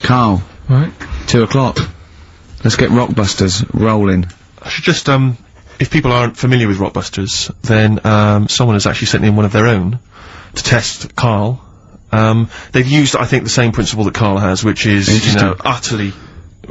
Carl. Right. 2 o'clock. Let's get Rockbusters rolling. I should just, if people aren't familiar with Rockbusters, then, someone has actually sent in one of their own to test Karl. They've used, I think, the same principle that Karl has, which is, you know, utterly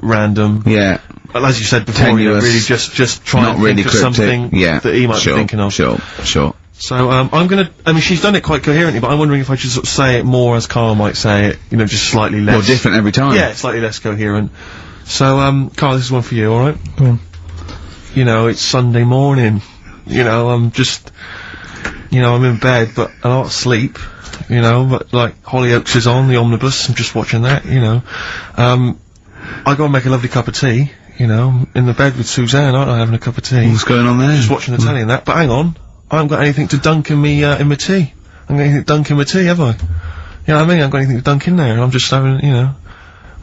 random. Yeah. As you said before, you know, really just try and think of something that he might be thinking of. Sure. So, I mean, she's done it quite coherently, but I'm wondering if I should sort of say it more as Karl might say it, you know, just slightly less. More different every time. Yeah, slightly less coherent. So, Karl, this is one for you, alright? Go on. You know, it's Sunday morning. You know, I'm just, you know, I'm in bed, but I don't sleep. You know, but like, Hollyoaks is on, the omnibus, I'm just watching that, you know. I go and make a lovely cup of tea, you know, in the bed with Suzanne, aren't I, having a cup of tea. What's going on there? Just watching the telly and that, but hang on, I haven't got anything to dunk in me, in my tea. I haven't got anything to dunk in my tea, have I? You know what I mean? I haven't got anything to dunk in there, and I'm just having, you know,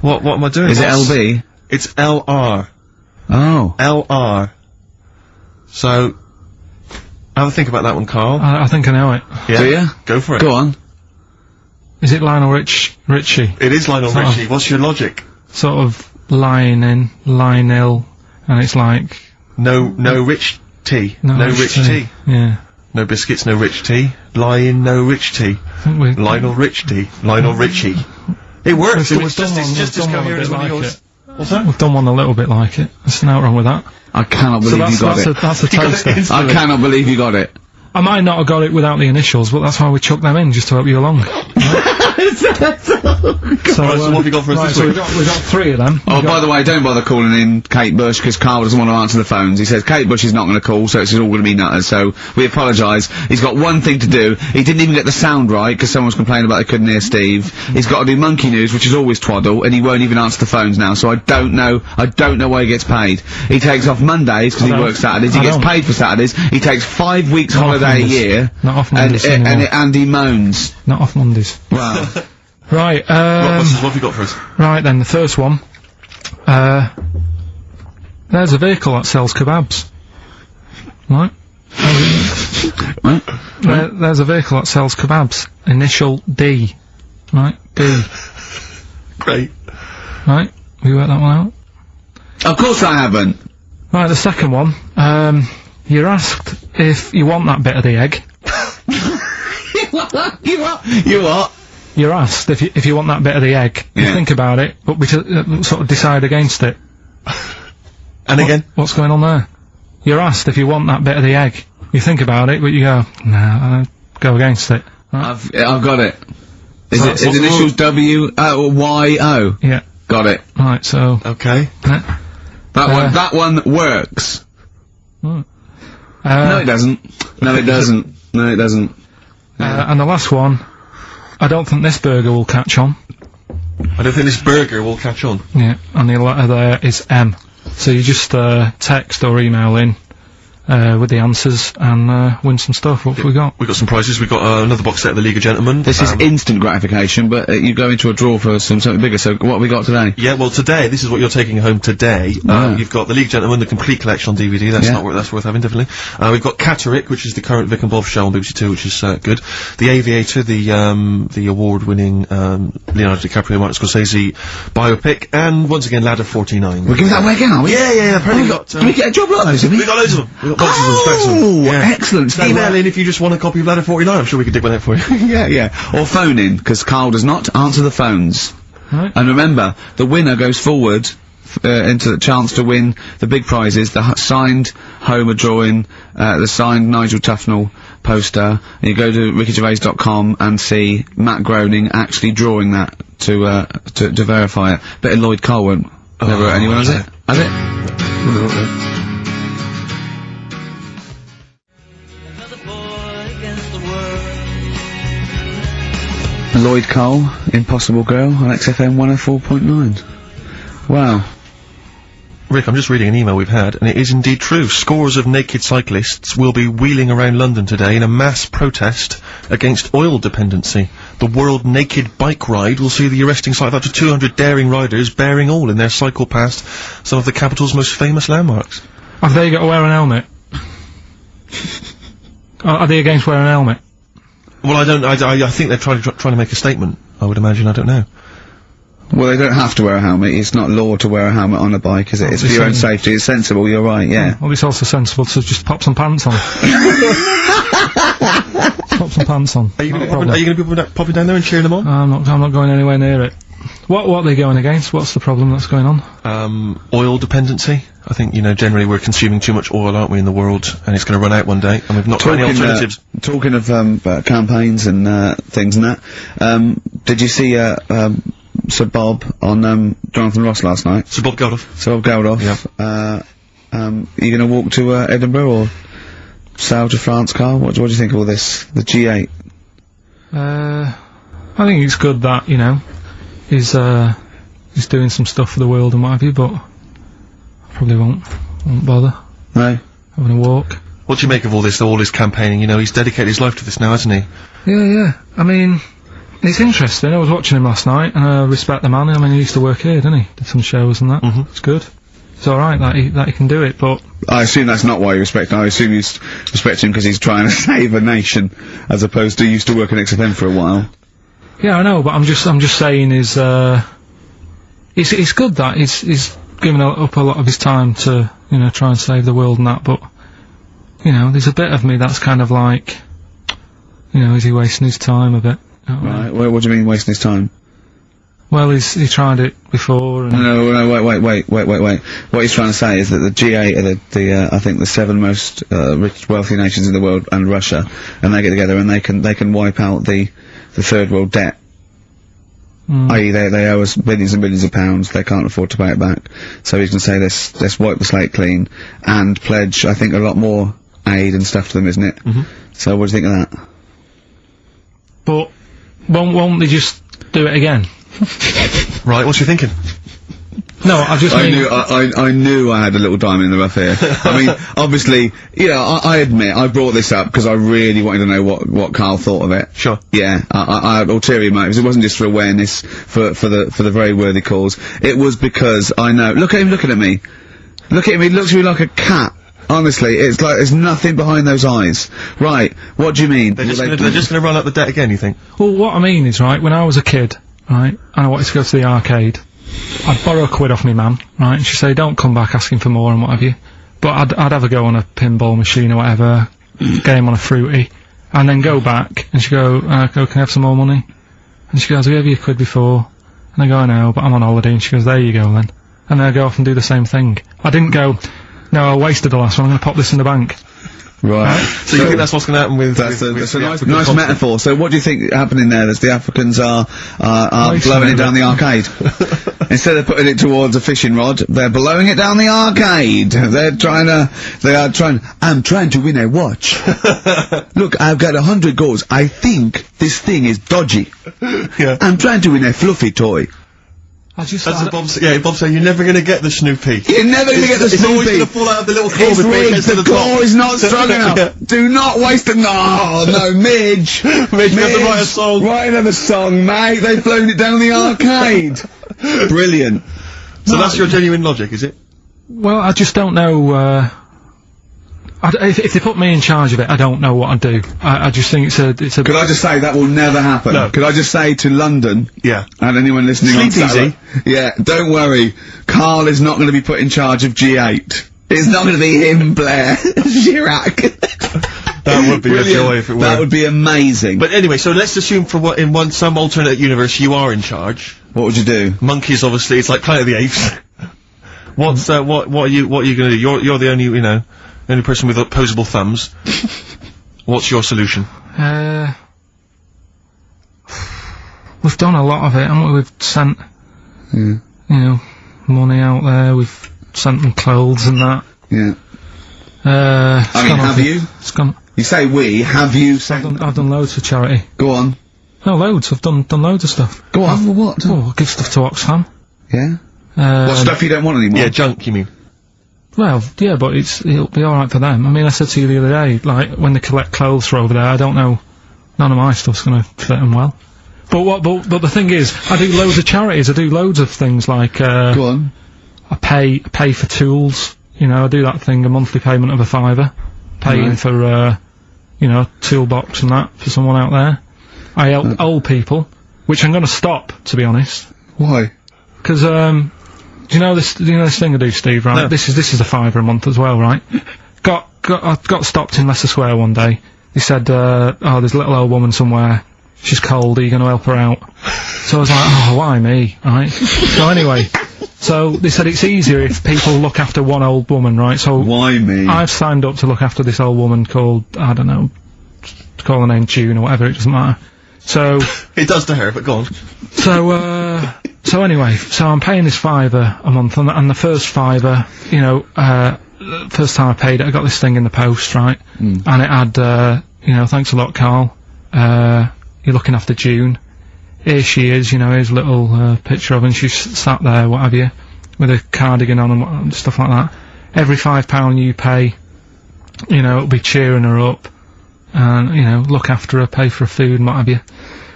what am I doing? Is it LB? It's LR. Oh. LR. So, have a think about that one, Karl. I think I know it. Yeah? Do ya? Go for it. Go on. Is it Lionel Richie? It is Lionel Richie. What's your logic? Sort of Lionel, and it's like... No rich tea. No rich tea. Yeah. No biscuits, no rich tea. No rich tea. Lionel Rich tea. Lionel Richie. It works. It's just as coherent as one of yours. What's that? We've done one a little bit like it. There's nothing wrong with that. I cannot believe you got it. That's a toaster. I cannot believe you got it. I might not have got it without the initials, but that's why we chucked them in, just to help you along. So what have you got for us this week? So we've got 3 of them. Oh, by the way, don't bother calling in Kate Bush, because Karl doesn't want to answer the phones. He says Kate Bush is not going to call, so it's all going to be nutters, so we apologise. He's got one thing to do. He didn't even get the sound right, because someone was complaining about they couldn't hear Steve. He's got to do Monkey News, which is always twaddle, and he won't even answer the phones now, so I don't know why he gets paid. He takes off Mondays, because he works Saturdays. He gets paid for Saturdays. He takes 5 weeks holiday a year. Not off Mondays and he moans. Not off Mondays. Wow. Right, what have you got for us? Right then, the first one. There's a vehicle that sells kebabs. Right? There's a vehicle that sells kebabs. Initial D. Right? D. Great. Right? Have you worked that one out? Of course I haven't. Right, the second one. You're asked if you want that bit of the egg. You what? You're asked if you want that bit of the egg. You think about it, but we sort of decide against it. And again? What's going on there? You're asked if you want that bit of the egg. You think about it, but you go, nah, I'll go against it. Right? I've got it. Is initials W, Y, O? Yeah. Got it. Right, so... Okay. That one works. Right. No it doesn't. No it doesn't. No it doesn't. And the last one, I don't think this burger will catch on. I don't think this burger will catch on. Yeah, and the letter there is M. So you just text or email in with the answers and win some stuff. What have we got? We've got some prizes. We've got another box set of the League of Gentlemen. This is instant gratification, but you go into a draw for something bigger, so what have we got today? Yeah, well today, this is what you're taking home today. You've got the League of Gentlemen, the complete collection on DVD, that's worth having, definitely. We've got Catterick, which is the current Vic and Bob show on BBC Two, which is good. The Aviator, the award-winning Leonardo DiCaprio, Martin Scorsese biopic, and once again Ladder 49. We're giving that away again, are we? Yeah, apparently do we get a job like those? We got loads of them. Excellent. Email in if you just want a copy of Ladder 49. I'm sure we can dig one out for you. yeah. Or phone in, because Karl does not answer the phones. Right. And remember, the winner goes forward into the chance to win the big prizes, the signed Homer drawing, the signed Nigel Tufnell poster, and you go to rickygervais.com and see Matt Groening actually drawing that to verify it. Bet Lloyd Cole won't. Never anyone has it? Has it? Lloyd Cole, Impossible Girl, on XFM 104.9. Wow. Rick, I'm just reading an email we've had, and it is indeed true. Scores of naked cyclists will be wheeling around London today in a mass protest against oil dependency. The World Naked Bike Ride will see the arresting sight of up to 200 daring riders bearing all in their cycle past some of the capital's most famous landmarks. Have they got to wear an helmet? Are they against wearing an helmet? Well, I think they're trying to make a statement, I would imagine, I don't know. Well, they don't have to wear a helmet. It's not law to wear a helmet on a bike, is it? It's for your own safety. It's sensible. You're right. Yeah. Well, it's also sensible to just pop some pants on. Pop some pants on. Are you going to be popping down there and cheering them on? I'm not going anywhere near it. What are they going against? What's the problem that's going on? Oil dependency. I think, generally we're consuming too much oil, aren't we, in the world, and it's going to run out one day, and we've not got any alternatives. Talking of campaigns and things and that, did you see Sir Bob on Jonathan Ross last night? Sir Bob Geldof. Yeah. You going to walk to Edinburgh or sail to France, Carl? What do you think of all this? The G8. I think it's good that he's doing some stuff for the world and what have you, but I probably won't bother. No. Having a walk. What do you make of all this campaigning? He's dedicated his life to this now, hasn't he? Yeah. I mean, it's interesting. I was watching him last night, and I respect the man. I mean, he used to work here, didn't he? Did some shows and that. Mm-hmm. It's good. It's alright that he can do it, but... I assume that's not why you respect him. I assume you respect him because he's trying to save a nation, as opposed to used to work in XFM for a while. Yeah, I know, but I'm just saying it's good that he's given up a lot of his time to, try and save the world and that, but, there's a bit of me that's kind of like, is he wasting his time a bit? Right, well, what do you mean wasting his time? Well, he tried it before and... No, wait. What he's trying to say is that the G8 are I think the 7 most, rich, wealthy nations in the world, and Russia, and they get together and they can wipe out the third world debt. I.e. they owe us billions and billions of pounds, they can't afford to pay it back. So he's gonna say let's wipe the slate clean, and pledge, I think, a lot more aid and stuff to them, isn't it? Mm-hmm. So what do you think of that? But, won't they just do it again? Right, what's you thinking? No, I knew I had a little diamond in the rough here. I mean, obviously, I admit, I brought this up because I really wanted to know what Karl thought of it. Sure. Yeah, I had ulterior motives. It wasn't just for awareness, for the very worthy cause. It was because I know, look at him looking at me. Look at him, he looks at me like a cat. Honestly, it's like there's nothing behind those eyes. Right, what do you mean? They're just gonna run up the debt again, you think? Well, what I mean is, right, when I was a kid, right, and I wanted to go to the arcade, I'd borrow a quid off my mum, right, and she'd say, don't come back asking for more and what have you. But I'd have a go on a pinball machine or whatever, game on a fruity, and then go back, and she'd go, can I have some more money? And she goes, have you ever you a quid before? And I go, I know, but I'm on holiday, and she goes, there you go then. And then I go off and do the same thing. I didn't go, no, I wasted the last one, I'm gonna pop this in the bank. Right. So you think that's what's going to happen with... That's a nice metaphor. So what do you think happening there? That the Africans are blowing it down the arcade. Instead of putting it towards a fishing rod, they're blowing it down the arcade. I'm trying to win a watch. Look, I've got 100 goals. I think this thing is dodgy. Yeah. I'm trying to win a fluffy toy. That's what Bob said, you're never gonna get the Snoopy. You're never gonna get the Snoopy. It's always gonna fall out of the little claw before it gets to the top. The claw is not strong enough. Yeah. Do not waste it. No, Midge. Midge, you have to write a song. Write another song, mate. They've blown it down the arcade. Brilliant. So that's your genuine logic, is it? Well, I just don't know, if they put me in charge of it, I don't know what I'd do. I just think it's a... Could I just say that will never happen? No. Could I just say to London... Yeah. And anyone listening on Sleep Saturday... Yeah, don't worry. Karl is not going to be put in charge of G8. It's not going to be him, Blair. Chirac. That would be a joy if it were. That would be amazing. But anyway, so let's assume in some alternate universe you are in charge. What would you do? Monkeys, obviously, it's like Planet of the Apes. What are you gonna do? You're the only person with opposable thumbs. What's your solution? We've done a lot of it, haven't we? We've sent, money out there, we've sent them clothes and that. Yeah. Have you? It's gone. You say we, have you sent... I've done loads for charity. Go on. No, loads, I've done loads of stuff. Go on. What? Oh, I give stuff to Oxfam. Yeah? What stuff you don't want anymore? Yeah, junk, you mean? Well, yeah, but it'll be alright for them. I mean, I said to you the other day, like, when they collect clothes for over there, I don't know, none of my stuff's gonna fit them well. But the thing is, I do loads of charities, I do loads of things like, Go on. I pay for tools, I do that thing, a monthly payment of £5, paying for, toolbox and that for someone out there. I help old people, which I'm gonna stop, to be honest. Why? Because, do you know this thing I do, Steve, right? No. This is a £5 a month as well, right? I got stopped in Leicester Square one day. He said, oh, there's a little old woman somewhere. She's cold, are you gonna help her out? So I was like, oh, why me, right? So anyway, so they said it's easier if people look after one old woman, right? So Why me? I've signed up to look after this old woman called, I don't know, call her name June or whatever, it doesn't matter. So, It does to her, but go on. so anyway, so I'm paying this £5 a month, and the first £5, you know, first time I paid it, I got this thing in the post, right? And it had, you know, thanks a lot, Carl. You're looking after June. Here she is, you know, here's a little picture of her, and she's sat there, what have you, with a cardigan on and stuff like that. Every £5 you pay, you know, it'll be cheering her up, and, you know, look after her, pay for her food and what have you.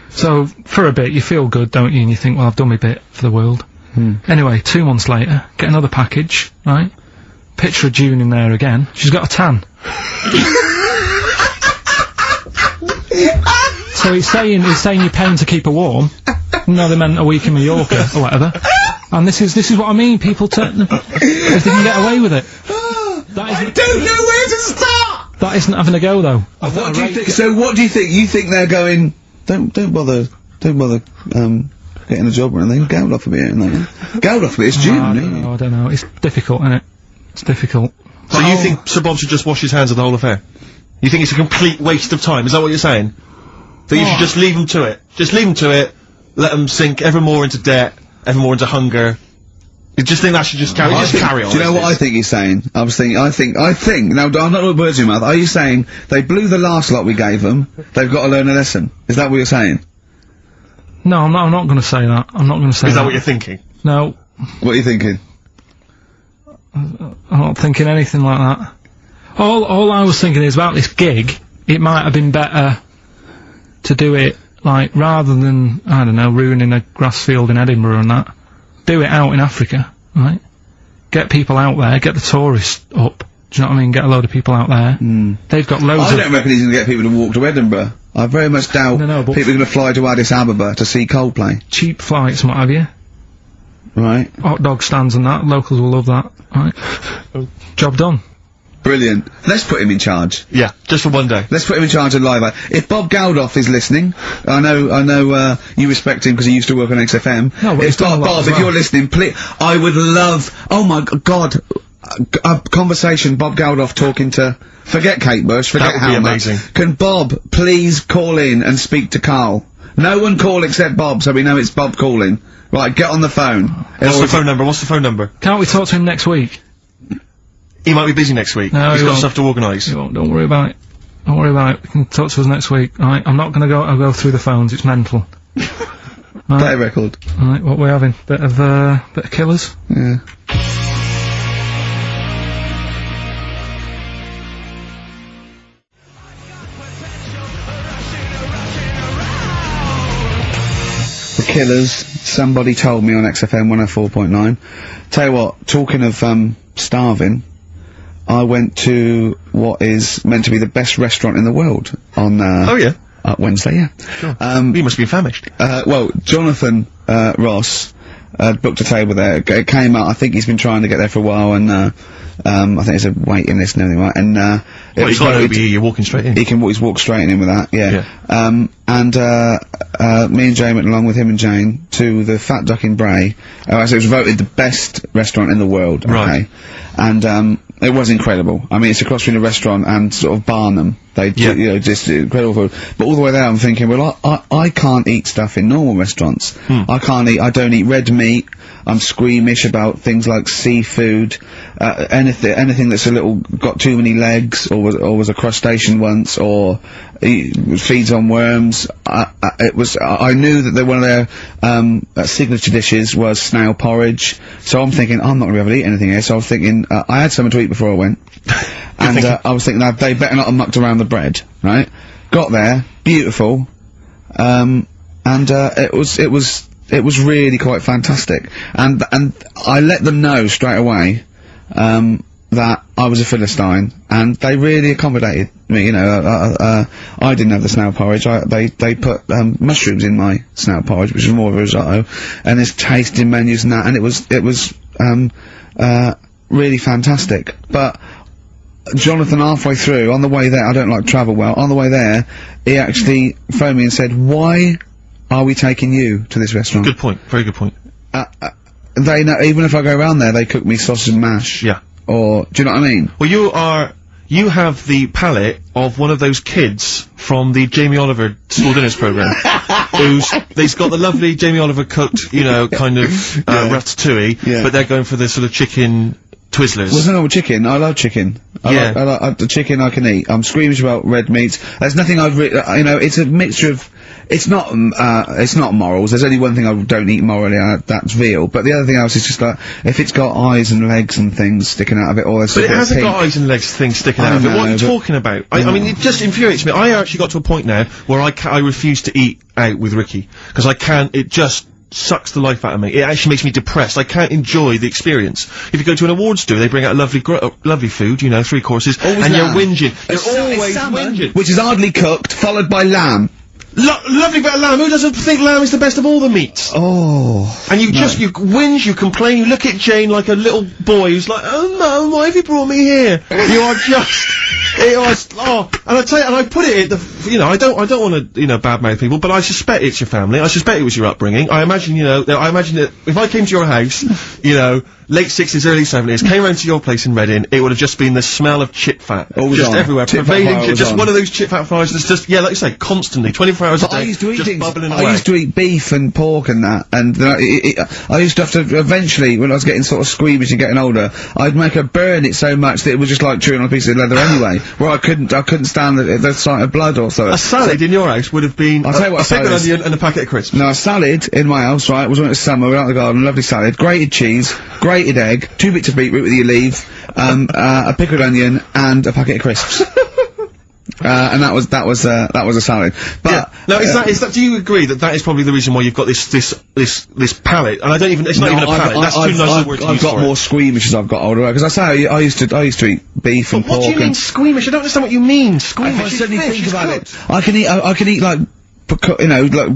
So, for a bit, you feel good, don't you? And you think, well, I've done my bit for the world. Anyway, 2 months later, get another package, right? Picture of June in there again. She's got a tan. So he's saying you're paying to keep her warm. No, they meant a week in Mallorca or whatever. And this is what I mean. People if they can get away with it. I don't know where to start! That isn't having a go though. What do you think? So what do you think? You think they're going, don't bother, getting a job or anything, Goud off a bit, and Goud off a bit, it's June, I don't know, it's difficult, isn't it? It's difficult. So you think Sir Bob should just wash his hands of the whole affair? You think it's a complete waste of time? Is that what you're saying? That you should just leave them to it? Just leave them to it, let them sink ever more into debt, ever more into hunger. You just think that should just carry on? Do you know what I think he's saying? I think, now, I'm not with words in your mouth, are you saying they blew the last lot we gave them, they've got to learn a lesson? Is that what you're saying? No, I'm not gonna say that. I'm not gonna say that. Is that what you're thinking? No. What are you thinking? I'm not thinking anything like that. All I was thinking is about this gig, it might have been better to do it, like, rather than, I don't know, ruining a grass field in Edinburgh and that, do it out in Africa, right? Get people out there, get the tourists up, do you know what I mean? Get a load of people out there. They've got loads I don't reckon he's going to get people to walk to Edinburgh. I very much doubt No, but people are going to fly to Addis Ababa to see Coldplay. cheap flights and what have you. Right? Hot dog stands and that, locals will love that, right? Job done. Brilliant. Let's put him in charge. Yeah, just for one day. Let's put him in charge of Live Aid. If Bob Geldof is listening, I know, you respect him because he used to work on XFM. No, but he's if done a lot Bob, as if well. you're listening, please, I would love, oh my God, a conversation, Bob Geldof talking to, forget Kate Bush, forget That would be Helmer. amazing. Can Bob please call in and speak to Carl? No one call except Bob, so we know it's Bob calling. Right, get on the phone. What's the phone number? What's the phone number? Can't we talk to him next week? He might be busy next week. No, He's he got won't. stuff to organise. You won't, don't worry about it. Don't worry about it. You can talk to us next week, alright? I'm not gonna I'll go through the phones, it's mental. Play a record. Alright, what we're having? Bit of Killers? Yeah. The Killers, somebody told me on XFM 104.9. Tell you what, talking of, starving, I went to what is meant to be the best restaurant in the world on, Oh yeah? Wednesday, yeah. Sure. You must be famished. Well, Jonathan, Ross, booked a table there. It came out, I think he's been trying to get there for a while, and, I think there's a waiting list and everything, right? And, it Well, was you got voted- over here, you're walking straight in. he's walked straight in with that, yeah. Me and Jane went along with him and Jane to the Fat Duck in Bray. So it was voted the best restaurant in the world, okay? Right. And, it was incredible. I mean, it's across between a restaurant and sort of Barnum. They, Yeah. you know, just incredible food. But all the way there, I'm thinking, well, I can't eat stuff in normal restaurants. I don't eat red meat. I'm squeamish about things like seafood, anything that's got too many legs, or was a crustacean once, or feeds on worms. I knew that one of their signature dishes was snail porridge. So I'm thinking, I'm not gonna be able to eat anything here. So I was thinking, I had something to eat before I went, and I was thinking they better not have mucked around the bread, right? Got there, beautiful, and it was really quite fantastic, and I let them know straight away, that I was a Philistine, and they really accommodated me, you know. I didn't have the snail porridge. They put mushrooms in my snail porridge, which was more of a risotto, and there's tasting menus and that, and it was really fantastic. But Jonathan, halfway through, on the way there, I don't like travel well, on the way there, he actually phoned me and said, "Why are we taking you to this restaurant?" Good point. Very good point. They know, even if I go around there, they cook me sausage and mash. Yeah. Or, do you know what I mean? Well, you have the palate of one of those kids from the Jamie Oliver school dinners programme. They've got the lovely Jamie Oliver cooked, you know, kind of, ratatouille, but they're going for the sort of chicken Twizzlers. Well, no, chicken. I love chicken. I like the chicken I can eat. I'm squeamish about red meats. There's nothing I've you know, it's a mixture of, it's not morals. There's only one thing I don't eat morally, that's veal. But the other thing else is just like, if it's got eyes and legs and things sticking out of it, or there's But it hasn't got eyes and legs things sticking out of it. What are you talking about? I mean, it just infuriates me. I actually got to a point now where I refuse to eat out with Ricky. Because I can't, it just sucks the life out of me. It actually makes me depressed. I can't enjoy the experience. If you go to an awards do, they bring out lovely food, you know, 3 courses, and you're whinging. You're always whinging. Which is hardly cooked, followed by lamb. Lovely bit of lamb. Who doesn't think lamb is the best of all the meats? Oh. And you you whinge, you complain, you look at Jane like a little boy who's like, "Oh no, why have you brought me here?" You are just, and I tell you, and I put it at the, you know, I don't want to, you know, badmouth people, but I suspect it's your family. I suspect it was your upbringing. I imagine, you know, I imagine that if I came to your house, you know, late 60s, early 70s, came round to your place in Reading, it would have just been the smell of chip fat. Just everywhere, pervading, just one of those chip fat fires that's just, yeah, like you say, constantly, 24 hours a day, just bubbling away. I used to eat beef and pork and that, and I used to have to, eventually, when I was getting sort of squeamish and getting older, I'd make her burn it so much that it was just like chewing on a piece of leather anyway, where I couldn't stand the sight of blood or so. A salad in your house would have been I'll tell you what, a pickled onion and a packet of crisps. No, a salad in my house, right, was when it was summer, we were out in the garden, lovely salad, grated cheese, grated egg, 2 bits of beetroot with your leaf, a pickled onion, and a packet of crisps. And that was a salad. But yeah. Now, is that? Do you agree that is probably the reason why you've got this palate? And I don't even. It's not even a palate. That's too nice a word to use. I've got more squeamish as I've got older. Because I say I used to eat beef and pork. What do you mean squeamish? I don't understand what you mean. Squeamish. I certainly think about it. I can eat like, you know, like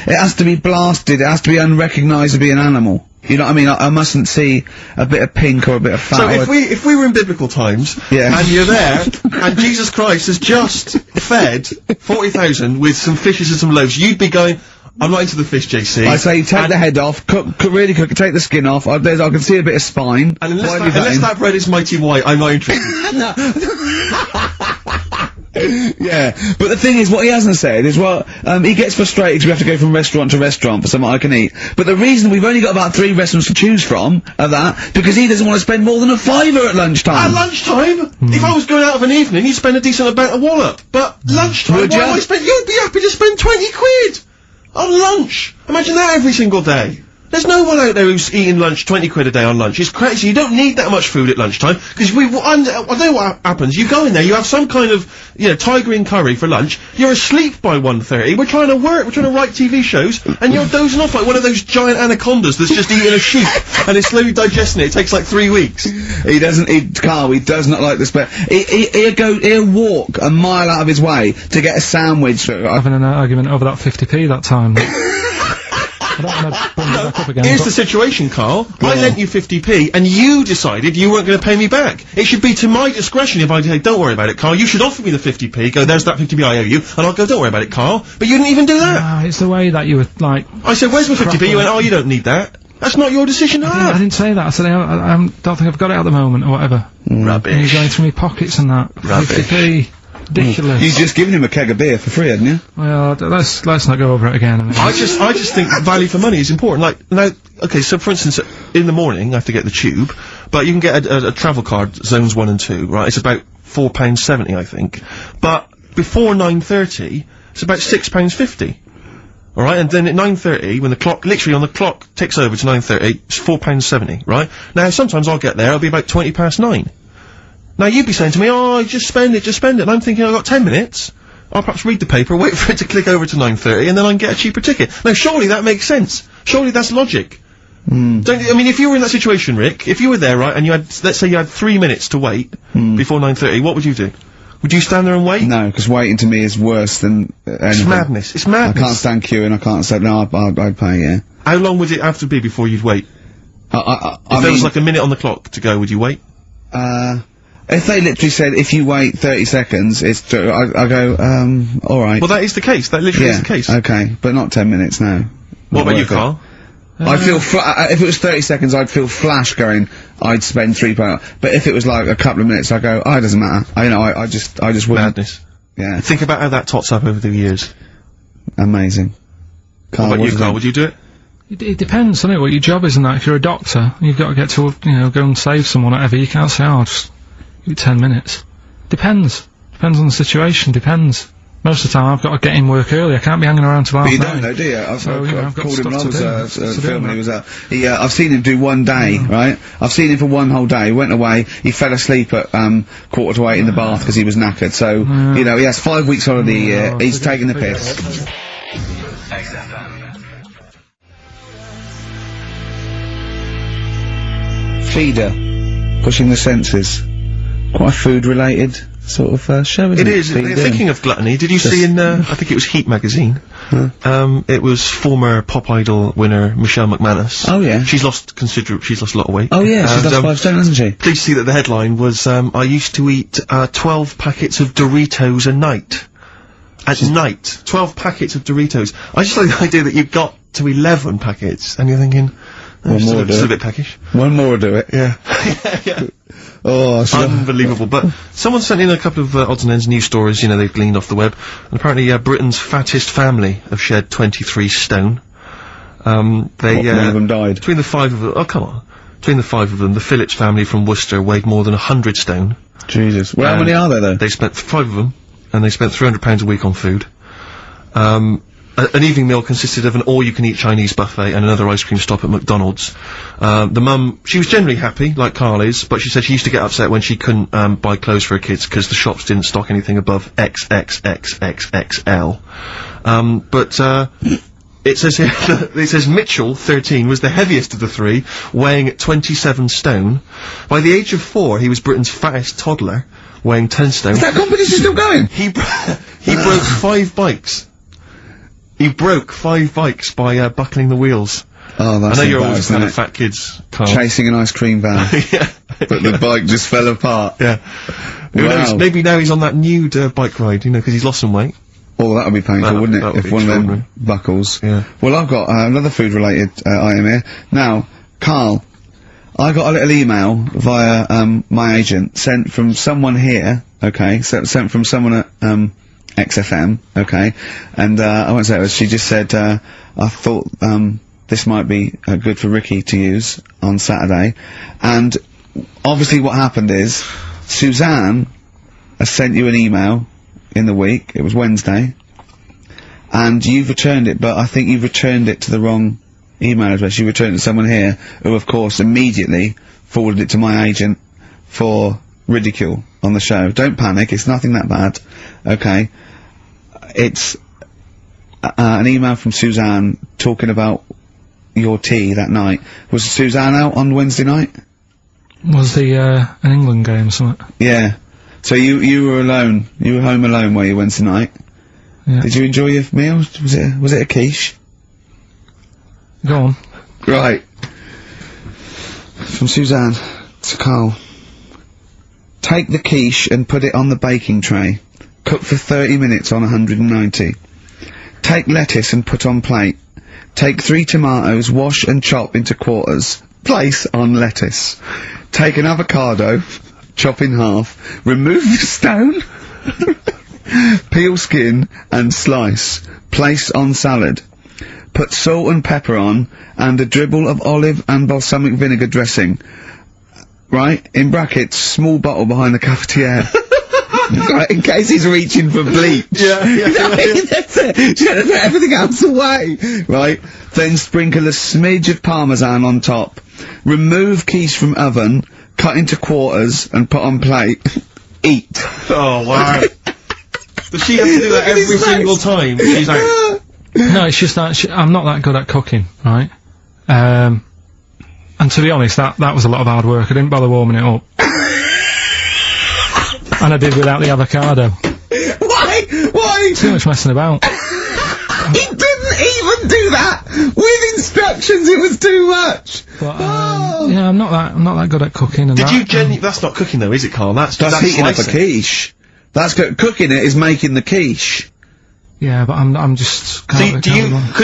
it has to be blasted. It has to be unrecognised to be an animal. You know what I mean? I mustn't see a bit of pink or a bit of fat. So if we were in biblical times, and you're there, and Jesus Christ has just fed 40,000 with some fishes and some loaves, you'd be going, "I'm not into the fish, JC." I say take the head off, really cook it, take the skin off. I can see a bit of spine. And unless that bread is mighty white, I'm not interested. Yeah, but the thing is, what he hasn't said is, well, he gets frustrated because we have to go from restaurant to restaurant for something I can eat. But the reason we've only got about 3 restaurants to choose from are that, because he doesn't want to spend more than a £5 at lunchtime. At lunchtime? If I was going out of an evening, you'd spend a decent amount of wallop. But lunchtime, you'd be happy to spend 20 quid on lunch. Imagine that every single day. There's no one out there who's eating lunch 20 quid a day on lunch. It's crazy. You don't need that much food at lunchtime, because I know what happens. You go in there, you have some kind of, you know, tiger in curry for lunch, you're asleep by 1:30, we're trying to work, we're trying to write TV shows, and you're dozing off like one of those giant anacondas that's just eating a sheep, and it's slowly digesting it. It takes like 3 weeks. He does not like the he'll walk a mile out of his way to get a sandwich. Having an argument over that 50p that time. I don't want to bring that back up again. Here's the situation, Carl. I lent you 50p, and you decided you weren't going to pay me back. It should be to my discretion if I say, "Don't worry about it, Carl. You should offer me the 50p. Go, there's that 50p I owe you," and I'll go, "Don't worry about it, Carl." But you didn't even do that. No, it's the way that you were like. I said, "Where's my 50p?" You went, "Oh, you don't need that." That's not your decision. I didn't say that. I said I don't think I've got it at the moment or whatever. Rubbish. And you're going through my pockets and that. Rubbish. 50p. Ridiculous. You've just given him a keg of beer for free, hadn't you? Well, let's not go over it again. I just think value for money is important. Like, now, okay, so for instance, in the morning, I have to get the tube, but you can get a travel card, zones 1 and 2, right? It's about £4.70, I think. But before 9:30, it's about £6.50. Alright, and then at 9:30, when the clock, literally on the clock ticks over to 9:30, it's £4.70, right? Now, sometimes I'll get there, it'll be about 9:20. Now, you'd be saying to me, "Oh, just spend it. And I'm thinking, I've got 10 minutes. I'll perhaps read the paper, wait for it to click over to 9:30, and then I can get a cheaper ticket. Now, surely that makes sense. Surely that's logic. Don't, I mean, if you were in that situation, Rick, if you were there, right, and you had, let's say you had 3 minutes to wait before 9:30, what would you do? Would you stand there and wait? No, because waiting to me is worse than anything. It's madness. It's I madness. can't stand queuing, I can't stand, no, I'd pay, yeah. How long would it have to be before you'd wait? I If there mean, was like a minute on the clock to go, would you wait? if they literally said, if you wait 30 seconds, it's, I go, alright. Well, that is the case. That literally is the case. Okay, but not 10 minutes, no. What Not about you, worth it. Carl? I'd feel, if it was 30 seconds, I'd feel flash going, I'd spend £3. But if it was like a couple of minutes, I'd go, oh, it doesn't matter. I just wouldn't. Madness. Yeah. Think about how that tots up over the years. Amazing. Carl, What about what you, do Carl? Would you do it? It depends, doesn't it, what your job is and that. If you're a doctor, you've got to get to, go and save someone or whatever. You can't say, oh, just give it 10 minutes. Depends. Depends on the situation, depends. Most of the time I've got to get in work early, I can't be hanging around till But you half don't 9. know, do you? I've I've got called him when I stuff to was do. filming, he was I've seen him do one day, right? I've seen him for one whole day, went away, he fell asleep at 7:45 in the bath because he was knackered, so, he has 5 weeks holiday a year, he's taking the piss. Feeder, pushing the senses. Quite a food-related sort of show, isn't It it? is. Feeder. Thinking of gluttony, did you see in, I think it was Heat magazine, it was former Pop Idol winner Michelle McManus. Oh, yeah. She's lost a lot of weight. Oh yeah, she's And, lost 5 stone, hasn't she? Pleased to see that the headline was, I used to eat 12 packets of Doritos a night. At night. 12 packets of Doritos. I just like the idea that you got to 11 packets, and you're thinking, One more still do a it. bit peckish. One more will do it. Yeah. Yeah. Oh, Unbelievable. But someone sent in a couple of odds and ends news stories, they've gleaned off the web. And apparently, Britain's fattest family have shed 23 stone. one of them died. Between the 5 of them, oh come on. Between the 5 of them, the Phillips family from Worcester weighed more than 100 stone. Jesus. Well, how many are there, though? They spent 5 of them, and they spent £300 a week on food. An evening meal consisted of an all-you-can-eat Chinese buffet and another ice cream stop at McDonald's. The mum, she was generally happy, like Carl is, but she said she used to get upset when she couldn't buy clothes for her kids because the shops didn't stock anything above XXXXXL. It says here, it says Mitchell, 13, was the heaviest of the three, weighing 27 stone. By the age of 4, he was Britain's fattest toddler, weighing 10 stone. Is that competition still going? He broke 5 bikes. He broke 5 bikes by buckling the wheels. Oh, that's I know you're always embarrassing, kind of isn't fat kids, Carl. it? Chasing an ice cream van, Yeah. but the bike just fell apart. Yeah. Who Wow. knows? Maybe now he's on that nude bike ride, because he's lost some weight. Oh, that would be painful, That wouldn't it? would If be one of them extraordinary. buckles. Yeah. Well, I've got another food-related item here. Now, Carl, I got a little email via my agent, sent from someone here, okay, sent from someone at XFM, okay, and I won't say it was, she just said, I thought this might be good for Ricky to use on Saturday, and obviously what happened is, Suzanne has sent you an email in the week, it was Wednesday, and you've returned it, but I think you've returned it to the wrong email address. You returned it to someone here, who of course immediately forwarded it to my agent for ridicule on the show. Don't panic, it's nothing that bad, okay? It's an email from Suzanne talking about your tea that night. Was Suzanne out on Wednesday night? Was the, an England game or something? Yeah. So you were alone. You were home alone, were you, Wednesday night? Yeah. Did you enjoy your meal? Was it a quiche? Go on. Right. From Suzanne to Carl. Take the quiche and put it on the baking tray. Cook for 30 minutes on 190. Take lettuce and put on plate. Take 3 tomatoes, wash and chop into quarters. Place on lettuce. Take an avocado, chop in half. Remove the stone. Peel skin and slice. Place on salad. Put salt and pepper on, and a dribble of olive and balsamic vinegar dressing. Right? In brackets, small bottle behind the cafetiere. Right, in case he's reaching for bleach. Yeah. That's it. Should have put everything else away. Right? Then sprinkle a smidge of parmesan on top. Remove quiche from oven, cut into quarters, and put on plate. Eat. Oh, wow. Does she have to do that Look at his every face. single time? She's like, No, it's just that I'm not that good at cooking, right? And to be honest, that was a lot of hard work. I didn't bother warming it up. And I did without the avocado. Why? Too much messing about. He didn't even do that! With instructions, it was too much! But, yeah, I'm not that good at cooking and Did that. you genuinely... That's not cooking though, is it, Carl? That's heating up a slicing. quiche. That's cooking it is making the quiche. Yeah, but I'm just... Could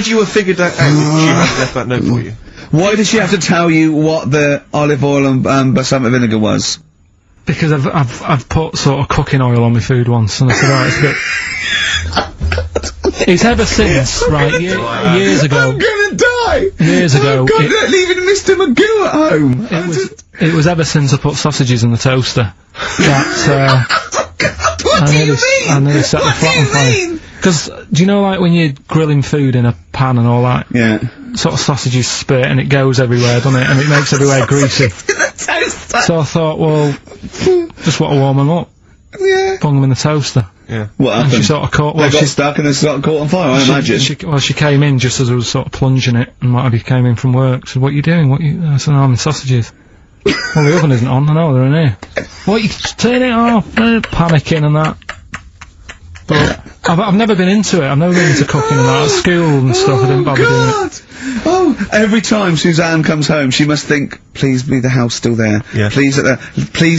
you have figured that out if she had left that note for you? Why did she have to tell you what the olive oil and balsamic vinegar was? Because I've put sort of cooking oil on my food once, and I said, oh, it's a bit... It's ever since, right, years ago... I'm gonna die! Years ago... Oh God, they're leaving Mr. Magoo at home! It was ever since I put sausages in the toaster that, What do you mean? I nearly set the flat on fire. Because, do you know, like, when you're grilling food in a pan and all that? Yeah. Sort of sausages spit and it goes everywhere, doesn't it? And it makes everywhere greasy. So I thought, well, just want to warm them up. Yeah. Bung them in the toaster. Yeah. What And happened? she sort of caught... They got stuck and they sort of caught on fire, I imagine. She came in just as I was sort of plunging it, and what have you, came in from work. Said, what are you doing? I said, I'm in sausages. Well, the oven isn't on. I know, they're in here. What, you turn it off? Panicking and that. But I've never been into it. I've never been into cooking and that. At school and stuff, I didn't bother doing it. Oh, every time Suzanne comes home, she must think, please be the house still there. Yeah. Please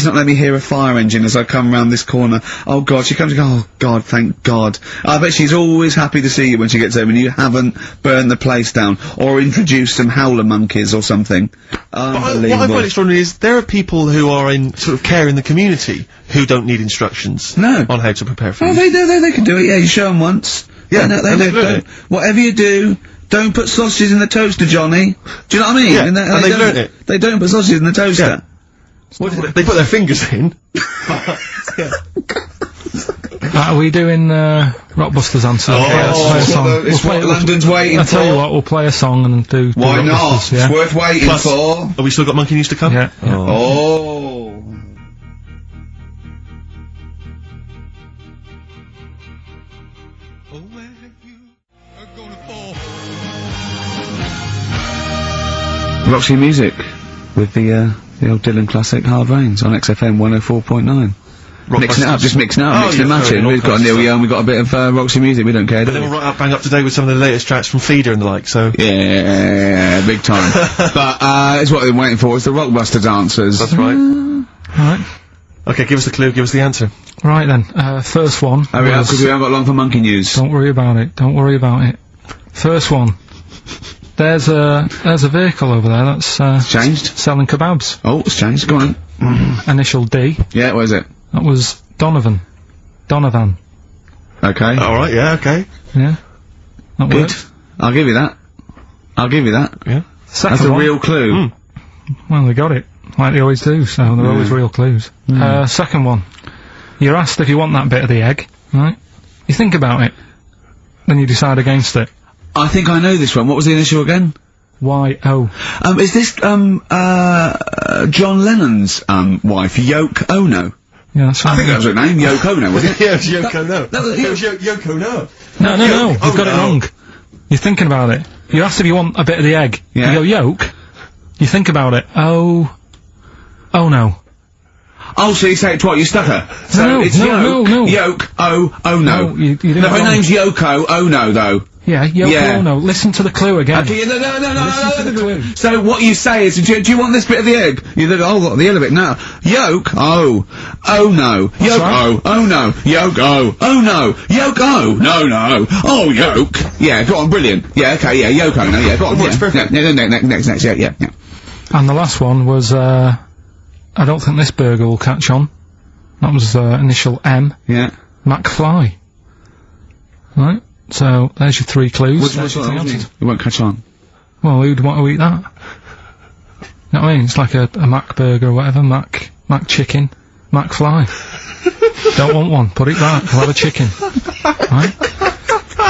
not let me hear a fire engine as I come round this corner. Oh God, she comes and goes, oh God, thank God. I bet she's always happy to see you when she gets home and you haven't burned the place down or introduced some howler monkeys or something. Unbelievable. What I find extraordinary is there are people who are in sort of care in the community who don't need instructions No. on how to prepare food. Oh, they can do it, yeah, you show them once. Yeah, they absolutely. don't. Whatever you do, don't put sausages in the toaster, Johnny. Do you know what I mean? Yeah, and they've learnt it. They don't put sausages in the toaster. Yeah. They put their fingers in. Are we doing Rockbusters answer? Oh, Let's play a song. it's what London's waiting I'll tell you for. what, we'll play a song and do Why not? Rockbusters, yeah? It's worth waiting Plus, for. have we still got Monkey News to come? Yeah. Oh. Roxy Music with the old Dylan classic Hard Rains on XFM 104.9. Mixing it up, just mixing it up, mixing and matching. We've got Neil Young, we've got a bit of Roxy Music, we don't care, But do then we? we're right bang up to date with some of the latest tracks from Feeder and the like, so... Yeah, big time. But, it's what they're waiting for, it's the Rockbusters answers. That's right. Right. Okay, give us the clue, give us the answer. Right then, first one. Hurry up, because we haven't got long for Monkey News. Don't worry about it. Don't worry about it. First one. There's a vehicle over there that's Changed? selling kebabs. Oh, it's changed, go on. Initial D. Yeah, where's it? That was Donovan. Okay. Alright, yeah, okay. Yeah. That Good. worked. I'll give you that. Yeah. Second That's a one. real clue. Well, they got it. Like they always do, so they're always real clues. Second one. You're asked if you want that bit of the egg, right? You think about it. Then you decide against it. I think I know this one. What was the initial again? Y-O. Is this, John Lennon's, wife, Yoko Ono? Yeah, that's right. I think that was her name, Yoko Ono, was it? Yeah, it's Yoko No. that was- It was Yoko No. No, you've got it wrong. You're thinking about it. You're asked if you want a bit of the egg. Yeah. You go, yolk. You think about it. Oh no. Oh, so you say it twice, you stutter. So No, it's no. Yoke, oh no. No, you didn't No, her wrong. name's Yoko Ono, though. Yeah, Yoko Yeah. Ono. Listen to the clue again. Okay, no. Listen to the clue. So what you say is, do you want this bit of the egg? You look, oh, the yellow bit, no. Yolk, oh no. Yolk, right. oh no. Yolk, oh no. Yolk, oh, no. Oh, yolk. Yeah, go on, brilliant. Yeah, okay, yeah, Yoko, no, yeah, go on. Works Yeah, perfect. next, yeah. And the last one was, I don't think this burger will catch on. That was, initial M. Yeah. McFly. Right? So, there's your three clues. Which one? It won't catch on. Well, who'd want to eat that? You know what I mean? It's like a Mac burger or whatever, Mac chicken, McFly. Don't want one, put it back, we'll have a chicken. Right?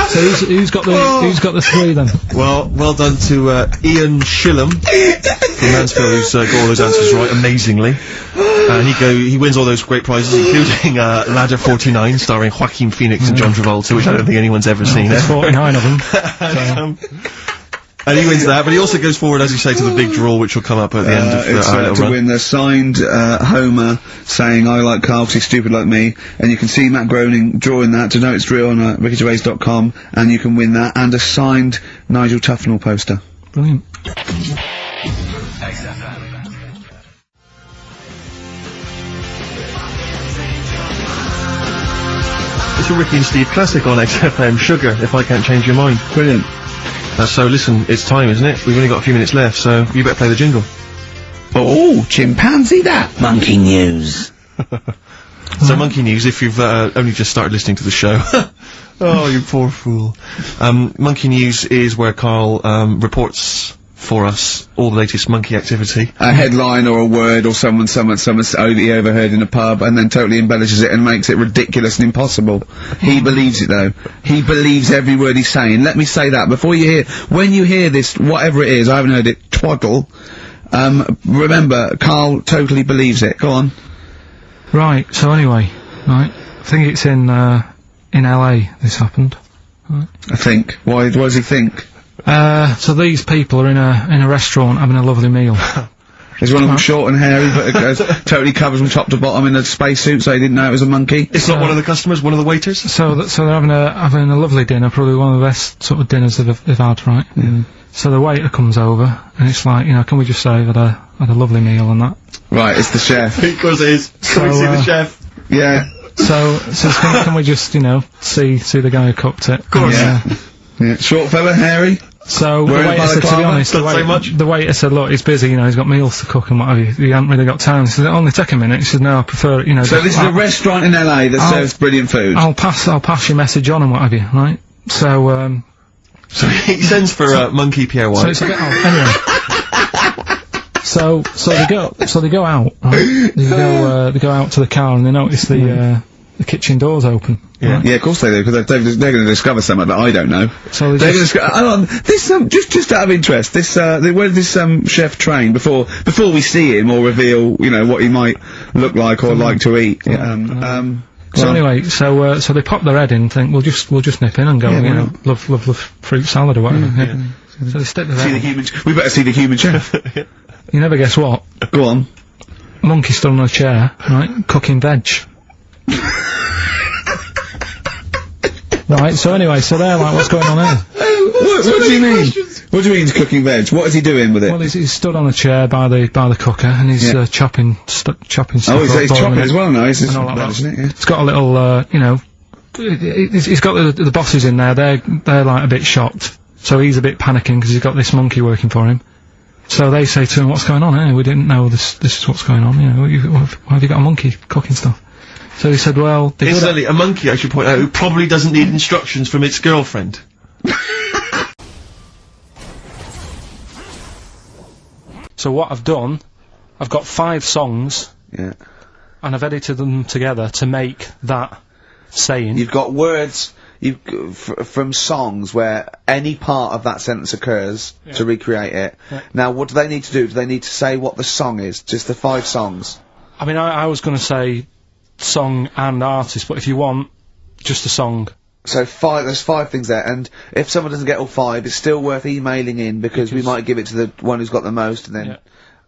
So who's got the three then? Well done to Ian Shillham from Mansfield, who's got all those answers right amazingly. And he wins all those great prizes, including Ladder 49, starring Joaquin Phoenix and John Travolta, which I don't think anyone's ever seen. There's 49 of them. So. And he wins that, but he also goes forward, as you say, to the big draw, which will come up at the end of it's our little to run. win the signed Homer saying I like Carl 'cause he's stupid like me, and you can see Matt Groening drawing that to know it's real on rickygervais.com, and you can win that and a signed Nigel Tufnell poster. Brilliant. It's a Ricky and Steve classic on XFM, Sugar, If I Can't Change Your Mind. Brilliant. So listen, it's time, isn't it? We've only got a few minutes left, so you better play the jingle. Oh, chimpanzee that! Monkey news. So Monkey News, if you've only just started listening to the show. Oh, you poor fool. Monkey News is where Karl reports for us all the latest monkey activity. A headline or a word or someone he overheard in a pub and then totally embellishes it and makes it ridiculous and impossible. He believes it though. He believes every word he's saying. Let me say that before you hear, when you hear this, whatever it is, I haven't heard it, twaddle, remember, Karl totally believes it. Go on. Right, so anyway, right, I think it's in LA this happened. Right. I think. Why does he think? So these people are in a restaurant having a lovely meal. Is one of them short and hairy, but totally covers from top to bottom in a spacesuit, so he didn't know it was a monkey? It's not one of the customers, one of the waiters? So they're having a lovely dinner, probably one of the best sort of dinners they've had, right? Yeah. So the waiter comes over, and it's like, you know, can we just say I've had a lovely meal and that? Right, it's the chef. Because it is. Can we see the chef? Yeah. So can we just, you know, see the guy who cooked it? Of course. Yeah. Short fella, hairy? So the Wearing waiter said, to be balaclava? honest, Doesn't say much. the waiter said, look, he's busy, you know, he's got meals to cook and what have you. He hasn't really got time. He said, only take a minute. He said, no, I prefer it, you know. So this is a restaurant in LA that serves brilliant food. I'll pass your message on and what have you, right? So So he sends for Monkey Pierre so White. it's a bit anyway. So they go out, right? They go out to the car and they notice the kitchen door's open. Yeah. Right? Yeah, of course they do, because they're going to discover something that I don't know. So They're going to hang on, this, just out of interest, this, where did this, chef train before we see him or reveal, you know, what he might look like or like to eat? So anyway, so they pop their head in and think, we'll just nip in and go, Yeah, you why know, not? love fruit salad or whatever. Yeah. So they stick their see head the in. human, we better see the human chef. You never guess what? Go on. Monkey stood on a chair, right, cooking veg. Right, so anyway, so they're like, what's going on here? What do you mean? What do you mean he's cooking veg? What is he doing with it? Well, he's stood on a chair by the cooker and he's chopping stuff Oh, up, he's chopping as well now, he's and all like that. isn't it? Yeah. It's got a little, you know, he's got the bosses in there, they're like a bit shocked. So he's a bit panicking because he's got this monkey working for him. So they say to him, what's going on here? We didn't know this is what's going on, you know, why have you got a monkey cooking stuff? So he said, well... Incidentally, a monkey, I should point out, who probably doesn't need instructions from its girlfriend. So what I've done, I've got 5 songs, Yeah. and I've edited them together to make that saying. You've got words from songs where any part of that sentence occurs to recreate it. Yeah. Now, what do they need to do? Do they need to say what the song is? Just the 5 songs? I mean, I was going to say song and artist, but if you want, just a song. So there's 5 things there, and if someone doesn't get all 5, it's still worth emailing in because we might give it to the one who's got the most, and then... Yeah.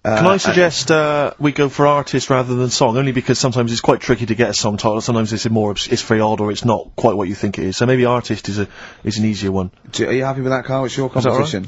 Can I suggest we go for artist rather than song? Only because sometimes it's quite tricky to get a song title. Sometimes it's it's very odd or it's not quite what you think it is. So maybe artist is an easier one. Are you happy with that, Karl? It's your that all right? competition.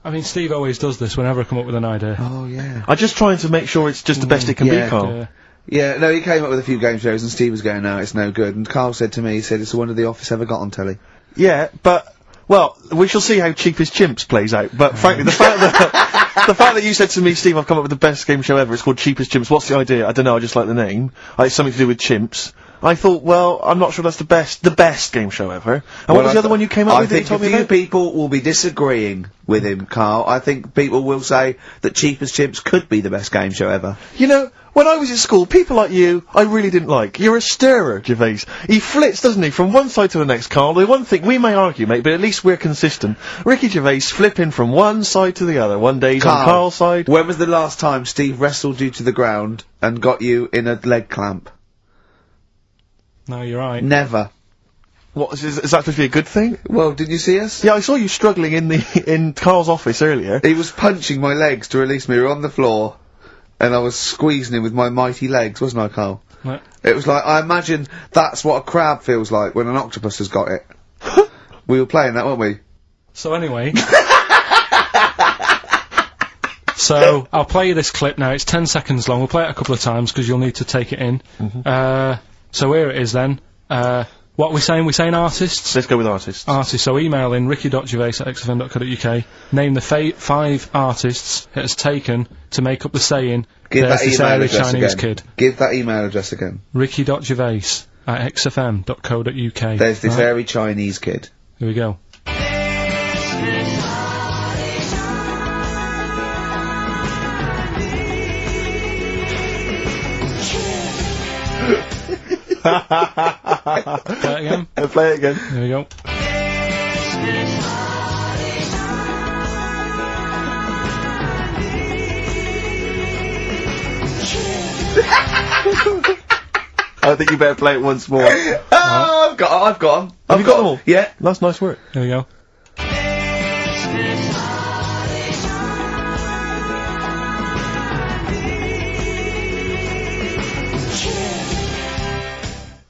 I mean, Steve always does this whenever I come up with an idea. Oh, yeah. I'm just trying to make sure it's just the best it can yeah, be, Karl. Yeah, no, he came up with a few game shows and Steve was going, no, it's no good. And Karl said to me, he said, it's the one of the Office ever got on telly. Yeah, but, well, we shall see how Cheapest Chimps plays out. But frankly, the fact that you said to me, Steve, I've come up with the best game show ever, it's called Cheapest Chimps, what's the idea? I don't know, I just like the name. It's something to do with chimps. I thought, well, I'm not sure that's the best game show ever. And what was the other one you came up with that you told me I think about? a few people will be disagreeing with him, Karl. I think people will say that Cheapest Chimps could be the best game show ever. You know, when I was at school, people like you, I really didn't like. You're a stirrer, Gervais. He flits, doesn't he, from one side to the next, Karl. The one thing, we may argue, mate, but at least we're consistent. Ricky Gervais flipping from one side to the other. One day he's on Karl's side. When was the last time Steve wrestled you to the ground and got you in a leg clamp? No, you're right. Never. What, is that supposed to be a good thing? Well, did you see us? Yeah, I saw you struggling in Carl's office earlier. He was punching my legs to release me. We were on the floor, and I was squeezing him with my mighty legs, wasn't I, Carl? What? It was like, I imagine that's what a crab feels like when an octopus has got it. We were playing that, weren't we? So anyway... So, I'll play you this clip now. It's 10 seconds long. We'll play it a couple of times, because you'll need to take it in. So here it is then. What are we saying? We're saying artists? Let's go with artists. Artists. So email in ricky.gervais@xfm.co.uk. Name the 5 artists it has taken to make up the saying, Give "There's that this email hairy address Chinese again. kid." Give that email address again. ricky.gervais@xfm.co.uk. There's this Right? hairy Chinese kid. Here we go. Play it again. Play it again. Here we go. I think you better play it once more. Oh, I've got them. Have you got them all? Yeah. That's nice work. Here we go.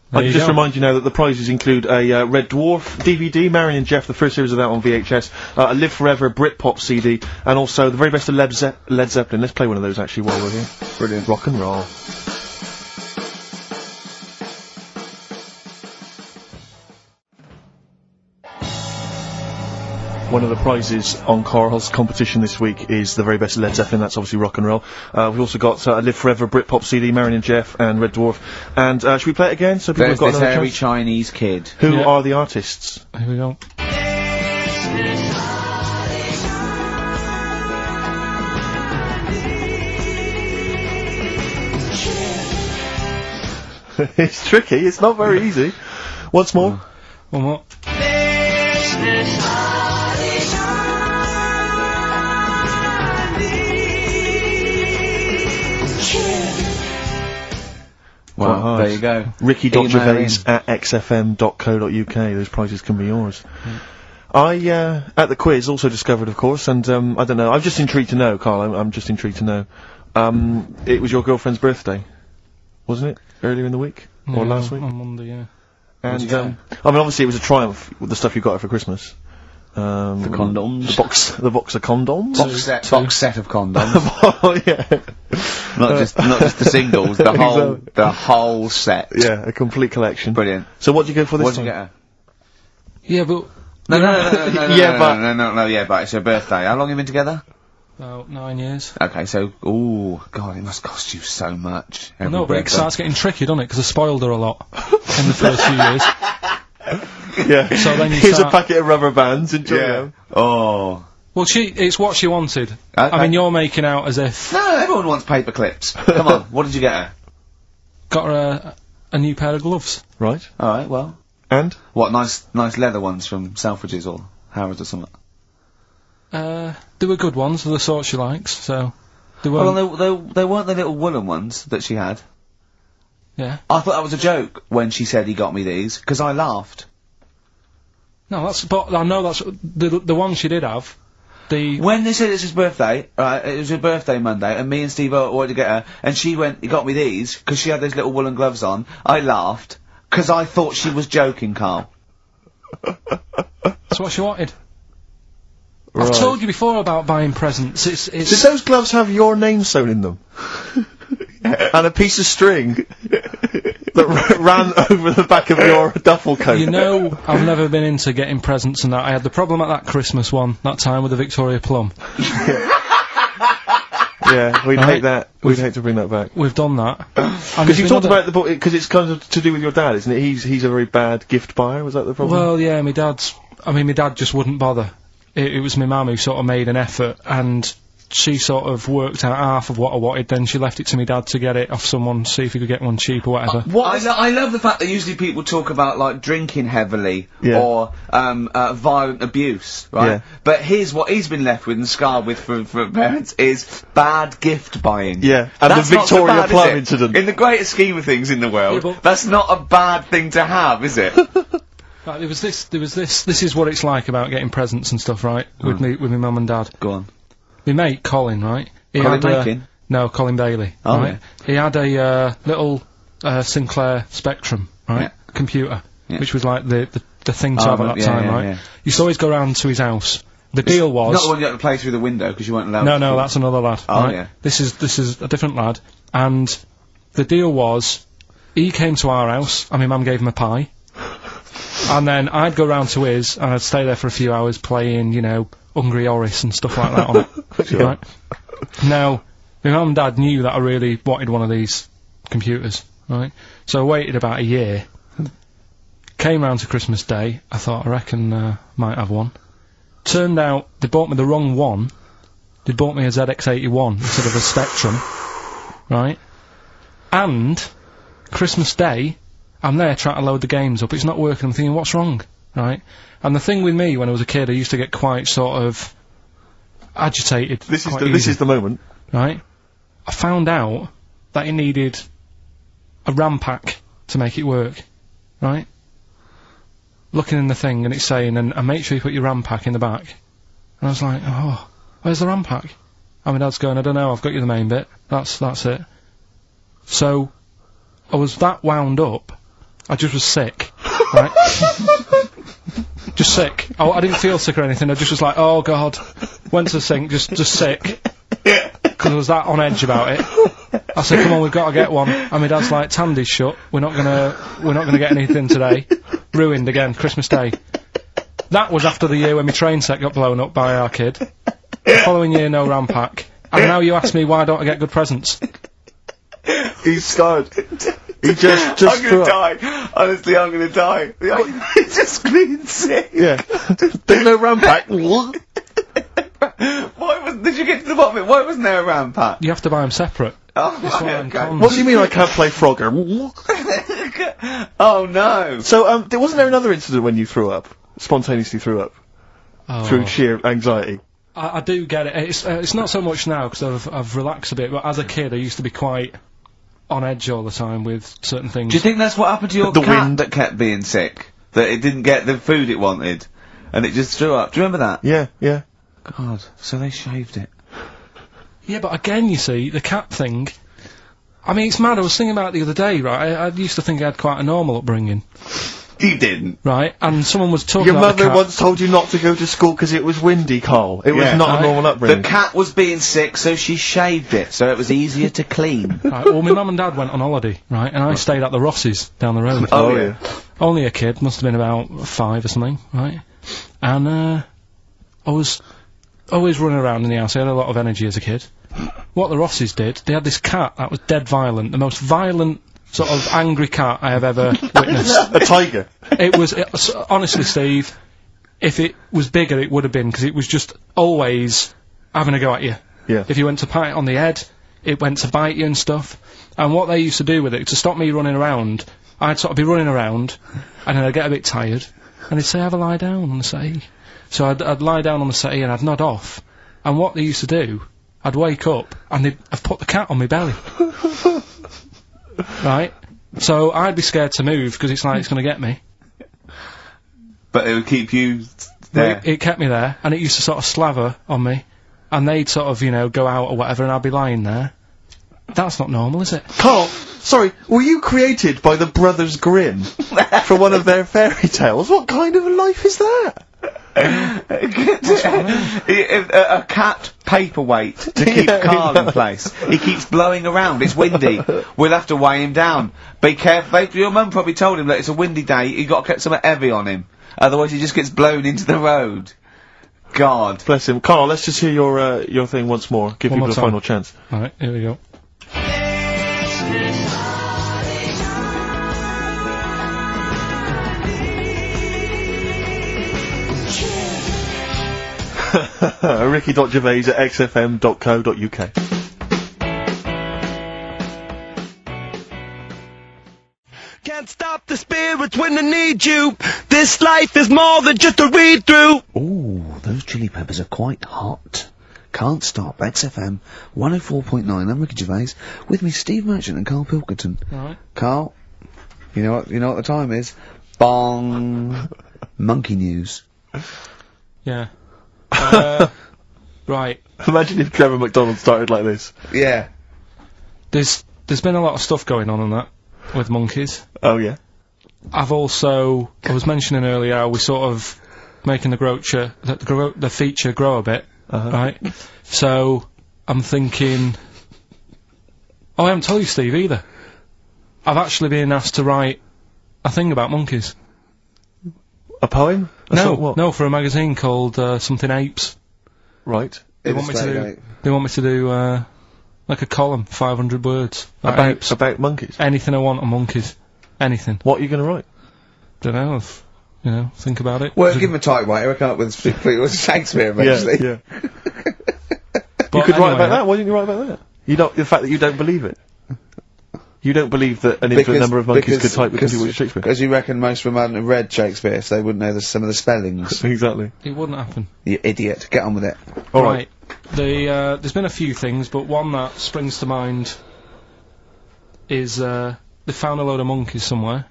I can you just go. remind you now that the prizes include a Red Dwarf DVD, Marion and Jeff, the first series of that on VHS, a Live Forever Britpop CD, and also the very best of Led Zeppelin. Let's play one of those actually while we're here. Brilliant. Rock and roll. One of the prizes on Carl's competition this week is the very best Led Zeppelin. That's obviously rock and roll. We've also got a Live Forever Britpop CD, Marion and Jeff, and Red Dwarf. And should we play it again so people have There's got this another hairy chance? Chinese kid. Who Yeah. are the artists? Here we go. It's tricky. It's not very easy. Once more. One more. Quite Well, hard. there you go. ricky.gervais@xfm.co.uk. Those prizes can be yours. I, at the quiz, also discovered, of course, and, I don't know, I'm just intrigued to know, Carl, I'm just intrigued to know. It was your girlfriend's birthday, wasn't it? Earlier in the week? Or Yeah, last week? On Monday, yeah. And, you get? I mean, obviously it was a triumph with the stuff you got her for Christmas. The condoms. The box of condoms? Box set of condoms. Oh, yeah. not just the singles, the whole set. Yeah, a complete collection. Brilliant. So what did you go for this What'd you time? get her? Yeah, but... No, yeah, but it's her birthday. How long have you been together? About 9 years. Okay, so, ooh, God, it must cost you so much. I know, but it starts getting tricky, doesn't it? Because I spoiled her a lot in the first few years. Yeah. So then you Here's start- a packet of rubber bands, enjoy them. Oh. Well, it's what she wanted. Okay. I mean, you're making out as if... No, everyone wants paper clips. Come on, what did you get her? Got her a new pair of gloves. Right. Alright, well. And? What, nice leather ones from Selfridges or Harrods or something? They were good ones, the sort she likes, so... They Well, weren't... they weren't the little woolen ones that she had. Yeah. I thought that was a joke when she said he got me these, because I laughed. No, but I know that's... The one she did have, When they said it's his birthday, right, it was her birthday Monday, and me and Steve wanted to get her, and she went, he got me these, because she had those little woolen gloves on, I laughed, because I thought she was joking, Carl. That's what she wanted. Right. I've told you before about buying presents. Did those gloves have your name sewn in them? And a piece of string that ran over the back of your duffel coat? You know, I've never been into getting presents and that. I had the problem at that Christmas one, that time with the Victoria Plum. Yeah, we'd hate that. We'd hate to bring that back. We've done that. Because you talked about the book, because it's kind of to do with your dad, isn't it? He's a very bad gift buyer, was that the problem? Well, yeah, my dad just wouldn't bother. It was my mum who sort of made an effort, and she sort of worked out half of what I wanted, then she left it to my dad to get it off someone, see if he could get one cheap or whatever. I love the fact that usually people talk about, like, drinking heavily, or, violent abuse, right? Yeah. But here's what he's been left with and scarred with from parents is bad gift buying. Yeah, and That's the not so Victoria bad, is Plum it? incident. In the greater scheme of things in the world, Yeah, but- that's not a bad thing to have, is it? Right, there was this. This is what it's like about getting presents and stuff, right? With me, with my mum and dad. Go on. My mate Colin, right? He Colin had Makin? no, Colin Bailey. Oh, right? He had a little Sinclair Spectrum, right? Yeah. Computer, Yeah. which was like the thing to have at that time, right? Yeah. Used to always go round to his house. The deal was Not the one you had to play through the window because you weren't allowed. no, that's another lad. Oh, right? yeah. This is a different lad, and the deal was he came to our house, and my mum gave him a pie. And then I'd go round to his, and I'd stay there for a few hours playing, you know, Hungry Horace and stuff like that on it. Sure. Right? Now, my mum and dad knew that I really wanted one of these computers, right? So I waited about a year. Came round to Christmas Day, I thought, I reckon, might have one. Turned out, they bought me the wrong one. They bought me a ZX81 instead of a Spectrum, right? And, Christmas Day, I'm there trying to load the games up, it's not working, I'm thinking, what's wrong, right? And the thing with me, when I was a kid, I used to get quite sort of agitated. This is the moment. Right? I found out that it needed a Rampack to make it work, right? Looking in the thing, and it's saying, and make sure you put your Rampack in the back. And I was like, oh, where's the Rampack? And my dad's going, I don't know, I've got you the main bit. That's it. So, I was that wound up, I just was sick, right? Just sick. I didn't feel sick or anything, I just was like, oh god. Went to the sink, just sick. Because I was that on edge about it. I said, come on, we've got to get one. And my dad's like, Tandy's shut, we're not gonna get anything today. Ruined again, Christmas Day. That was after the year when my train set got blown up by our kid. The following year, no Rampack. And now you ask me why don't I get good presents? He's scarred. He just I'm threw gonna up. die. Honestly, I'm gonna die. He's just screaming sick. Yeah. There's no Rampack. Did you get to the bottom of it? Why wasn't there a Rampack? You have to buy them separate. Oh, That's why right, I'm okay. cons. What do you mean I can't play Frogger? Oh no. So, wasn't there another incident when you threw up? Spontaneously threw up? Oh. Through sheer anxiety? I do get it. It's not so much now because I've relaxed a bit, but as a kid I used to be quite on edge all the time with certain things. Do you think that's what happened to your The cat wind. that kept being sick? That it didn't get the food it wanted? And it just threw up? Do you remember that? Yeah, yeah. God, so they shaved it. Yeah, but again, you see, the cat thing, I mean, it's mad. I was thinking about it the other day, right? I used to think I had quite a normal upbringing, You didn't. right? And someone was talking Your about the mother cat. once told you not to go to school because it was windy, Carl. It Yeah. was not Right. a normal upbringing. The cat was being sick, so she shaved it, so it was easier to clean. Right, well, my mum and dad went on holiday, right? And I stayed at the Ross's down the road. Oh, yeah. Only a kid, must have been about 5 or something, right? And, I was always running around in the house. I had a lot of energy as a kid. What the Rosses did, they had this cat that was dead violent, the most violent sort of angry cat I have ever witnessed. A tiger. It was, honestly, Steve, if it was bigger, it would have been, because it was just always having a go at you. Yeah. If you went to pat it on the head, it went to bite you and stuff. And what they used to do with it, to stop me running around, I'd sort of be running around, and then I'd get a bit tired, and they'd say, have a lie down on the settee. So I'd lie down on the settee and I'd nod off. And what they used to do, I'd wake up, and they'd have put the cat on my belly. Right? So I'd be scared to move, because it's like it's going to get me. But it would keep you there. It kept me there, and it used to sort of slaver on me, and they'd sort of, you know, go out or whatever, and I'd be lying there. That's not normal, is it? Carl, sorry, were you created by the Brothers Grimm for one of their fairy tales? What kind of a life is that? A cat paperweight to keep Carl in place. He keeps blowing around. It's windy. We'll have to weigh him down. Be careful. Your mum probably told him that it's a windy day. You got to get something heavy on him, otherwise he just gets blown into the road. God. Bless him. Carl, let's just hear your thing once more. Give One people more a time. final chance. Alright, here we go. Ricky.Gervais at xfm.co.uk. Can't stop the spirits when they need you. This life is more than just a read-through. Ooh, those chili peppers are quite hot. Can't stop. XFM 104.9. I'm Ricky Gervais. With me, Steve Merchant and Karl Pilkington. Alright. Carl, you know what the time is? Bong. Monkey news. Yeah. Right. Imagine if Trevor McDonald started like this. Yeah. There's been a lot of stuff going on that with monkeys. Oh, yeah. I was mentioning earlier how we sort of making the feature grow a bit, right? So, I'm thinking... Oh, I haven't told you, Steve, either. I've actually been asked to write a thing about monkeys. A poem? No, for a magazine called Something Apes. Right. They want me to do like a column, 500 words. About monkeys? Anything I want on monkeys. Anything. What are you going to write? Dunno, think about it. Well, give him a typewriter, come up with Shakespeare eventually. Yeah. But You could write anyway, about that. Why didn't you write about that? The fact that you don't believe it. You don't believe that an infinite number of monkeys could type with Shakespeare. Because you reckon most of them hadn't read Shakespeare, so they wouldn't know some of the spellings. Exactly. It wouldn't happen. You idiot. Get on with it. All right. There's been a few things, but one that springs to mind is they found a load of monkeys somewhere.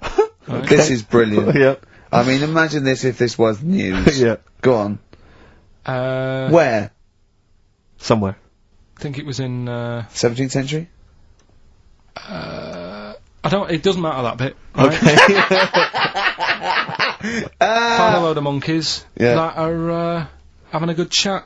Right? This is brilliant. Yeah. I mean, imagine this if this was news. Yeah. Go on. Where? I Somewhere. think it was in 17th century? it doesn't matter that bit. Right? Okay. Found a load of monkeys Yeah. that are having a good chat.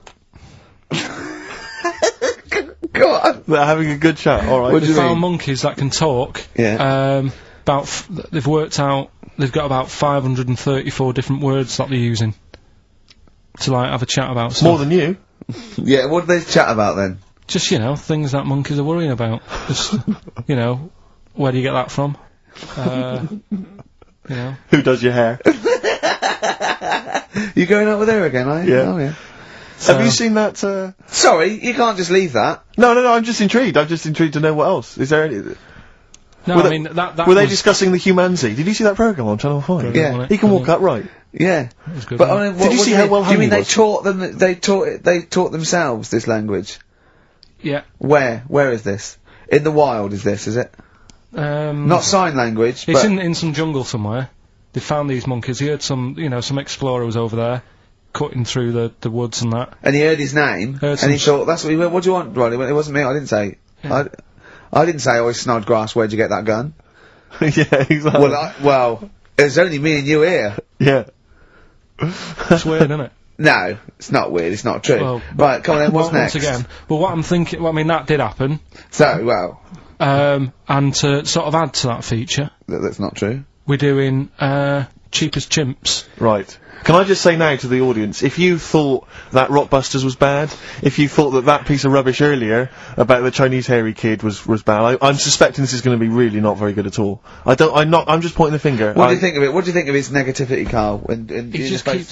Go on. They're having a good chat. All right. What do you Found mean? monkeys that can talk. Yeah. They've worked out they've got about 534 different words that they're using to like have a chat about stuff. More than you. Yeah, what do they chat about then? Just things that monkeys are worrying about. Just where do you get that from? Who does your hair? You going out with her again, are you? Yeah. Oh, yeah. Have you seen that? Sorry, you can't just leave that. No. I'm just intrigued. I'm just intrigued to know what else. Is there any? No, Were I they- mean that Were they was- discussing the humancy? Did you see that program on Channel 5? Yeah. wasn't it? He can walk upright. Yeah. That was good, But wasn't I mean, Did you what see do how mean? well Do you mean hung he they was? taught them? They taught themselves this language. it? Yeah. Where? Where is this? In the wild, is this? Is it? Not sign language, It's but in some jungle somewhere. They found these monkeys. He heard some explorer was over there, cutting through the woods and that. and he heard his name, Heard and he some thought, "That's what he went. What do you want, Ronnie?" It wasn't me. I didn't say. Yeah. I didn't say. Oh, it's Snodgrass. Where'd you get that gun? Yeah, exactly. Well, there's only me and you here. Yeah. It's weird, isn't it? No, it's not weird. It's not true. Well, right, come on then. What's next? Once again, but what I'm thinking, I mean, that did happen. So, well, And to sort of add to that feature, that's not true. we're doing Cheap as Chimps. Right. Can I just say now to the audience, if you thought that Rockbusters was bad, if you thought that piece of rubbish earlier about the Chinese hairy kid was bad, I'm suspecting this is going to be really not very good at all. I'm just pointing the finger. What do you think of it? What do you think of his negativity, Carl?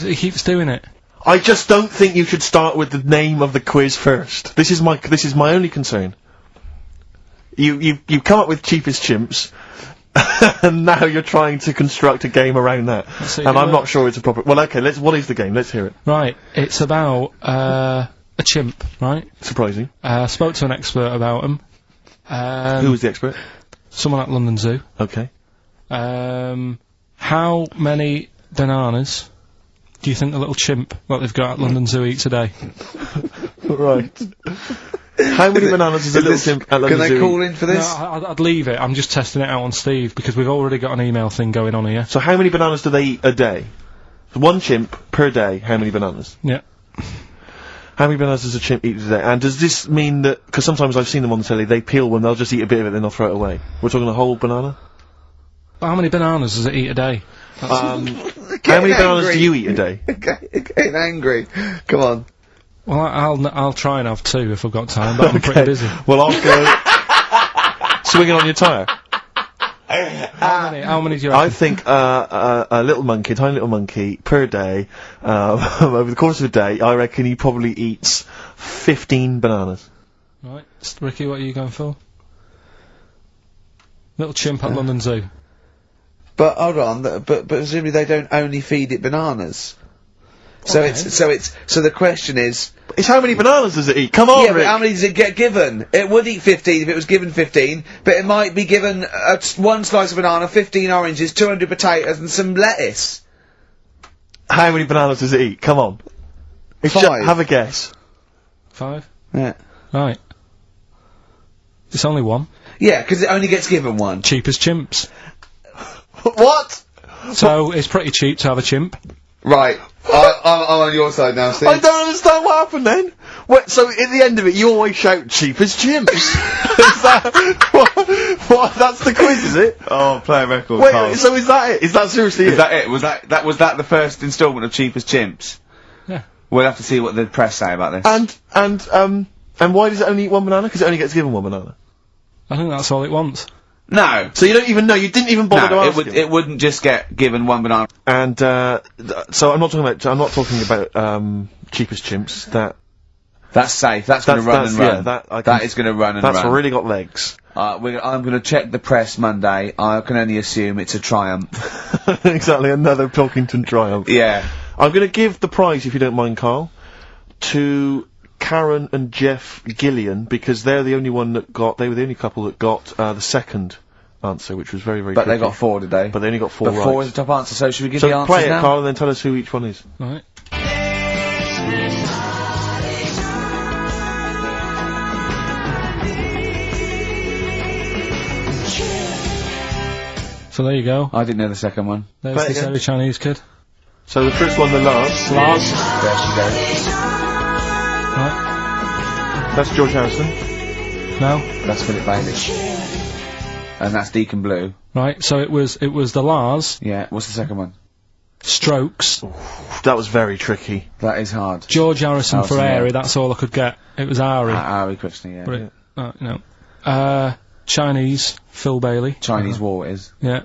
He keeps doing it. I just don't think you should start with the name of the quiz first. This is my only concern. You come up with Cheapest Chimps, and now you're trying to construct a game around that. see, And I'm well- not sure it's a proper... Well, okay, what is the game? Let's hear it. Right, it's about a chimp, right? Surprising. Spoke to an expert about him. Who was the expert? Someone at London Zoo. Okay. How many bananas do you think the little chimp that they've got at London Zoo eats a day? Right. How many bananas does a little chimp at London Can Zoo they call eat? in for No, this? I'd leave it. I'm just testing it out on Steve because we've already got an email thing going on here. So how many bananas do they eat a day? One chimp per day, how many bananas? Yeah. How many bananas does a chimp eat a day? And does this mean that... Because sometimes I've seen them on the telly, they peel one, they'll just eat a bit of it, then they'll throw it away. We're talking a whole banana? How many bananas does it eat a day? How many bananas do you eat a day? Getting angry. Come on. Well, I'll try and have 2 if I've got time, but I'm pretty busy. Well, I'll go... swinging on your tyre. How many do you I reckon? think a little monkey, tiny little monkey, per day, over the course of a day, I reckon he probably eats 15 bananas. Right, Ricky, what are you going for? Little chimp at London Zoo. But hold on, but presumably they don't only feed it bananas. So Okay. so the question is, It's how many bananas does it eat? Come on, yeah, but Rick. how many does it get given? It would eat 15 if it was given 15, but it might be given one slice of banana, 15 oranges, 200 potatoes, and some lettuce. How many bananas does it eat? Come on. It's 5. have a guess. 5. Yeah. Right. It's only 1. Yeah, because it only gets given one. Cheap as chimps. What? So it's pretty cheap to have a chimp. Right. I'm on your side now, Steve. I don't understand what happened then. What, so at the end of it, you always shout cheap as chimps. Is that what? That's the quiz, is it? Oh, play a record. Wait, so is that it? Is that seriously Is it? that it? Was that the first instalment of Cheap as Chimps? Yeah. We'll have to see what the press say about this. And why does it only eat one banana? Because it only gets given one banana. I think that's all it wants. No. So you don't even know. You didn't even bother to No, ask him. it wouldn't just get given one banana. And so I'm not talking about cheap as chimps. That's safe. That's going to run and run. Yeah, that is going to run and run. That's really got legs. I'm going to check the press Monday. I can only assume it's a triumph. Exactly, another Pilkington triumph. Yeah. I'm going to give the prize, if you don't mind, Carl, to Karen and Jeff Gillian, because they're the only one that they were the only couple that got the second answer, which was very, very But tricky. they got 4 today. But they only got 4 But right. 4 is the top answer, so should we give the So answers play it, now? Carl, and then tell us who each one is. Right. So there you go. I didn't know the second one. There's Play it this again. very Chinese kid. So the first one, the Lars. Lars. There she goes. Right. That's George Harrison. No. That's Philip Bailey. And that's Deacon Blue. Right. So it was the Lars. Yeah. What's the second one? Strokes. That was very tricky. That is hard. George Harrison for Harrison, yeah. Airy. That's all I could get. It was Ari. Ari Krishna, yeah. But it, no. Chinese. Phil Bailey. Chinese War it is. Yeah.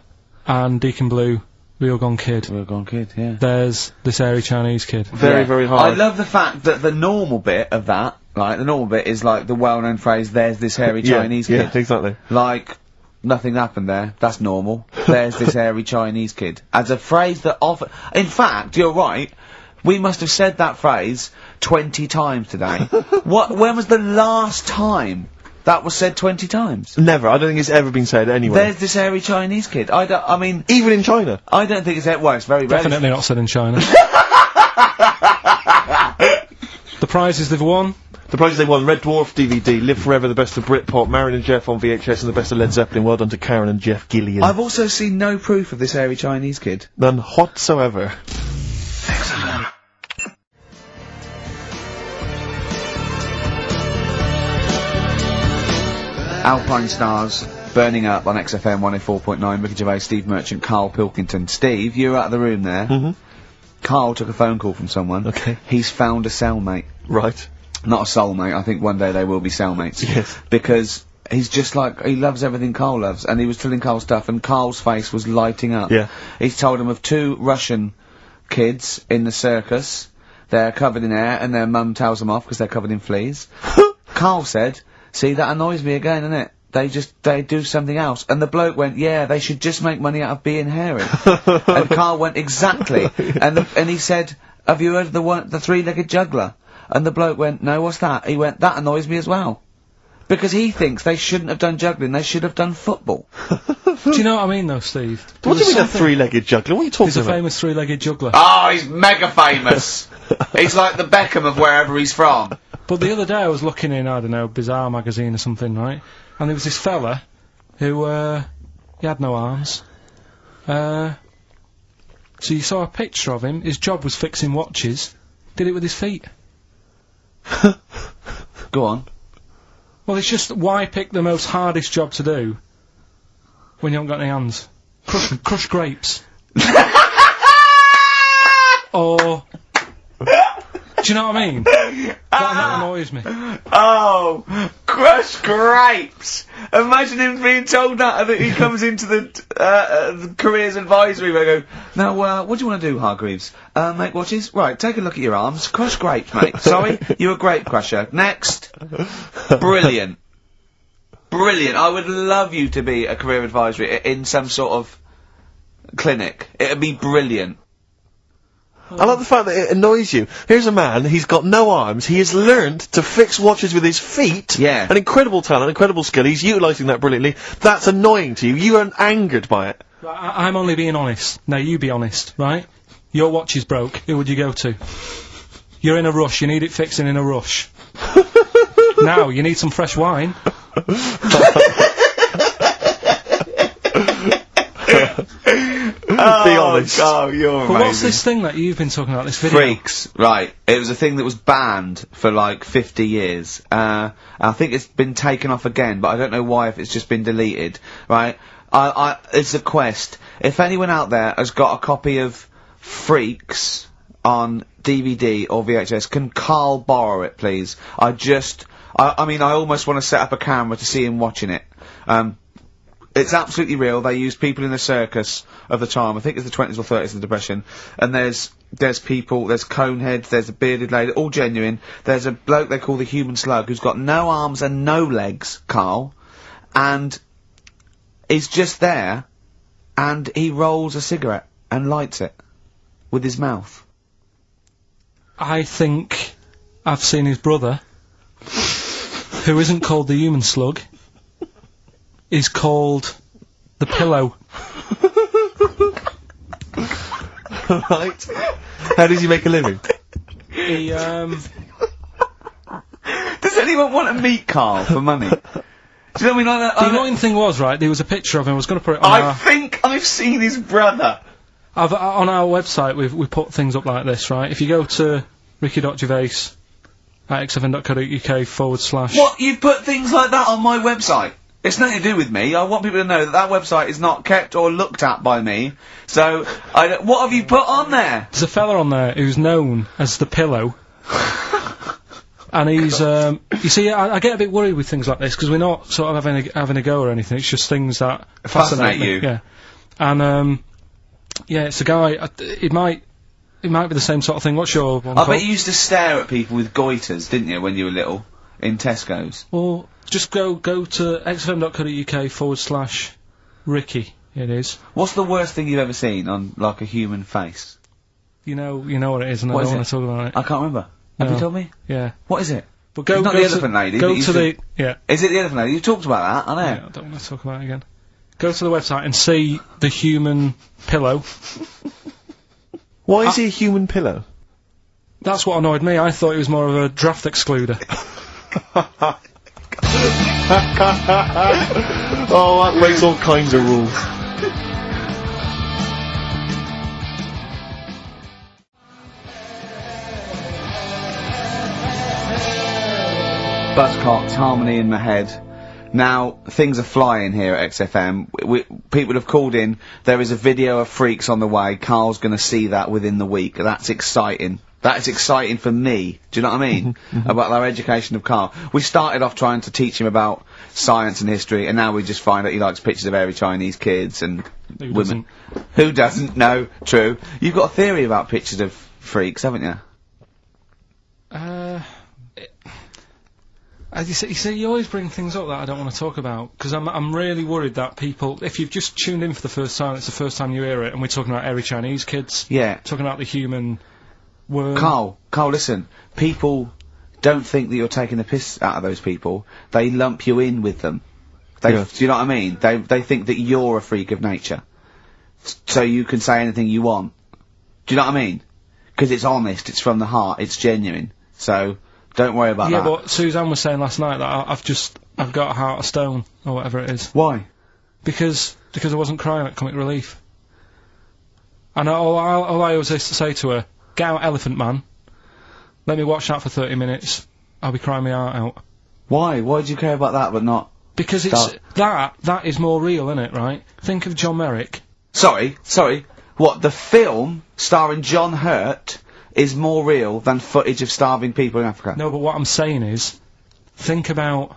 And Deacon Blue. Real Gone Kid. Real Gone Kid, yeah. There's this airy Chinese kid. Very, Yeah. very hard. I love the fact that the normal bit of that, like, the normal bit is like the well-known phrase, there's this hairy Chinese kid. Yeah, exactly. Like, nothing happened there. That's normal. There's this hairy Chinese kid. As a phrase that often... In fact, you're right. We must have said that phrase 20 times today. When was the last time that was said 20 times? Never. I don't think it's ever been said anywhere. There's this hairy Chinese kid. I mean... Even in China. I don't think it's... Well, it's very rare. Definitely not said in China. The prizes they've won. The prizes they won: Red Dwarf DVD, Live Forever, the best of Britpop, Marin and Jeff on VHS, and the best of Led Zeppelin. Well done to Karen and Jeff Gillian. I've also seen no proof of this hairy Chinese kid. None whatsoever. Alpine Stars, Burning Up on XFM 104.9, Ricky Gervais, Steve Merchant, Karl Pilkington. Steve, you were out of the room there. Mm-hmm. Carl took a phone call from someone. Okay. He's found a cellmate. Right. Not a soulmate, I think one day they will be cellmates. Yes. Because he's just like, he loves everything Carl loves, and he was telling Carl stuff, and Carl's face was lighting up. Yeah. He's told him of 2 Russian kids in the circus. They're covered in hair, and their mum tells them off because they're covered in fleas. Carl said, see, that annoys me again, innit? They do something else. And the bloke went, yeah, they should just make money out of being hairy. And Carl went, exactly. And he said, have you heard of the 3-legged juggler? And the bloke went, no, what's that? He went, that annoys me as well. Because he thinks they shouldn't have done juggling, they should have done football. Do you know what I mean, though, Steve? What do you mean a 3-legged juggler? What are you talking He's a about? famous 3-legged juggler. Oh, he's mega famous. He's like the Beckham of wherever he's from. But the other day I was looking in, I don't know, Bizarre magazine or something, right? And there was this fella who, he had no arms. So you saw a picture of him, his job was fixing watches, did it with his feet. Go on. Well, it's just, why pick the most hardest job to do when you haven't got any hands? Crush grapes. Or... Do you know what I mean? That annoys me. Oh, crush grapes! Imagine him being told that, and he comes into the careers advisory where I go, now, what do you want to do, Hargreaves? Make watches? Right, take a look at your arms. Crush grapes, mate. Sorry, you're a grape crusher. Next. Brilliant. Brilliant. I would love you to be a career advisory in some sort of clinic. It'd be brilliant. I like the fact that it annoys you. Here's a man, he's got no arms, he has learned to fix watches with his feet. Yeah. An incredible talent, incredible skill, he's utilising that brilliantly. That's annoying to you. You are angered by it. I'm only being honest. Now, you be honest, right? Your watch is broke. Who would you go to? You're in a rush. You need it fixing in a rush. Now, you need some fresh wine. Be honest. Oh, you're amazing. But what's this thing that you've been talking about, this video? Freaks, right. It was a thing that was banned for like 50 years. I think it's been taken off again, but I don't know why, if it's just been deleted, right? It's a quest. If anyone out there has got a copy of Freaks on DVD or VHS, can Karl borrow it, please? I mean, I almost want to set up a camera to see him watching it. It's absolutely real. They used people in the circus of the time. I think it's the 20s or 30s of the Depression. And there's people, there's Coneheads, there's a bearded lady, all genuine. There's a bloke they call the Human Slug, who's got no arms and no legs, Karl. And he's just there, and he rolls a cigarette and lights it with his mouth. I think I've seen his brother, who isn't called the Human Slug, is called the Pillow. Right. How does he make a living? He, Does anyone want to meet Karl for money? Do you know what I mean? the annoying thing was, right, there was a picture of him. I was going to put it on I think I've seen his brother. on our website, we put things up like this, right? If you go to ricky.gervais at xfn.co.uk / What? You've put things like that on my website? It's nothing to do with me. I want people to know that that website is not kept or looked at by me. So, what have you put on there? There's a fella on there who's known as the Pillow. And he's, you see, I get a bit worried with things like this, because we're not sort of having a go or anything, it's just things that Fascinate me. you. Yeah. And, yeah, it's a guy, it might be the same sort of thing. What's your one I called? bet you used to stare at people with goiters, didn't you, when you were little? In Tesco's. Well, just go to xfm.co.uk / Ricky, it is. What's the worst thing you've ever seen on, like, a human face? You know what it is, and What I is don't it? want to talk about it. I can't remember. Have No. you told me? Yeah. What is it? But go, It's not go the to, elephant lady Go that used to to- the, yeah. Is it the elephant lady? You talked about that, I know. Yeah, I don't want to talk about it again. Go to the website and see the Human Pillow. Why is he a human pillow? That's what annoyed me. I thought he was more of a draft excluder. Oh, that breaks all kinds of rules. Buzzcocks, harmony in my head. Now, things are flying here at XFM. People have called in. There is a video of Freaks on the way. Karl's gonna see that within the week. That's exciting. That is exciting for me. Do you know what I mean? About our education of Karl. We started off trying to teach him about science and history, and now we just find that he likes pictures of hairy Chinese kids and Who women. Who doesn't? No, true. You've got a theory about pictures of freaks, haven't you? You see, you always bring things up that I don't want to talk about, because I'm really worried that people, if you've just tuned in for the first time, it's the first time you hear it, and we're talking about hairy Chinese kids. Yeah. Talking about the human worm. Karl, listen. People don't think that you're taking the piss out of those people. They lump you in with them. Do you know what I mean? They think that you're a freak of nature. So you can say anything you want. Do you know what I mean? Because it's honest, it's from the heart, it's genuine. So, don't worry about that. Yeah, but Suzanne was saying last night that I've got a heart of stone, or whatever it is. Why? Because I wasn't crying at Comic Relief. And all I always used to say to her, get out Elephant Man, let me watch that for 30 minutes, I'll be crying my heart out. Why? Why do you care about that but not... Because it's, that is more real, isn't it, right? Think of John Merrick. Sorry. What, the film starring John Hurt is more real than footage of starving people in Africa? No, but what I'm saying is, think about...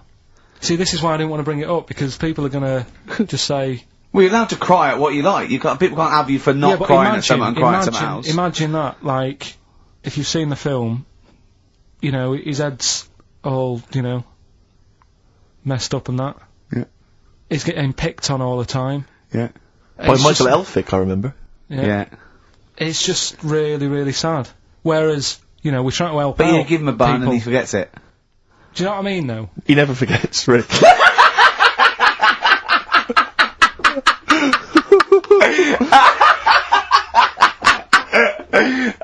See, this is why I didn't want to bring it up, because people are gonna just say... Well, you're allowed to cry at what you like. People can't have you for not crying at someone and crying at someone else. Imagine that, like, if you've seen the film, you know, his head's all, you know, messed up and that. Yeah. He's getting picked on all the time. Yeah. By Michael Elphick, I remember. Yeah. it's just really, really sad. Whereas, you know, we're trying to help But out you give him a bun people. and he forgets it. Do you know what I mean, though? He never forgets, Rick.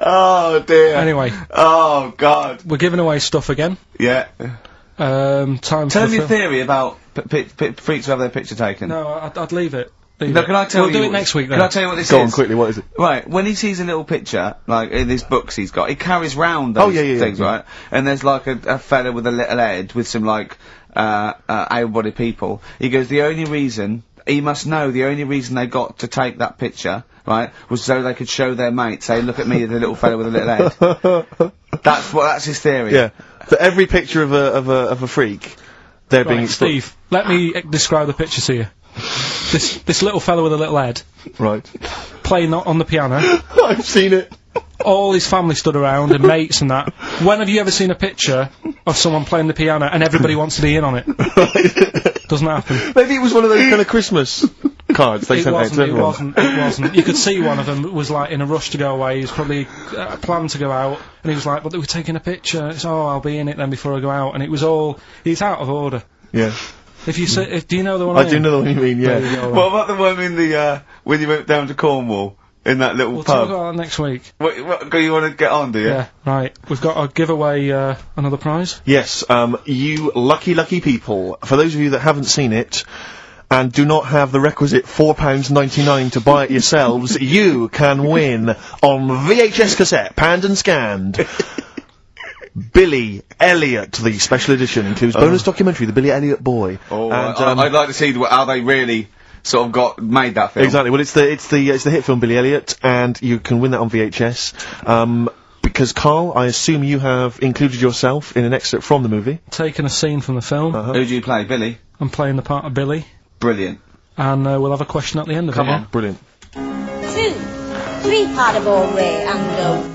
Oh dear. Anyway, Oh god. we're giving away stuff again. Yeah. Time Tell for me the your film. theory about freaks who have their picture taken. No, I'd leave it. No, can I tell we'll you? do it next week then. Can I tell you what this Go is? on, quickly, what is it? Right, when he sees a little picture, like in these books he's got, he carries round those Oh, yeah, things, yeah. right? And there's like a fella with a little head with some like, able-bodied people. He goes, the only reason they got to take that picture, right, was so they could show their mates, say, look at me, the little fella with a little head. That's his theory. Yeah. For every picture of a freak, they're being Right, Steve, let me describe the picture to you. This little fella with a little head, Right. playing on the piano, I've seen it. all his family stood around, and mates and that. When have you ever seen a picture of someone playing the piano and everybody wants to be in on it? Doesn't happen. Maybe it was one of those kind of Christmas cards they It sent out to wasn't, everyone. it wasn't. You could see one of them was like in a rush to go away. He was probably planned to go out, and he was like, but they were taking a picture. It's, oh, I'll be in it then before I go out. And it was all, it's out of order. Yeah. If you say, do you know the one I do know what you mean, There yeah. you go, What about the one in the, when you went down to Cornwall, in that little We'll talk pub? about that next week. What you want to get on, do you? Yeah, right. We've got to give away another prize. Yes, you lucky people. For those of you that haven't seen it, and do not have the requisite £4.99 to buy it yourselves, you can win on VHS cassette, panned and scanned. Billy Elliot, the special edition, includes bonus documentary, The Billy Elliot Boy. Oh, and, I'd like to see how they really sort of made that film. Exactly. Well, it's the hit film Billy Elliot, and you can win that on VHS. Because Carl, I assume you have included yourself in an excerpt from the movie. Taking a scene from the film. Who do you play, Billy? I'm playing the part of Billy, Brilliant. and we'll have a question at the end of it. Yeah? Brilliant. 2, 3 part of all way and go.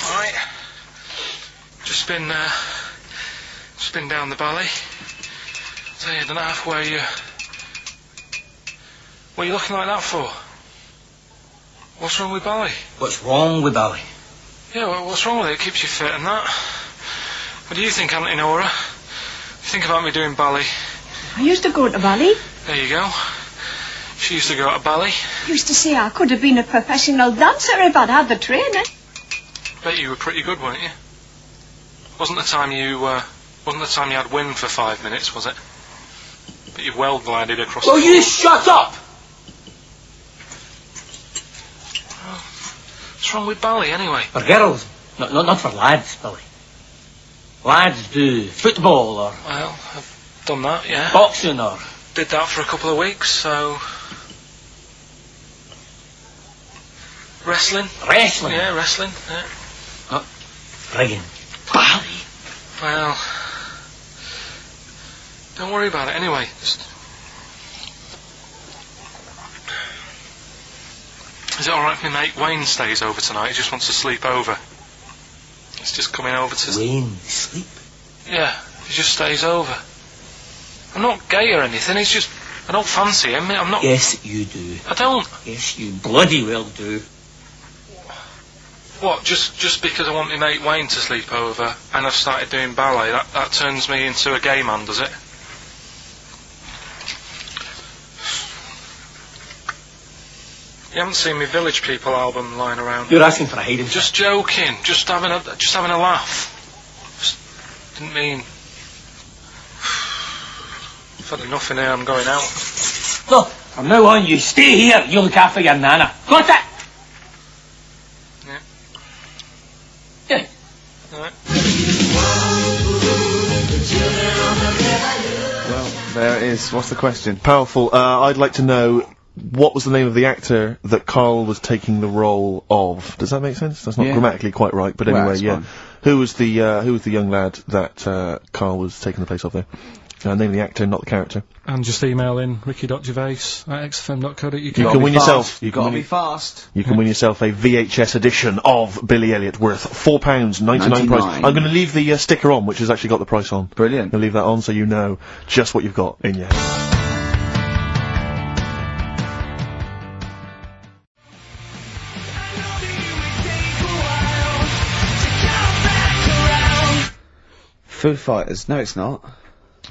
Alright. Just been down the valley. So I don't know where you... What are you looking like that for? What's wrong with Bally? What's wrong with Bally? Yeah, what's wrong with it? It keeps you fit and that. What do you think, Auntie Nora? You think about me doing Bally? I used to go to ballet. There you go. She used to go to Bally. Used to say I could have been a professional dancer if I'd had the training. Bet you were pretty good, weren't you? Wasn't the time you had wind for 5 minutes, was it? But you well glided across Will the you floor. shut up? What's wrong with Bally, anyway? For girls, not for lads, Billy. Lads do football or Well, I've done that, yeah. boxing or... Did that for a couple of weeks, so... Wrestling? Wrestling. Yeah, wrestling, yeah. Friggin' Bally. Well... Don't worry about it, anyway. Just... Is it alright if my mate Wayne stays over tonight? He just wants to sleep over. He's just coming over to... Wayne, sleep. Yeah, he just stays over. I'm not gay or anything, it's just... I don't fancy him, I'm not... Yes, you do. I don't... Yes, you bloody well do. What, just because I want my mate Wayne to sleep over and I've started doing ballet, that turns me into a gay man, does it? You haven't seen my Village People album lying around? You're asking for a hiding. Just joking, just having a laugh. Just didn't mean... I've had enough in here, I'm going out. Look, from now on, you stay here. You look after your nana. Got it? Yeah. Yeah. Alright. Well, there it is. What's the question? Powerful. I'd like to know what was the name of the actor that Carl was taking the role of. Does that make sense? That's not Yeah. grammatically quite right, but Well, anyway, that's yeah. fine. Who was the young lad that Carl was taking the place of there? Name of the actor, not the character. And just email in ricky.gervais@xfm.co.uk. You can win yourself. You gotta be fast. You can win yourself a VHS edition of Billy Elliot worth £4.99 price. I'm going to leave the sticker on, which has actually got the price on. Brilliant. I'll leave that on so you know just what you've got in your hand. Foo Fighters. No, it's not.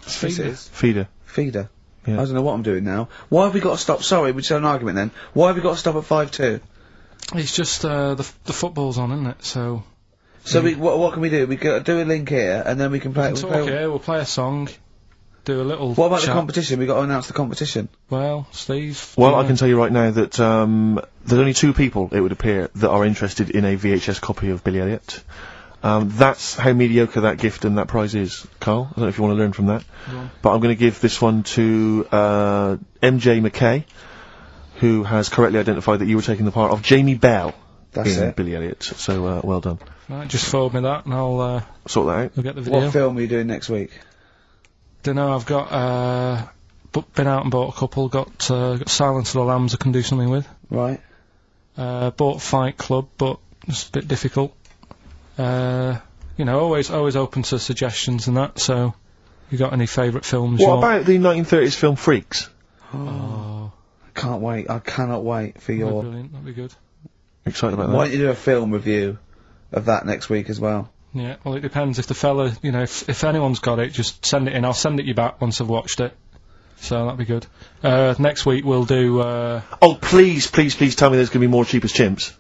Yes, it is. Feeder. Feeder. Yeah. I don't know what I'm doing now. Why have we got to stop? Sorry, we just had an argument then. Why have we got to stop at 5-2? It's just the football's on, isn't it? So what can we do? We do a link here, and then we can play. we'll play a song, do a little. What about chat. the competition? We got to announce the competition. Well, Steve. Well, I can tell you right now that there's only 2 people, it would appear, that are interested in a VHS copy of Billy Elliot. That's how mediocre that gift and that prize is, Carl. I don't know if you want to learn from that. Yeah. But I'm going to give this one to MJ McKay, who has correctly identified that you were taking the part of Jamie Bell That's in it. Billy Elliot. So, well done. Right, just forward me that, and I'll Sort that out. I'll get the video. What film are you doing next week? Dunno, I've got been out and bought a couple. Got Silence of the Lambs I can do something with. Right. Bought Fight Club, but it's a bit difficult. Always open to suggestions and that. So, you got any favourite films? What about the 1930s film Freaks? Oh, Can't wait. I cannot wait for your. brilliant. That'd be good. Excited about Why that? don't you do a film review of that next week as well? Yeah. Well, it depends if the fella, if anyone's got it, just send it in. I'll send it you back once I've watched it. So that'd be good. Next week we'll do. Oh, please tell me there's going to be more Cheap as Chimps.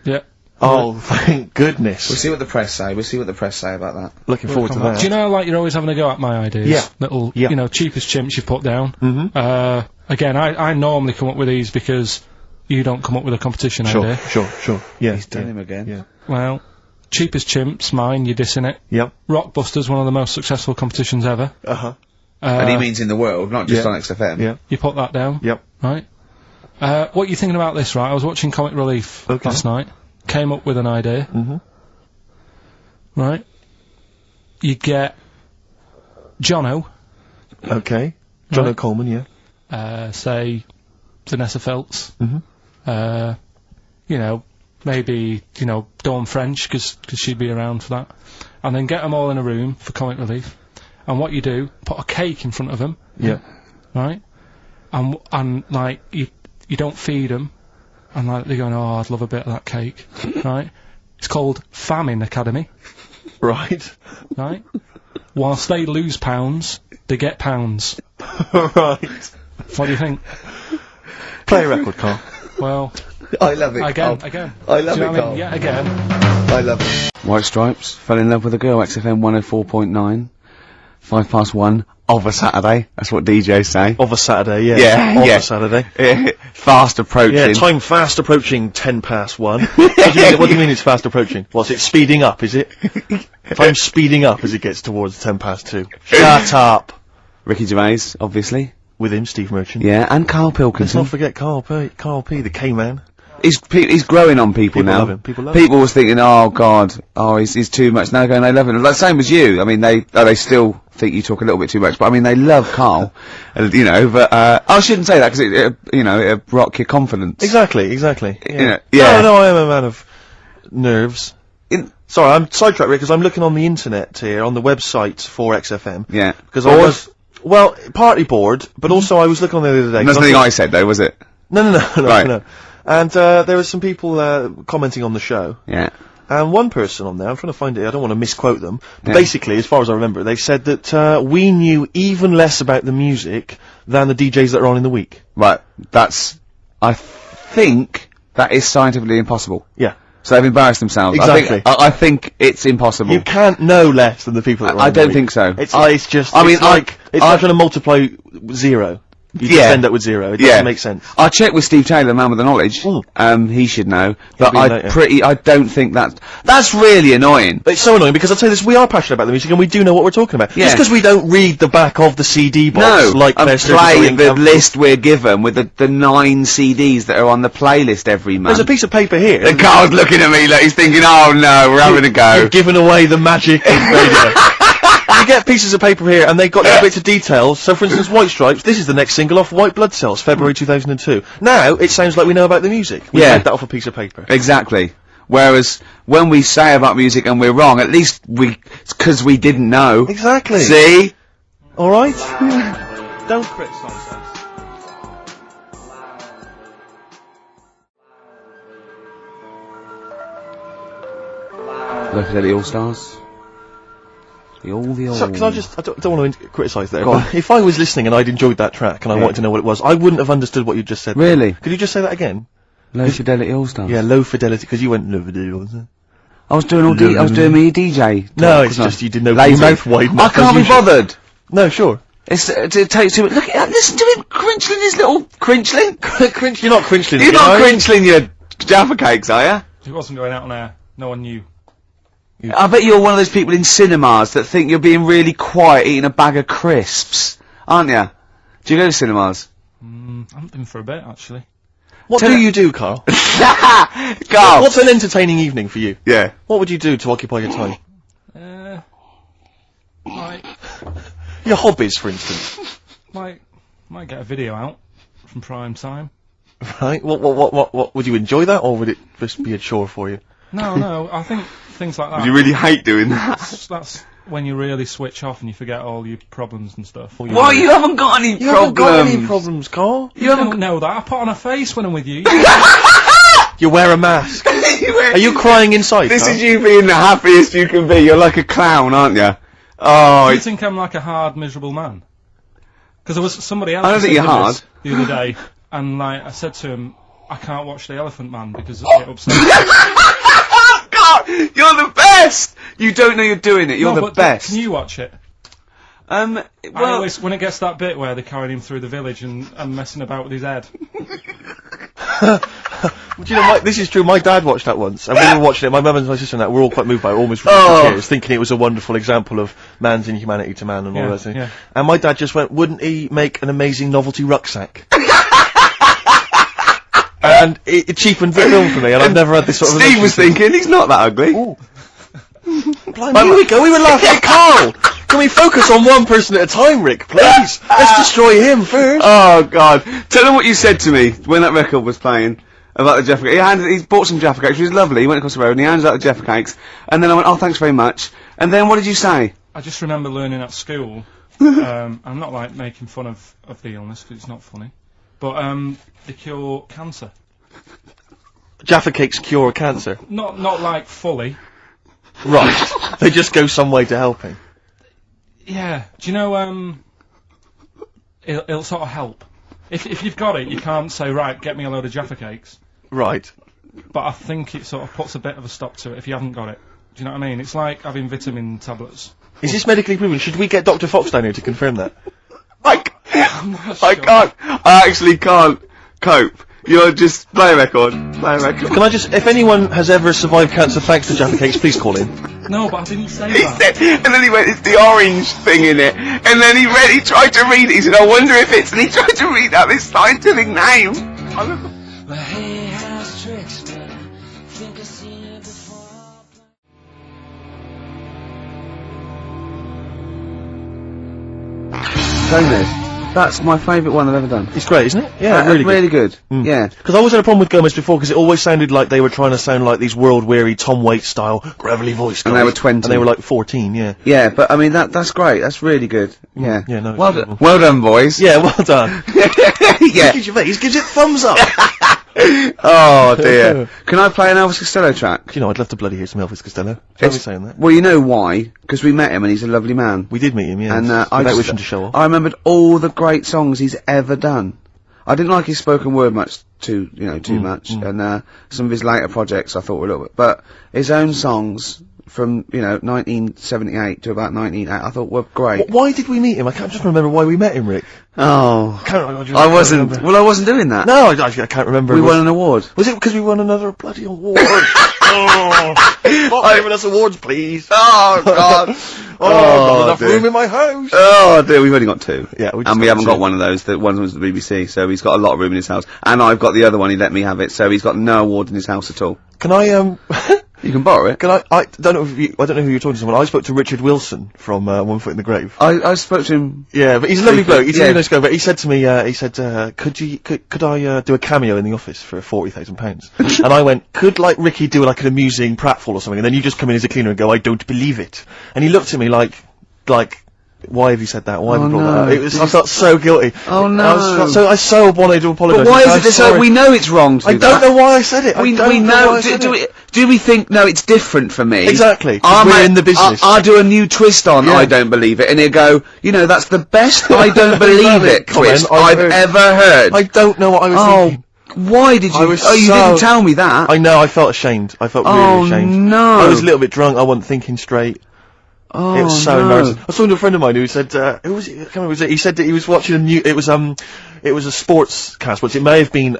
Yeah. Oh, thank goodness. We'll see what the press say. We'll see what the press say about that. Looking forward to that. Do you know, like, you're always having a go at my ideas? Yeah. Little, Yeah. cheapest chimps you put down. Mm-hmm. Again, I normally come up with these because you don't come up with a competition idea. Sure. Yeah. He's done him again. Yeah. Well, cheapest chimps, mine, you're dissing it. Yep. Rockbusters, one of the most successful competitions ever. Uh-huh. And he means in the world, not just Yeah. on XFM. Yeah. You put that down. Yep. Right. What you thinking about this, right? I was watching Comic Relief Okay. last night. Came up with an idea. Mm-hmm. Right. You get Jono, Okay. John Right. O'Coleman, yeah. say Vanessa Feltz. Mm-hmm. Maybe, Dawn French, because she'd be around for that. And then get them all in a room for Comic Relief. And what you do, put a cake in front of them, Yeah. right? And like, you don't feed them. And like, they're going, oh, I'd love a bit of that cake, right? It's called Famine Academy, Right. right? Whilst they lose pounds, they get pounds. Right. What do you think? Play a record, Carl. Well, I love it. again. I love Do you it, know what I Carl. mean? Yeah, again. I love it. White Stripes, Fell in Love with a Girl, XFM 104.9, 1:05 of a Saturday. That's what DJs say. Of a Saturday, yeah. Yeah, Of yeah. a Saturday. Fast approaching. Yeah, time fast approaching 1:10. What do you mean it's fast approaching? What's it speeding up, is it? Time speeding up as it gets towards 2:10. Shut up! Ricky Gervais, obviously. With him, Steve Merchant. Yeah, and Karl Let's Pilkington. not forget Carl P, the K-Man. He's growing on people now. Love him. People love him. People was thinking, oh God, he's too much. Now going, they love him. Like, same as you. I mean, they still think you talk a little bit too much, but I mean, they love Carl. But, I shouldn't say that because it'll rock your confidence. Exactly. Yeah. No, I am a man of nerves. Sorry, I'm sidetracked because I'm looking on the internet here, on the website for XFM. Yeah. Because I was, well, partly bored, but also I was looking on there the other day. That's nothing I said though, was it? No, Right. no. And there were some people commenting on the show. Yeah. And one person on there, I'm trying to find it, I don't want to misquote them, but Yeah. basically, as far as I remember, they said that we knew even less about the music than the DJs that are on in the week. Right. I think that is scientifically impossible. Yeah. So they've embarrassed themselves. Exactly. I think it's impossible. You can't know less than the people that are on I in the don't week. think so. It's just, I mean, it's like trying to multiply zero. You just end up with zero. It doesn't make sense. I checked with Steve Taylor, the man with the knowledge. He should know. But be later. I don't think that's really annoying. But it's so annoying because I'll tell you this, we are passionate about the music and we do know what we're talking about. Yeah. Just because we don't read the back of the CD box No, like and Best play Surgical the Income. list we're given with the 9 CDs that are on the playlist every month. There's a piece of paper here. The Carl's looking at me like he's thinking, oh no, we're having a go. You've given away the magic of radio. You get pieces of paper here and they've got little bits of detail. So for instance, White Stripes, this is the next single off White Blood Cells, February 2002. Now, it sounds like we know about the music. We read that off a piece of paper. Exactly. Whereas, when we say about music and we're wrong, at least it's 'cause we didn't know. Exactly. See? Alright? Don't criticise us. Look at the All-Stars. The all. So, can I just, I don't want to criticise there, Go on. but if I was listening and I'd enjoyed that track and I wanted to know what it was, I wouldn't have understood what you just said. Really? Could you just say that again? Low Fidelity All Stars. Yeah, Low Fidelity, because you went Low Fidelity All Stars. I was doing I was doing me DJ. No, talk, it's wasn't I? just you didn't know Lazy. your mouth wide I enough. can't be bothered. No, sure. It takes too much. Look at listen to him crinchling his little crinchling. You're not crinchling. You're not crinchling your Jaffa cakes, are you? It wasn't going out on air. No one knew. I bet you're one of those people in cinemas that think you're being really quiet eating a bag of crisps, aren't you? Do you go to cinemas? I haven't been for a bit, actually. What do you do, Carl? Carl! What's an entertaining evening for you? Yeah. What would you do to occupy your time? Your hobbies, for instance. Might get a video out from prime time. Right. What would you enjoy that, or would it just be a chore for you? No, I think things like that. You really hate doing that. That's when you really switch off and you forget all your problems and stuff. Why, you haven't got any You problems? haven't got any problems, Carl. You don't know that. I put on a face when I'm with you. You wear a mask. Are you crying inside, This Carl? is you being the happiest you can be. You're like a clown, aren't you? Oh, Do you think I'm like a hard, miserable man? Because there was somebody else I don't think you're hard. the other day, and like I said to him, I can't watch The Elephant Man because it upsets me. God, you're the best! You don't know you're doing it. You're No, the but best. Can you watch it? Well, I always, when it gets that bit where they're carrying him through the village and messing about with his head. Do you know, this is true. My dad watched that once, and we were watching it. My mum and my sister and that were all quite moved by it, almost to tears, thinking it was a wonderful example of man's inhumanity to man and all that. Yeah. And my dad just went, "Wouldn't he make an amazing novelty rucksack?" And it cheapened the film for me, and I've never had this sort of. Steve was thinking, he's not that ugly. Ooh. Blimey, here we go. We were laughing at Carl. Can we focus on one person at a time, Rick, please? Let's destroy him first. Oh, God. Tell him what you said to me when that record was playing about the Jaffa Cakes. He bought some Jaffa Cakes, which was lovely. He went across the road and he handed out the Jaffa Cakes. And then I went, oh, thanks very much. And then what did you say? I just remember learning at school. I'm not like making fun of the illness because it's not funny, but they cure cancer. Jaffa Cakes cure cancer. Not like fully. Right. They just go some way to helping. Yeah. Do you know? It'll sort of help. If you've got it, you can't say, right, get me a load of Jaffa Cakes. Right. But I think it sort of puts a bit of a stop to it if you haven't got it. Do you know what I mean? It's like having vitamin tablets. Is this medically proven? Should we get Dr. Fox down here to confirm that? I can't. I actually can't cope. You're just play a record. Play a record. Can I just, if anyone has ever survived cancer thanks to Jaffa Cakes, please call in. No, but I didn't say He that. said, and then he went, it's the orange thing in it. And then he tried to read it. He said, I wonder if it's, and he tried to read out this scientific name. Gomez. That's my favourite one I've ever done. It's great, isn't it? Yeah, really good. Mm. Yeah. Because I always had a problem with Gomez before, because it always sounded like they were trying to sound like these world-weary Tom Waits style gravelly voice guys. And they were 20. And they were like 14, yeah. Yeah, but I mean, that's great. That's really good. Yeah. Yeah, no, it's Well beautiful. done. Well done, boys. Yeah, well done. Yeah. Gervais gives it thumbs up. Oh dear. Can I play an Elvis Costello track? You know, I'd love to bloody hear some Elvis Costello. Tell me saying that. Well, you know why? Because we met him and he's a lovely man. We did meet him, yeah. And without wishing to show off. I remembered all the great songs he's ever done. I didn't like his spoken word much, too much, and some of his later projects I thought were a little bit, but his own songs from 1978 to about 1980 I thought were great. Why did we meet him? I can't just remember why we met him, Rick. Oh, I wasn't. Well, I wasn't doing that. No, I can't remember. We won an award. Was it because we won another bloody award? Stop giving us awards, please. Oh God. Not enough dear. room in my house. Oh dear, we've only got two. Yeah, and we haven't got one of those. The one was the BBC, so he's got a lot of room in his house. And I've got the other one. He let me have it, so he's got no award in his house at all. Can I You can borrow it. Can I don't know who you're talking to someone. I spoke to Richard Wilson from One Foot in the Grave. I spoke to him. Yeah, but he's a lovely bloke. He's a Yeah. really nice guy. But he said to me, could I do a cameo in the office for £40,000? And I went, could like Ricky do like an amusing pratfall or something, and then you just come in as a cleaner and go, I don't believe it. And he looked at me like Why have you said that? Why have you brought no. that up? I felt so guilty. Oh, no. I so wanted to apologise. But why is I'm it this? sorry. We know it's wrong to I do don't that. know why I said it. We I don't know. why I said it. Do we think, no, it's different for me? Exactly, 'cause we're in the business. I'll do a new twist on Yeah. I don't believe it, and he'll go, you know, that's the best I don't believe it twist Comment I've heard. ever heard. I don't know what I was thinking. Why did you? I was you so- didn't tell me that. I know, I felt ashamed. I felt Oh, really ashamed. no. I was a little bit drunk, I wasn't thinking straight. Oh, It was so no. embarrassing. I was talking to a friend of mine who said, who was it? I can't remember, was it? He said that he was watching a new, it was a sports cast, which it may have been,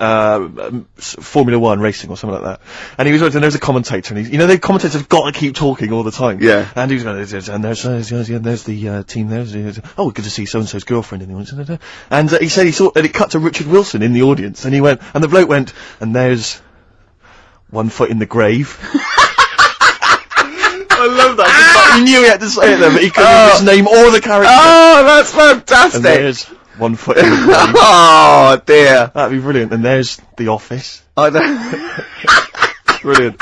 Formula 1 racing or something like that. And he was watching, and there was a commentator, and the commentators have got to keep talking all the time. Yeah. And he was going, and there's the team, oh, good to see so-and-so's girlfriend in the audience. And he said he saw, and it cut to Richard Wilson in the audience, and he went, and the bloke went, and there's one foot in the grave. I love that. 'Cause he knew he had to say it there, but he couldn't remember his name or the character. Oh, that's And fantastic. there's one foot in the grave. Oh dear. That'd be brilliant. And there's The Office. I don't. Brilliant.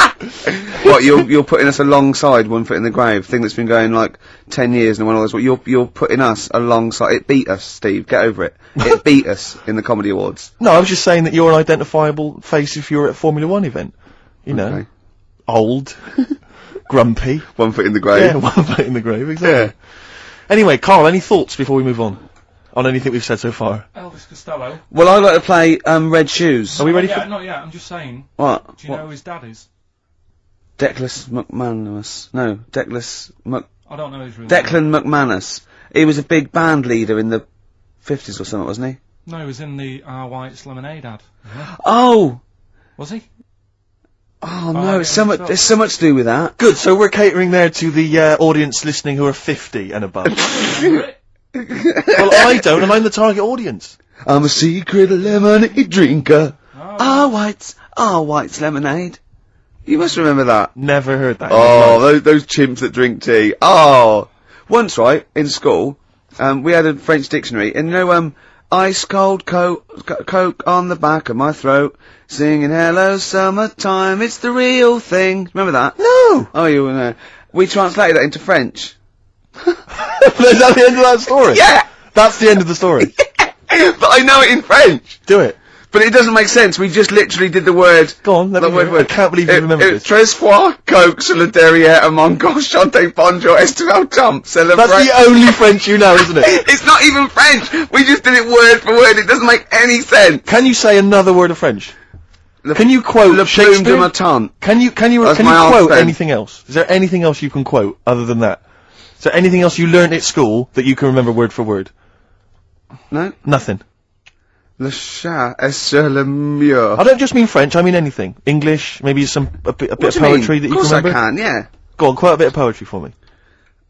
What, you're putting us alongside One Foot in the Grave, thing that's been going like 10 years and one of those. What you're putting us alongside. It beat us, Steve. Get over it. It beat us in the Comedy Awards. No, I was just saying that you're an identifiable face if you're at a Formula 1 event. You know, Okay. old, grumpy. 1 Foot in the Grave. Yeah, one foot in the grave, exactly. Yeah. Anyway, Carl, any thoughts before we move on anything we've said so far? Elvis Costello. Well, I'd like to play Red Shoes. Are we ready Yeah, for? not yet. I'm just saying. What? Do you know who his dad is? Declan McManus. No, I don't know his real name. Declan McManus. He was a big band leader in the 50s or something, wasn't he? No, he was in the R. White's Lemonade ad. Oh! Was he? Oh I no, get it's so much, mixed up. there's so much to do with that. Good, so we're catering there to the audience listening who are 50 and above. Well, I don't, and I'm the target audience. I'm a secret lemonade drinker. R. White's lemonade. You must remember that. Never heard that. Oh, those chimps that drink tea. Oh! Once, right, in school, we had a French dictionary, and you know, ice cold coke on the back of my throat, singing hello summertime, it's the real thing. Remember that? No! Oh, you know. We translated that into French. Is that the end of that story? Yeah! That's the end of the story. But I know it in French. Do it. But it doesn't make sense. We just literally did the word. Go on, let me hear it. I can't believe you remember this. Tres fois, coke, sur le derrière, a mon gauche, chante bonjour, estival jump, celebrate. That's the only French you know, isn't it? It's not even French! We just did it word for word, it doesn't make any sense! Can you say another word of French? Can you quote Le plume Shakespeare? de ma tante. Can you That's my aunt's quote pen. anything else? Is there anything else you can quote other than that? Is there anything else you learned at school that you can remember word for word? No? Nothing. Le chat est sur le mur. I don't just mean French, I mean anything. English, maybe a bit of poetry that you can Of course remember? I can, yeah. Go on, quote a bit of poetry for me.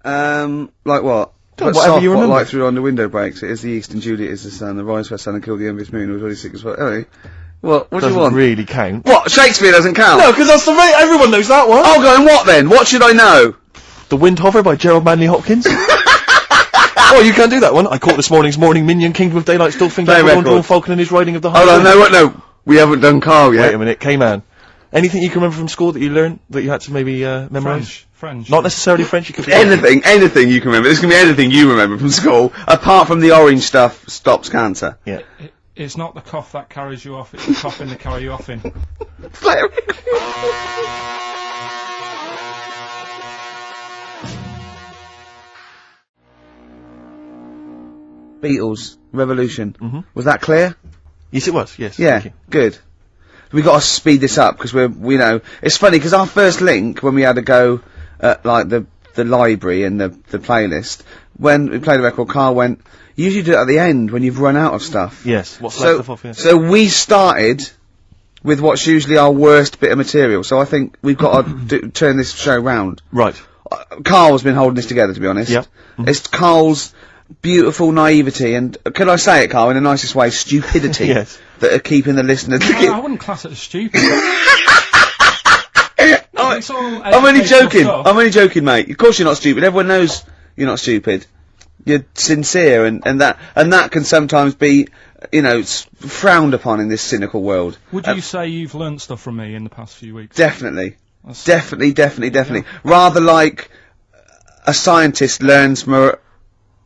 Like what? Whatever soft, you remember. What light through on the window breaks. It is the east and Juliet is the sun. The rise for sun and kill the envious moon. It was already sick as well. Anyway. What do you Doesn't want? really count. What? Shakespeare doesn't count? No, because that's the way everyone knows that one. Oh, go on, what then? What should I know? The Windhover by Gerald Manley Hopkins. Oh, you can't do that one. I caught this morning's morning minion, Kingdom of Daylight, still thinking Play of record. Wandering Falcon and his riding of the High Hold on, Wind. no, what? No. We haven't done Carl yet. Wait a minute, K-Man. Anything you can remember from school that you learned, that you had to maybe, memorise? French. Not necessarily French, you could be Anything you can remember. This can be anything you remember from school, apart from the orange stuff stops cancer. Yeah. It's not the cough that carries you off, it's the coffin that carry you off in. Play it. Beatles, Revolution. Was that clear? Yes, it was, yes. Yeah, Thank you. good. We got to speed this up because we know it's funny because our first link when we had to go at like the library and the playlist when we played a record, Carl went. You usually do it at the end when you've run out of stuff. Yes, what's left of off, yes. So we started with what's usually our worst bit of material. So I think we've got to turn this show round. Right. Carl's been holding this together, to be honest. Yep. It's Carl's beautiful naivety and, can I say it, Carl, in the nicest way, stupidity Yes. that are keeping the listeners... I wouldn't class it as stupid. It's all I'm only educational joking. stuff. I'm only joking, mate. Of course you're not stupid. Everyone knows you're not stupid. You're sincere, and that can sometimes be, you know, frowned upon in this cynical world. Would you say you've learnt stuff from me in the past few weeks? Definitely. That's- Definitely. Rather like a scientist learns from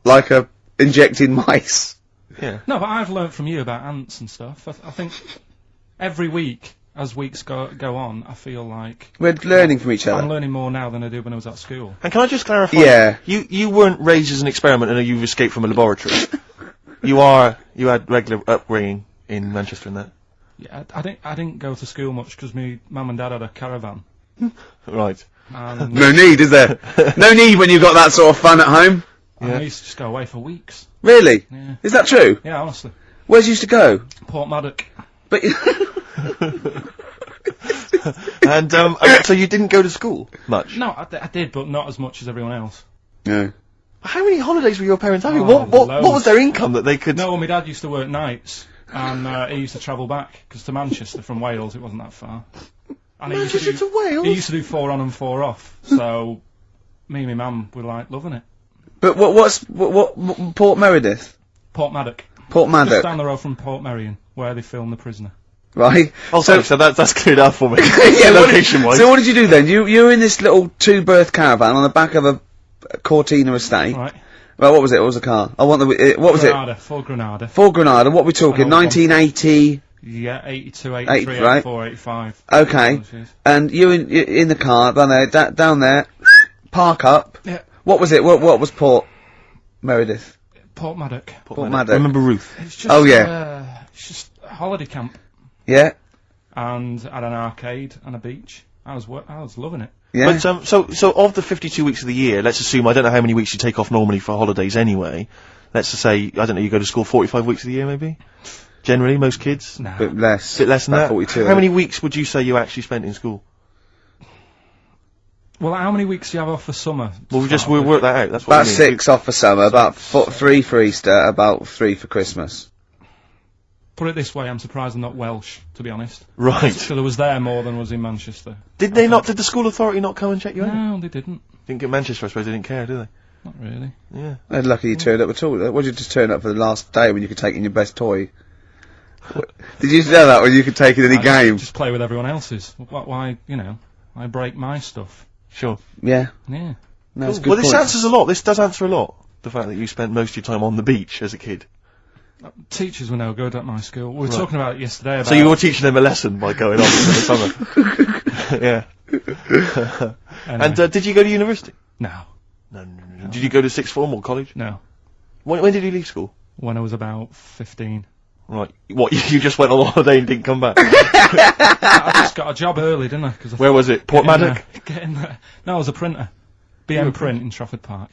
like a injecting mice. Yeah. No, but I've learnt from you about ants and stuff. I think every week, as weeks go on, I feel like We're learning from each I'm other. learning more now than I did when I was at school. And can I just clarify? Yeah. You weren't raised as an experiment and you've escaped from a laboratory. You had regular upbringing in Manchester and that. Yeah, I didn't go to school much because my mum and dad had a caravan. Right. And No need, is there? No need when you've got that sort of fun at home. I used to just go away for weeks. Really? Yeah. Is that true? Yeah, honestly. Where's you used to go? Port Maddock. But And so you didn't go to school much. No, I did, but not as much as everyone else. no. How many holidays were your parents having? Oh, What loads. was their income that they could? No, well, my dad used to work nights, and he used to travel back, because to Manchester from Wales it wasn't that far. And Manchester to Wales? He used to do 4 on and 4 off, so me and my mum were like loving it. But what Port Meredith? Port Maddock. Port Just Maddock, down the road from Port Merion, where they filmed The Prisoner. right? Oh, sorry, so that's cleared up for me. Yeah, Location-wise. So what did you do then? You were in this little 2-berth caravan on the back of a Cortina estate. Right. Well, what was it? What was the car? I want the. What was Granada, full Granada. it? Ford Granada. What we talking? An old one. 1980. Yeah, 82, 83, right. 84, 85. Okay. Those years. And you in the car down there, park up. Yeah. What was it? What was Port Meredith? Port Maddock. Port Maddock. Remember Ruth? It's just, Oh, yeah. it's just a holiday camp, Yeah. and had an arcade and a beach. I was loving it. Yeah. But so of the 52 weeks of the year, let's assume I don't know how many weeks you take off normally for holidays anyway. Let's just say I don't know, you go to school 45 weeks of the year maybe. Generally, most kids. Nah. Bit less. Bit less than about that. 42. How many weeks would you say you actually spent in school? Well, how many weeks do you have off for summer? Well, we'll work that out. That's what About I mean. 6 off for summer, about 3 for Easter, about 3 for Christmas. Put it this way, I'm surprised I'm not Welsh, to be honest. Right. So there was there more than was in Manchester. Did the school authority not come and check you out? No, they didn't. Didn't get Manchester, I suppose they didn't care, do they? Not really. Yeah. They're lucky you turned up at all. What did you just turn up for the last day when you could take in your best toy? Did you know that when you could take in any game? Just play with everyone else's. Why, I break my stuff. Sure. Yeah. Yeah. No, it's a good Well, this point. answers a lot. This does answer a lot. The fact that you spent most of your time on the beach as a kid. Teachers were no good at my school. We were talking about it yesterday. About So you were teaching them a lesson by going on for the summer. Yeah. Anyway. And did you go to university? No. No. Did you go to sixth form or college? No. When did you leave school? When I was about 15. Right. What? You just went on holiday and didn't come back? I just got a job early, didn't I? Cause Where was it? Port Maddock? Get in there. No, I was a printer. BM Print in Trafford Park.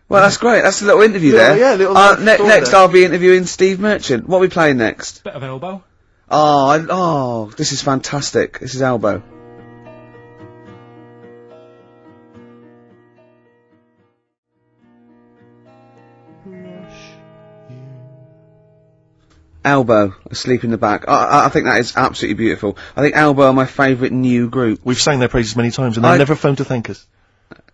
Well, that's great. That's a little interview Yeah, there. yeah, little story next there. I'll be interviewing Steve Merchant. What are we playing next? Bit of elbow. Oh, this is fantastic. This is Elbow. Elbow, Asleep in the Back. I think that is absolutely beautiful. I think Elbow are my favourite new group. We've sang their praises many times and they've never phoned to thank us.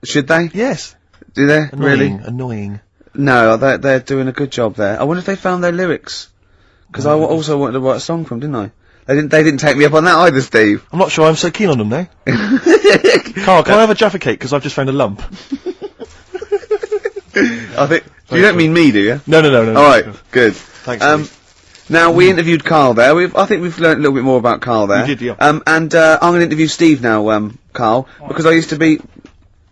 Should they? Yes. Do they? Really? Annoying. No, they're doing a good job there. I wonder if they found their lyrics. Because I also wanted to write a song from, didn't I? They didn't take me up on that either, Steve. I'm not sure I'm so keen on them now. Carl, can I have a Jaffa cake? Because I've just found a lump. I think. You don't mean me, do you? No. Alright, good. Thanks, Steve. Now, we interviewed Carl there. I think we've learnt a little bit more about Carl there. We did, yeah. And I'm going to interview Steve now, Carl, because I used to be...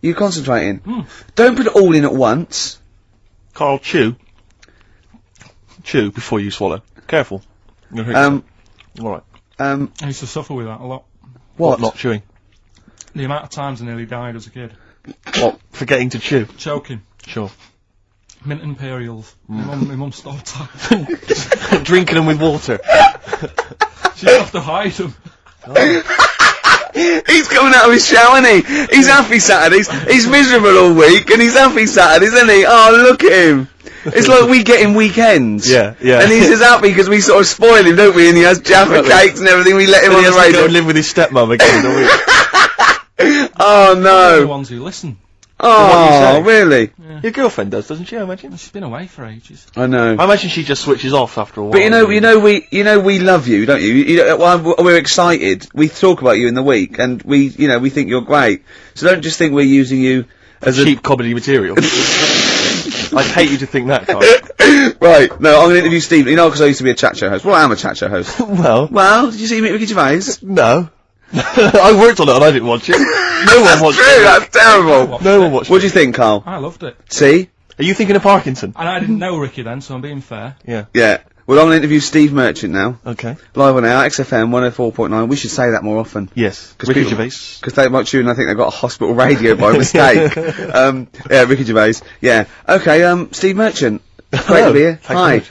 You concentrating. Don't put it all in at once. Carl, chew. Chew before you swallow. Careful. Alright. I used to suffer with that a lot. What? Not chewing. The amount of times I nearly died as a kid. What? Forgetting to chew. Choking. Sure. Mint Imperials. My mum stopped that. Drinking them with water. She'd have to hide them. He's coming out of his show, isn't he? He's happy Saturdays. He's miserable all week, and he's happy Saturdays, isn't he? Oh, look at him. It's like we get him weekends. Yeah. And he's as happy because we sort of spoil him, don't we? And he has Jaffa cakes and everything. We let him on He the has to go radio. and live with his stepmum again, don't we? Oh They're the no. ones who listen. Oh, say? really? Your girlfriend does, doesn't she, I imagine? She's been away for ages. I know. I imagine she just switches off after a while. But you know we love you, don't you? We're excited. We talk about you in the week, and we think you're great. So don't just think we're using you as cheap comedy material. I'd hate you to think that, Carl. Right, no, I'm gonna interview Steve. You know, because I used to be a chat show host. Well, I am a chat show host. Well, Did you see me at Ricky Gervais? no. I worked on it and I didn't watch it. No one watched True, it. that's terrible. No one watched What it. do you think, Carl? I loved it. See? Are you thinking of Parkinson? And I didn't know Ricky then, so I'm being fair. Yeah. Yeah. Well, I'm gonna interview Steve Merchant now. Okay. Live on air, XFM 104.9. We should say that more often. Yes. 'Cause Ricky people- Gervais. Because they might tune, I think they've got a hospital radio by mistake. Yeah, Ricky Gervais. Yeah. Okay, Steve Merchant. Great to Hello. be here. Thanks very Hi. much.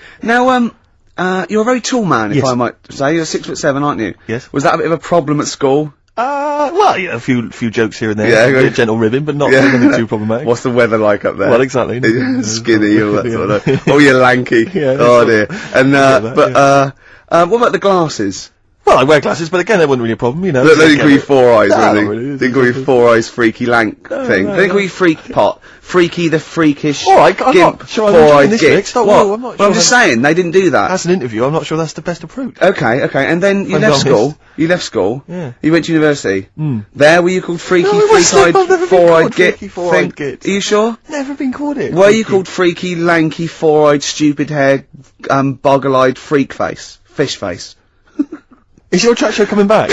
Now, you're a very tall man, if Yes. I might say. You're 6'7", aren't you? Yes. Was that a bit of a problem at school? Well, yeah, a few jokes here and there. Yeah, A bit okay. of gentle ribbing, but not Yeah. nothing too problematic. What's the weather like up there? Well, exactly. Skinny, all that Yeah. sort of. Oh, you're lanky. Yeah, Oh that's dear. And what about the glasses? Well, I wear glasses, but again, that wasn't really a problem, you know. They so didn't get call you it. Four Eyes, No, or not anything. really. Didn't call you Four Eyes Freaky Lank thing. no, They didn't call you Freak Pot. Freaky the Freakish. All right, I'm Gimp. not sure I'm Four enjoying Eyed this Git. mix. Don't What? worry, I'm not Well, I'm sure just saying, they didn't do that. As an interview, I'm not sure that's the best approach. Okay, and then you I'm left honest. school. You left school. Yeah. You went to university. Mm. There, were you called Freaky, No, I wasn't. Freak-Eyed, I've never been Four-Eyed called Git? Freaky, Four-Eyed thing? Git. Are you sure? Never been called it. Were you called Freaky, Lanky, Four-Eyed, Stupid Hair, Boggle-Eyed, Freak Face? Fish Face? Is your chat show coming back?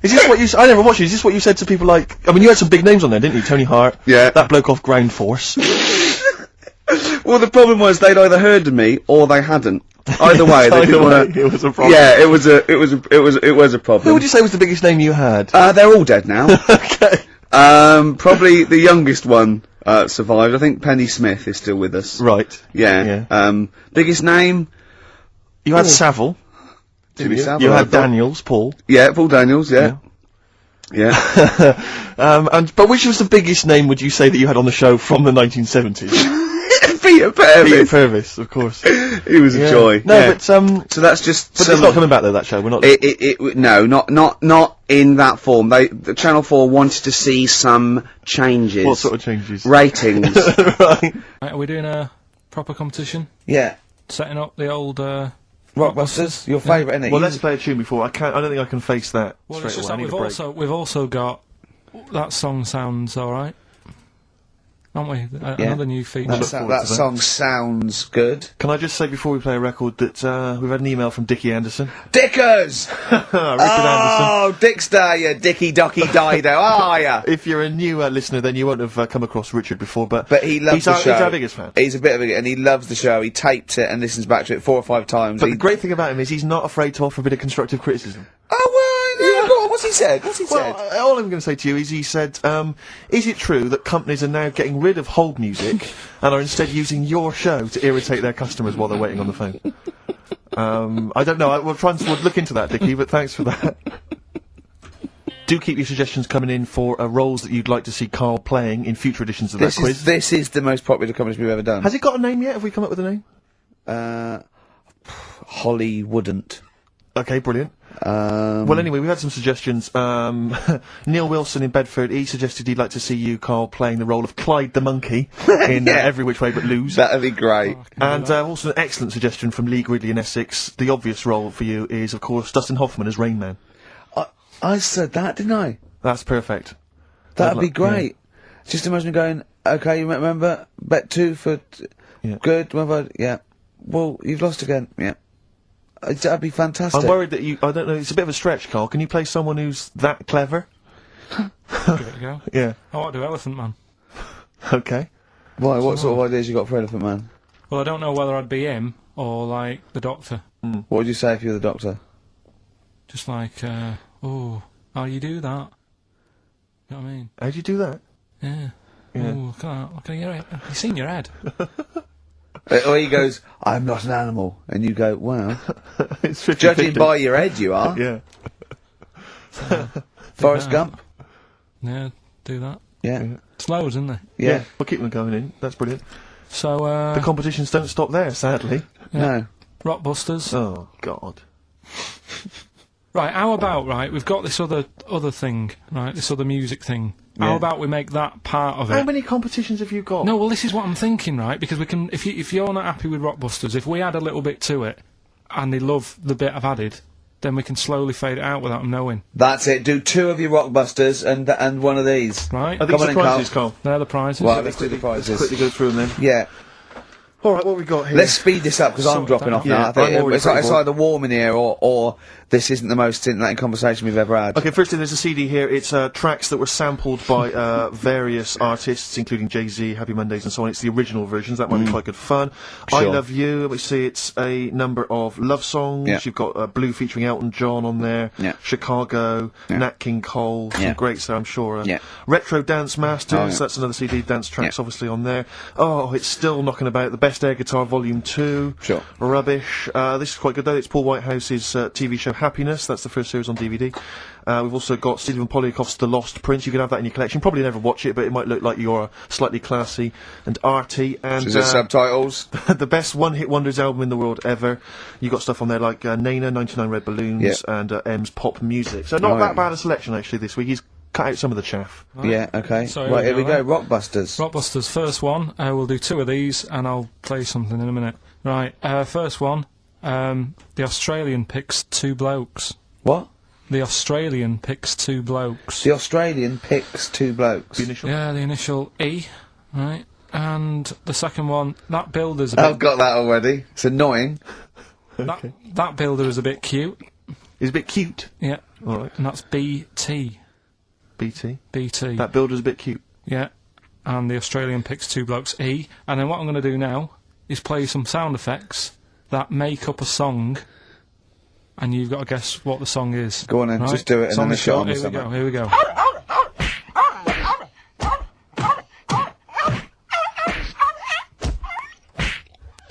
Is this what you? I never watched it. Is this what you said to people like? I mean, you had some big names on there, didn't you? Tony Hart. Yeah. That bloke off Ground Force. Well, the problem was they'd either heard of me or they hadn't. Either way, they Either didn't way, want to. it was a problem. Yeah, it was a problem. Who would you say was the biggest name you had? They're all dead now. Okay. Probably the youngest one survived. I think Penny Smith is still with us. Right. Yeah. Yeah. Biggest name? You had Savile. Jimmy Savile. You I had thought. Daniels, Paul. Yeah, Paul Daniels. Yeah. But which was the biggest name would you say that you had on the show from the 1970s? Peter Purvis. Peter Purvis, of course. He was a joy. No, yeah. but So that's just. it's not coming back though. That show. We're not. No, not in that form. The Channel 4 wanted to see some changes. What sort of changes? Ratings. Right. Right, are we doing a proper competition? Yeah. Setting up the old, Rockbusters, your favourite, isn't it? Well, let's play a tune before. I don't think I can face that Well, straight it's just away. I that need a break. we've also got that song sounds alright, aren't we? Another new feature. Look forward to that. song sounds good. Can I just say before we play a record that we've had an email from Dickie Anderson. Dickers! Richard Anderson. Oh, Dickster, you Dicky Docky Dido, are ya? If you're a new listener, then you won't have come across Richard before, but But he loves he's the our, show. He's our biggest fan. He's a bit of a, and he loves the show. He tapes it and listens back to it 4 or 5 times. But the great thing about him is he's not afraid to offer a bit of constructive criticism. Oh, well, no, go on, what's he said? Well, all I'm going to say to you is he said, is it true that companies are now getting rid of hold music and are instead using your show to irritate their customers while they're waiting on the phone? I don't know. We'll look into that, Dickie, but thanks for that. Do keep your suggestions coming in for roles that you'd like to see Karl playing in future editions of that quiz. This is the most popular comedy we've ever done. Has it got a name yet? Have we come up with a name? Holly wouldn't. Okay, brilliant. Well, anyway, we've had some suggestions. Neil Wilson in Bedford, he suggested he'd like to see you, Karl, playing the role of Clyde the Monkey in Every Which Way But Lose. That'd be great. And also an excellent suggestion from Lee Gridley in Essex. The obvious role for you is, of course, Dustin Hoffman as Rain Man. I said that, didn't I? That's perfect. That'd I'd be like- great. Just imagine going, okay, you remember, bet 2 for, Yeah. good, remember, yeah. Well, you've lost again, yeah. That'd be fantastic. I'm worried that I don't know, it's a bit of a stretch, Karl. Can you play someone who's that clever? Give it a go. Yeah. I want to do Elephant Man. Okay. Why, what sort of ideas you got for Elephant Man? Well, I don't know whether I'd be him or like the Doctor. What would you say if you were the Doctor? Just like, oh, how you do that? You know what I mean? How'd you do that? Yeah. Yeah. Oh, look at your head. You seen your head? Or he goes, I'm not an animal. And you go, well, It's 50-50. judging by your head you are. Yeah. Forrest Gump? Yeah, do that. Yeah. It's loads, isn't there? Yeah. We'll keep them going in. That's brilliant. So, The competitions don't stop there, sadly. No. Rockbusters. Oh, God. Right, how about, right, we've got this other thing, right, this other music thing. How Yeah. about we make that part of it? How many competitions have you got? No, well, this is what I'm thinking, right? Because we can, if you're not happy with Rockbusters, if we add a little bit to it, and they love the bit I've added, then we can slowly fade it out without them knowing. That's it. Do 2 of your rockbusters and one of these. Right? I think Come on in, surprises, Carl. They're the prizes. Well, let's do the Let's prizes. quickly go through them then. Yeah. Alright, what have we got here? Let's speed this up because I'm Sort dropping that off out. now. Yeah, I think I'm already it's pretty bored. either warm in here or this isn't the most scintillating conversation we've ever had. Okay, firstly, there's a CD here. It's tracks that were sampled by various artists, including Jay-Z, Happy Mondays, and so on. It's the original versions. That might be quite good fun. I Sure. Love You. We see it's a number of love songs. Yeah. You've got Blue featuring Elton John on there. Yeah. Chicago, Yeah. Nat King Cole. Some Yeah. greats there, I'm sure. Yeah. Retro Dance Masters. Oh, yeah. That's another CD. Dance tracks, Yeah. obviously, on there. Oh, it's still knocking about. The Best Air Guitar Volume 2. Sure. Rubbish. This is quite good though. It's Paul Whitehouse's TV show Happiness. That's the first series on DVD. We've also got Stephen Polyakoff's The Lost Prince. You can have that in your collection. Probably never watch it, but it might look like you're slightly classy and arty. And Is it subtitles? the best one-hit wonders album in the world ever. You got stuff on there like Nena, 99 Red Balloons, and M's Pop Music. So not Oh, that yeah. bad a selection actually this week. He's cut out some of the chaff. Yeah, okay. So right, here we go. then. Rockbusters. Rockbusters, first one. We'll do 2 of these, and I'll play something in a minute. Right, first one. The Australian picks 2 blokes. What? The Australian picks 2 blokes. The Australian picks 2 blokes. The initial. Yeah, the initial E, right? And the second one, that builder's a I've bit... got that already. It's annoying. that builder is a bit cute. He's a bit cute. Yeah. Alright. And that's BT. BT. BT. That builder's a bit cute. Yeah. And the Australian picks 2 blokes E. And then what I'm going to do now is play some sound effects that make up a song, and you've got to guess what the song is. Go on then, right? just do it and Song then is a shot short. on or Here we go, something. here we go.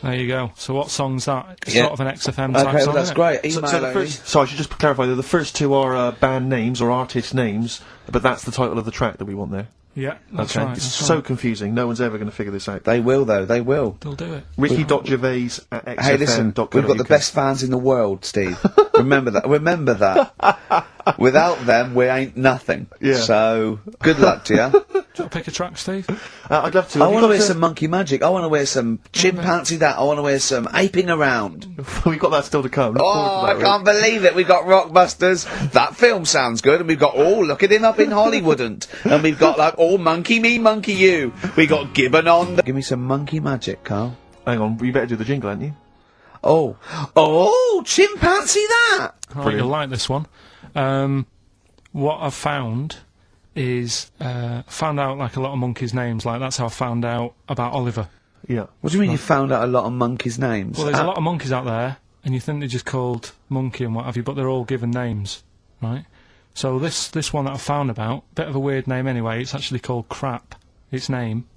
There you go. So what song's that? It's Yeah. sort of an XFM type Okay, song, well, that's isn't it? great. So, Email so the only. first, so I should just clarify that the first 2 are band names or artist names, but that's the title of the track that we want there. Yeah, that's Okay, right. it's That's so right. confusing. No one's ever going to figure this out. They will, though. They will. They'll do it. Ricky.gervais at xfm.co.uk. Hey, listen, we've got the best fans in the world, Steve. Remember that. Remember that. Without them, we ain't nothing. Yeah. So, good luck to you. Do you want to pick a track, Steve? I'd love to. I Have you want to got wear some monkey magic. I want to wear some chimpanzee that. I want to wear some aping around. We've got that still to come. Look Oh, forward to I that, can't believe it. We've got Rockbusters. That film sounds good. And we've got, look at him up in Hollywood. And we've got, like, monkey me, monkey you. We got Gibbon on. Give me some monkey magic, Carl. Hang on, you better do the jingle, hadn't you? Oh, chimpanzee that. Right, you'll like this one. What I've found is, found out like a lot of monkeys' names. Like that's how I found out about Oliver. Yeah. What do you mean you found out a lot of monkeys' names? Well, there's a lot of monkeys out there, and you think they're just called Monkey and what have you, but they're all given names, right? So this one that I found about, bit of a weird name anyway. It's actually called Crap. Its name,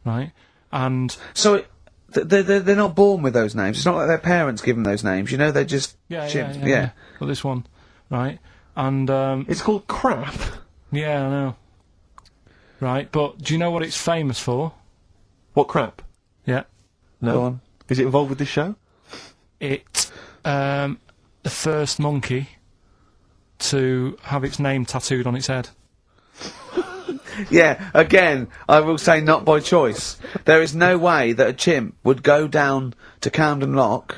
right? And So, they're not born with those names. It's not like their parents give them those names. You know, they're just chimps. yeah. But this one, right? And It's called Crap. yeah, I know. Right, but do you know what it's famous for? What crap? Yeah, No. Go on. Is it involved with this show? it the first monkey to have its name tattooed on its head. Yeah, again, I will say not by choice. There is no way that a chimp would go down to Camden Lock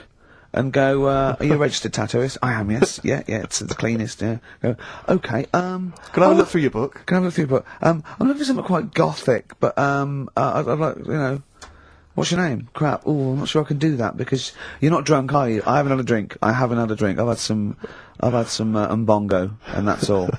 and go, are you a registered tattooist? I am, yes. Yeah, it's the cleanest, yeah. Go, okay, Can I have a look through your book? Can I have a look through your book? I'm looking for something quite gothic, but, I'd like, what's your name? Crap. Oh, I'm not sure I can do that because you're not drunk, are you? I haven't had a drink. I haven't had a drink. I've had some umbongo, and that's all.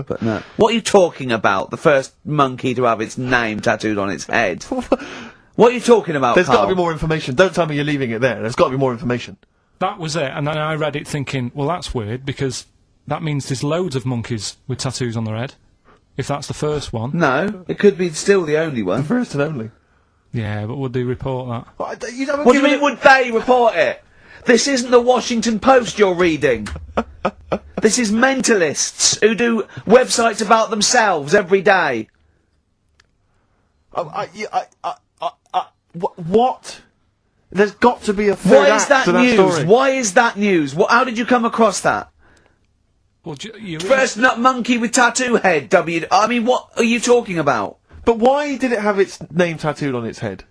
But no. What are you talking about? The first monkey to have its name tattooed on its head. What are you talking about, There's got Carl? to be more information. Don't tell me you're leaving it there. There's got to be more information. That was it, and then I read it thinking, well, that's weird because that means there's loads of monkeys with tattoos on their head. If that's the first one, No, it could be still the only one. First and only. yeah, but would they report that? What do you mean, would they report it? This isn't the Washington Post you're reading. This is mentalists who do websites about themselves every day. What? There's got to be a third Why is act that to that news? story. Why is that news? How did you come across that? Well, you First nut monkey with tattoo head, I mean, what are you talking about? But why did it have its name tattooed on its head?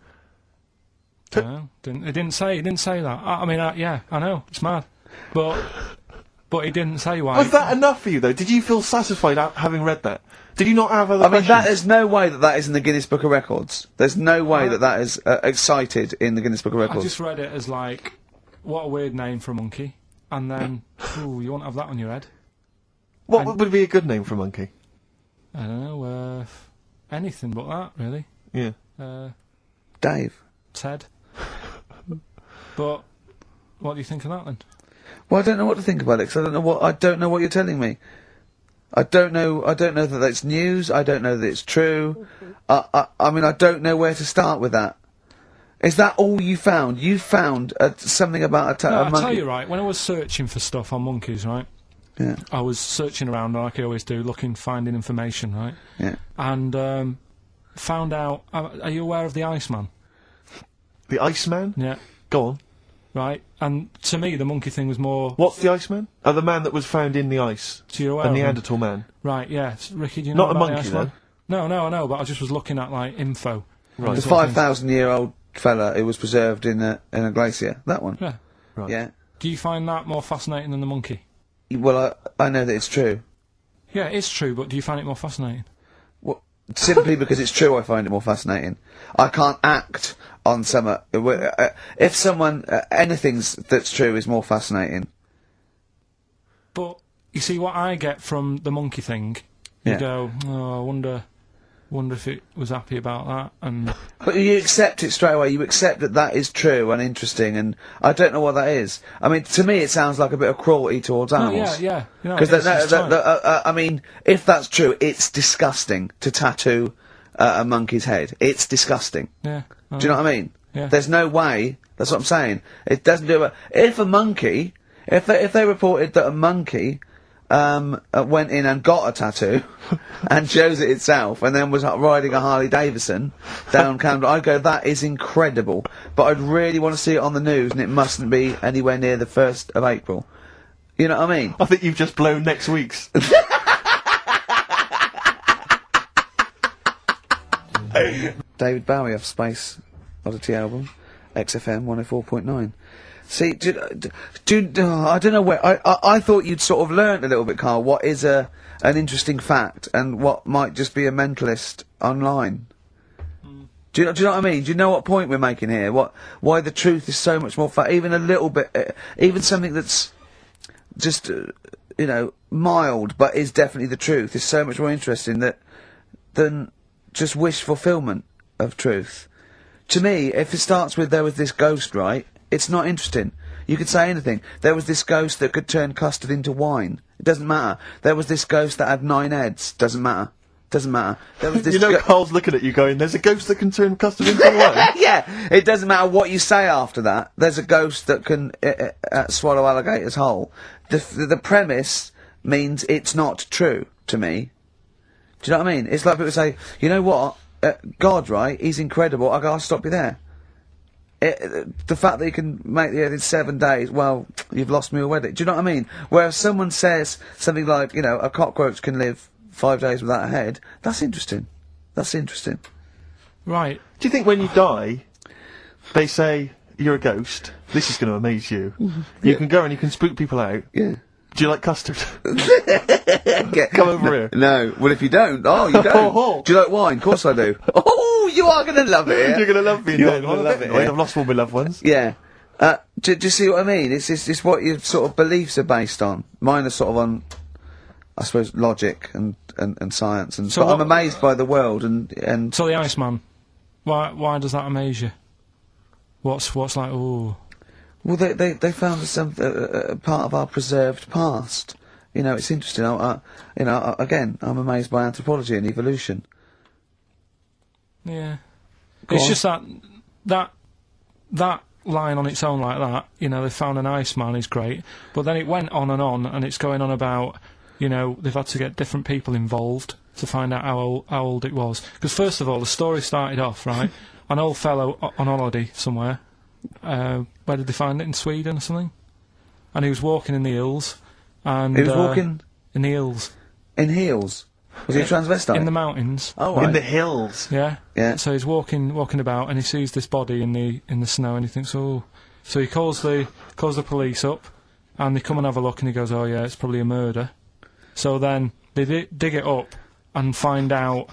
No, it didn't say that. I mean, yeah, I know, it's mad. But he didn't say why. Was that enough for you, though? Did you feel satisfied having read that? Did you not have other I mean, questions? there's no way that is in the Guinness Book of Records. There's no way that is cited in the Guinness Book of I Records. just read it as like, what a weird name for a monkey. And then, ooh, you won't have that on your head. What would be a good name for a monkey? I don't know, anything but that, really. Yeah. Dave. Ted. But, what do you think of that, then? Well, I don't know what to think about it, because I don't know what you're telling me. I don't know that that's news, I don't know that it's true. I mean, I don't know where to start with that. Is that all you found? You found something about a monkey? I'll tell you, right, when I was searching for stuff on monkeys, right? Yeah. I was searching around, like I always do, finding information, right? Yeah. And, found out, are you aware of the Iceman? The Iceman? Yeah. Go on. Right? And to me, the monkey thing was more... What's the Iceman? Oh, the man that was found in the ice. So you're aware A of him? Neanderthal man. Right, yeah. Ricky, do you know Not a about the monkey, Iceman? though. No, I know, but I just was looking at, like, info. Right. The 5,000-year-old fella who was preserved in a glacier. That one. Yeah. Right. Yeah. Do you find that more fascinating than the monkey? Well, I know that it's true. Yeah, it's true, but do you find it more fascinating? Well, simply because it's true, I find it more fascinating. I can't act on some. If someone anything that's true is more fascinating. But you see, what I get from the monkey thing, you Yeah. go, oh, I wonder if it was happy about that, and But you accept it straight away. You accept that is true and interesting, and I don't know what that is. I mean, to me, it sounds like a bit of cruelty towards animals. yeah. You know, Because it's right. I mean, if that's true, it's disgusting to tattoo a monkey's head. It's disgusting. Yeah. Do you know what I mean? Yeah. There's no way. That's what I'm saying. It doesn't do it. If a monkey, if they reported that a monkey went in and got a tattoo and chose it itself and then was riding a Harley Davidson down Camden, I'd go, that is incredible. But I'd really want to see it on the news, and it mustn't be anywhere near the 1st of April. You know what I mean? I think you've just blown next week's. David Bowie off Space Oddity album, XFM 104.9. See, I don't know where, I thought you'd sort of learnt a little bit, Carl, what is an interesting fact and what might just be a mentalist online. Do you know what I mean? Do you know what point we're making here? Why the truth is so much more even a little bit, even something that's just, you know, mild, but is definitely the truth, is so much more interesting than just wish fulfillment of truth. To me, if it starts with there was this ghost, right, it's not interesting. You could say anything. There was this ghost that could turn custard into wine. It doesn't matter. There was this ghost that had 9 heads. Doesn't matter. Doesn't matter. There was this You know, Carl's looking at you going, there's a ghost that can turn custard into wine. Yeah, it doesn't matter what you say after that. There's a ghost that can swallow alligators whole. The premise means it's not true to me. Do you know what I mean? It's like people say, you know what, God, right, he's incredible, I'll stop you there. The fact that he can make the earth in 7 days, well, you've lost me already. Do you know what I mean? Whereas someone says something like, you know, a cockroach can live 5 days without a head, that's interesting. That's interesting. Right. Do you think when you die, they say, you're a ghost, this is going to amaze you. You can go and you can spook people out. Yeah. Do you like custard? Come over here. No. Well, if you don't, you don't. Do you like wine? Of course I do. Oh, you are going to love it. You're going to love me. You're going to love it. I've lost all my loved ones. Yeah. Do you see what I mean? It's what your sort of beliefs are based on. Mine are sort of on, I suppose, logic and science. And So but I'm what- amazed by the world and So the Iceman, why does that amaze you? What's like, ooh... well, they found some part of our preserved past. You know, it's interesting. Again, I'm amazed by anthropology and evolution. Yeah. Go It's on. just that line on its own like that, you know, they found an Iceman is great, but then it went on, and it's going on about, you know, they've had to get different people involved to find out how old it was. Because first of all, the story started off, right, an old fellow on holiday somewhere, where did they find it, in Sweden or something? And he was walking in the hills, and... He was walking in the hills. in heels. Was he a transvestite? In the mountains. Oh, In right. the hills. Yeah. Yeah. So he's walking about, and he sees this body in the snow, and he thinks, oh. So he calls the police up, and they come and have a look, and he goes, "Oh yeah, it's probably a murder." So then they dig it up and find out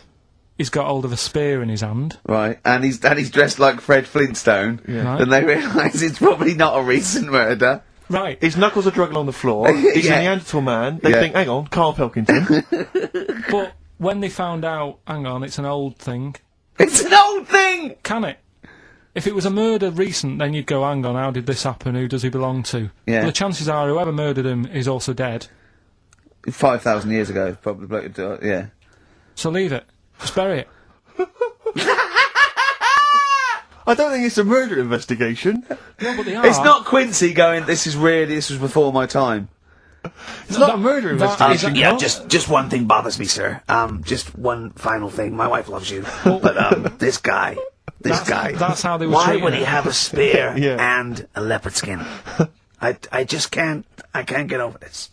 he's got hold of a spear in his hand. Right, and he's dressed like Fred Flintstone. Right. And they realise it's probably not a recent murder. Right. His knuckles are dragging on the floor. He's Yeah. a Neanderthal man. They Yeah. think, hang on, Karl Pilkington. But when they found out, hang on, it's an old thing. It's an old thing! Can it? If it was a murder recent, then you'd go, hang on, how did this happen? Who does he belong to? Yeah. But the chances are whoever murdered him is also dead. 5,000 years ago, probably, bloke would do it, yeah. So leave it. Just bury it. I don't think it's a murder investigation. No, but they are. It's not Quincy going, this was before my time. It's not a murder investigation. Yeah, just one thing bothers me, sir. Just one final thing. My wife loves you, but this guy. That's how they were Why treating would he it. have a spear Yeah. and a leopard skin? I just can't. I can't get over this.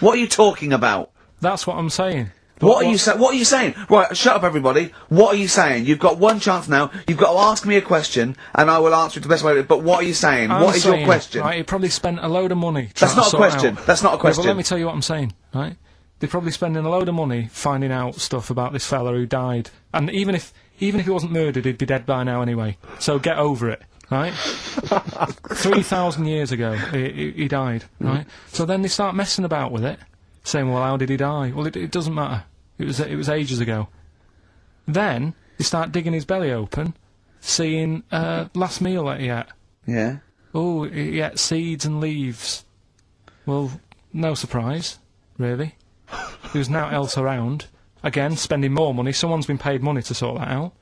What are you talking about? That's what I'm saying. What are you saying? Right, shut up everybody. What are you saying? You've got one chance now. You've got to ask me a question, and I will answer it the best way. But what are you saying? I'm What is your saying, question? Right, he probably spent a load of money. That's trying not to a sort it question. out. That's not a Yeah, question. but let me tell you what I'm saying, right? They're probably spending a load of money finding out stuff about this fella who died. And even if he wasn't murdered, he'd be dead by now anyway. So get over it, right? 3,000 years ago, he died, right? So then they start messing about with it, saying, well, how did he die? Well, it doesn't matter. It was ages ago. Then they start digging his belly open, seeing last meal that he ate. Yeah. Oh, he ate seeds and leaves. Well, no surprise, really. There's now else around. Again, spending more money. Someone's been paid money to sort that out.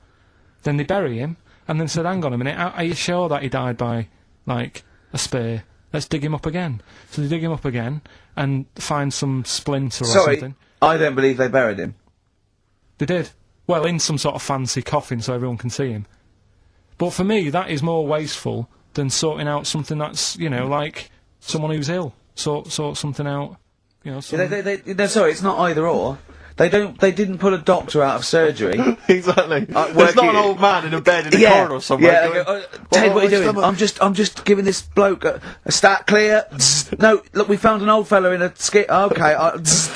Then they bury him, and then said, hang on a minute, are you sure that he died by, like, a spear? Let's dig him up again. So they dig him up again, and find some splinter or something. I don't believe they buried him. They did. Well, in some sort of fancy coffin so everyone can see him. But for me, that is more wasteful than sorting out something that's, you know, like someone who's ill. Sort something out, you know. No, sorry, it's not either or. They didn't pull a doctor out of surgery. Exactly. There's not working- an old man in a bed in a corridor somewhere. Yeah, going, Ted, what are you doing? stomach?" I'm just giving this bloke a stat clear. No, look, we found an old fella in a skit. Okay,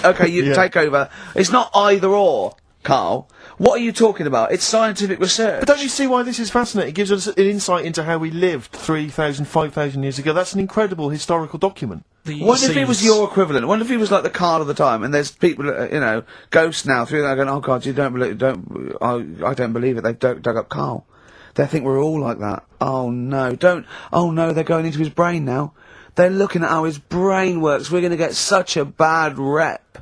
okay, you Yeah. take over. It's not either or, Carl. What are you talking about? It's scientific research. But don't you see why this is fascinating? It gives us an insight into how we lived 3,000, 5,000 years ago. That's an incredible historical document. What if he was your equivalent? What if he was like the Carl of the time, and there's people, you know, ghosts now through there going, "Oh God, I don't believe it. They've dug up Carl. They think we're all like that. Oh no, oh no, they're going into his brain now. They're looking at how his brain works. We're going to get such a bad rep.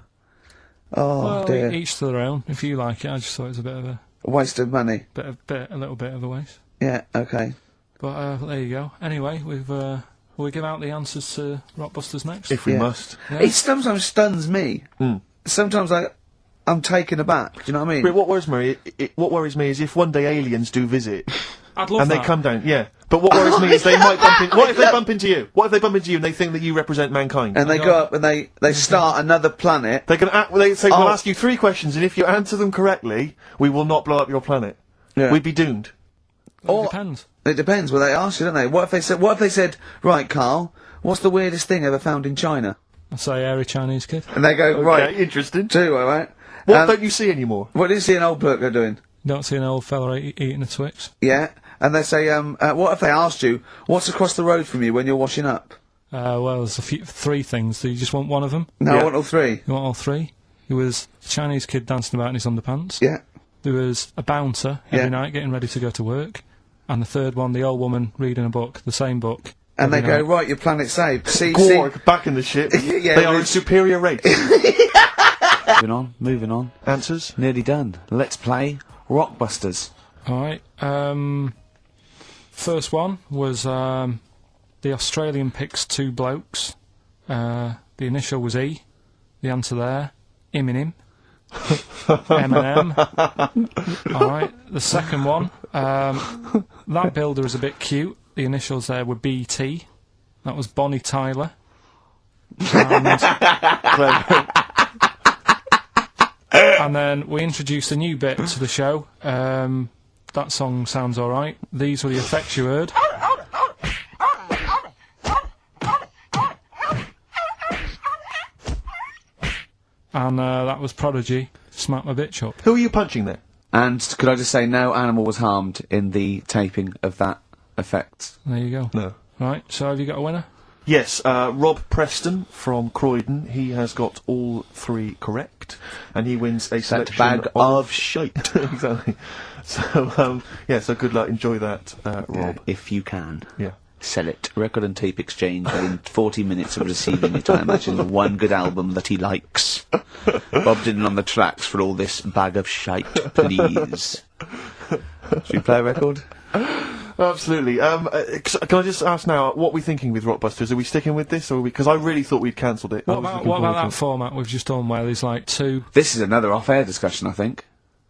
Oh Well, dear, each to their own. If you like it, I just thought it was a bit of a waste of money. a little bit of a waste. Yeah, okay. But there you go. Anyway, we'll give out the answers to Rockbusters next. If we Yeah. must. Yeah. It sometimes stuns me. Sometimes I'm taken aback. Do you know what I mean? But what worries me is if one day aliens do visit I'd love and that. they come down, yeah. But what worries me is they might bump in. What if they bump into you? What if they bump into you and they think that you represent mankind? And they go up and they start another planet. They say, Oh. we'll ask you 3 questions, and if you answer them correctly, we will not blow up your planet. Yeah. We'd be doomed. It depends. It depends what they ask you, don't they? What if they said, right, Carl, what's the weirdest thing ever found in China? I say hairy Chinese kid. And they go, Okay, right, interesting. 2, all right. What don't you see anymore? What do you see an old bloke doing? Don't see an old fella eating a Twix. Yeah. And they say, what if they asked you, what's across the road from you when you're washing up? Well, there's 3 things. Do you just want one of them? No, Yeah. I want all 3. You want all 3? There was a Chinese kid dancing about in his underpants. Yeah. There was a bouncer Yeah. every night getting ready to go to work. And the third one, the old woman reading a book, the same book. And they every go, night. right, your planet's saved. See, Gorg, back in the ship. Yeah, they are we- a superior race. Moving on. Answers? Nearly done. Let's play Rockbusters. Alright, first one was, the Australian picks 2 blokes. The initial was E. The answer there, Eminem. Eminem. Alright, the second one, that builder is a bit cute. The initials there were BT. That was Bonnie Tyler. And then we introduced a new bit to the show. That song sounds alright. These were the effects you heard. and that was Prodigy, Smack My Bitch Up. Who are you punching there? And could I just say, no animal was harmed in the taping of that effect. There you go. No. Right, so have you got a winner? Yes, Rob Preston from Croydon. He has got all 3 correct, and he wins a selection bag of shite. Exactly. So, yeah, so good luck. Enjoy that, Rob. If you can. Yeah. Sell it. Record and tape exchange within 40 minutes of receiving it, I imagine. One good album that he likes. Bob Dylan on the tracks for all this bag of shite, please. Should we play a record? Absolutely. Can I just ask now, what are we thinking with Rockbusters? Are we sticking with this, or because I really thought we'd cancelled it. What about that format we've just done where there's like 2... This is another off-air discussion, I think.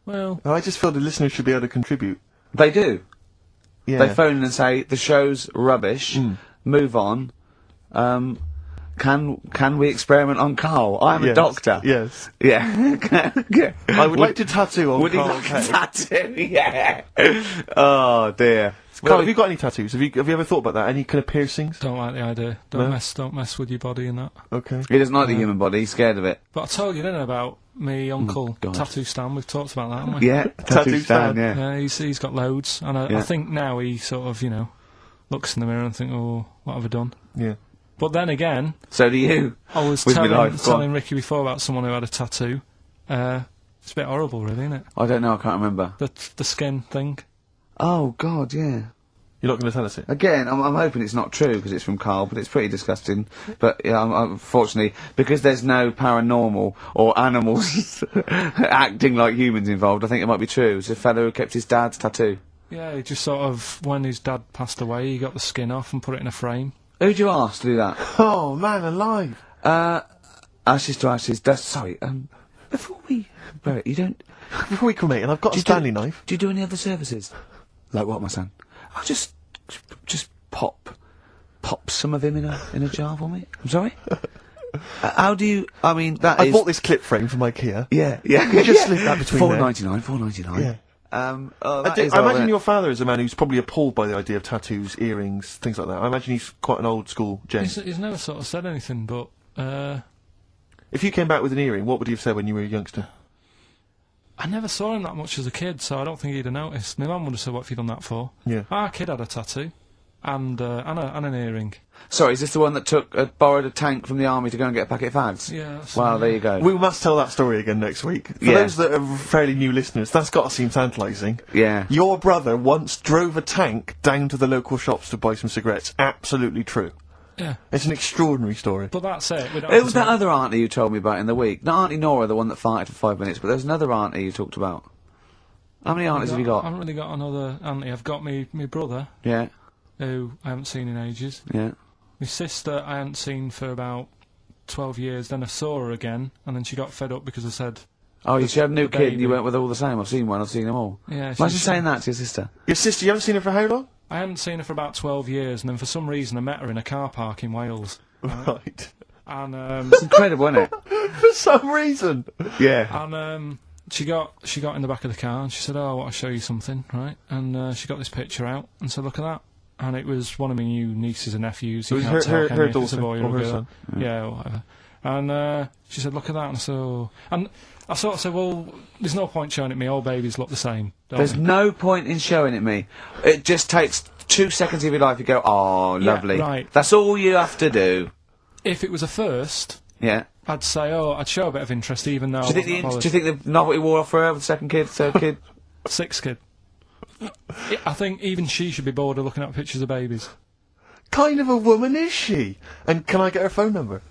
Well... I just feel the listeners should be able to contribute. They do. Yeah. They phone in and say, the show's rubbish, move on. Can we experiment on Carl? I'm a doctor. Yes. Yeah. I would like to tattoo on Would he Carl's like a head. tattoo? Yeah. Oh, dear. Well, have you got any tattoos? Have you ever thought about that? Any kind of piercings? Don't like the idea. Don't mess with your body and that. Okay. He doesn't like the human body, he's scared of it. But I told you, didn't I, about me uncle, Tattoo Stan. We've talked about that, haven't we? Yeah, tattoo Stan, stand, yeah. Yeah, he's got loads, and I think now he sort of, you know, looks in the mirror and think, oh, what have I done? Yeah. But then again, So do you. I was With my life, go telling on. Ricky before about someone who had a tattoo. It's a bit horrible, really, isn't it? I don't know, I can't remember. The skin thing. Oh, God, yeah. You're not going to tell us it? Again, I'm hoping it's not true because it's from Carl, but it's pretty disgusting. But yeah, unfortunately, because there's no paranormal or animals acting like humans involved, I think it might be true. It's a fellow who kept his dad's tattoo. Yeah, he just sort of, when his dad passed away, he got the skin off and put it in a frame. Who'd you ask to do that? Oh, man alive. Ashes to ashes. Sorry. Before we bury it, you don't. Before we cremate, and I've got a Stanley knife. Do you do any other services? Like what, my son? I'll just pop some of him in a jar for me. I'm sorry. How do you? I mean, that I is. bought this clip frame from IKEA. Yeah. You just slip that between there. $4.99. Yeah. Oh, that I is imagine odd, your father is a man who's probably appalled by the idea of tattoos, earrings, things like that. I imagine he's quite an old school gent. He's never sort of said anything, but If you came back with an earring, what would he have said when you were a youngster? I never saw him that much as a kid, so I don't think he'd have noticed. My mum would have said, what have you done that for? Yeah. Our kid had a tattoo. And an earring. Sorry, is this the one that borrowed a tank from the army to go and get a packet of fags? Yeah. That's Well, there you go. We must tell that story again next week. For Yeah. those that are fairly new listeners, that's got to seem tantalising. Yeah. Your brother once drove a tank down to the local shops to buy some cigarettes. Absolutely true. Yeah. It's an extraordinary story. But that's it. We don't It have was to that say- other auntie you told me about in the week. Not Auntie Nora, the one that farted for 5 minutes, but there was another auntie you talked about. How many aunties have you I got? haven't really got another auntie. I've got me brother, Yeah, who I haven't seen in ages. yeah. My sister I hadn't seen for about 12 years, then I saw her again, and then she got fed up because I said, Oh, she had a new the kid and you baby. went with her all the same. I've seen one, I've seen them all. yeah, Imagine saying that to your sister. Your sister, you haven't seen her for how long? I hadn't seen her for about 12 years, and then for some reason I met her in a car park in Wales. Right. And, It's incredible, isn't it? For some reason. Yeah. and, she got in the back of the car and she said, oh, I want to show you something, right? And, she got this picture out and said, look at that. And it was one of my new nieces and nephews. It You was can't tell, can her you, if it's a daughter boy or her a girl. son. Yeah, or whatever. And, she said, look at that. And I said, oh. And I sort of said, well, there's no point showing it me. All babies look the same. Don't There's they? no point in showing it me. It just takes 2 seconds of your life. You go, oh, Yeah, lovely. right. That's all you have to do. If it was a first, Yeah. I'd say, oh, I'd show a bit of interest even though Do you, I wasn't bothered. do you think the novelty wore off for her with the second kid, third kid? Sixth kid. I think even she should be bored of looking at pictures of babies. Kind of a woman is she? And can I get her phone number?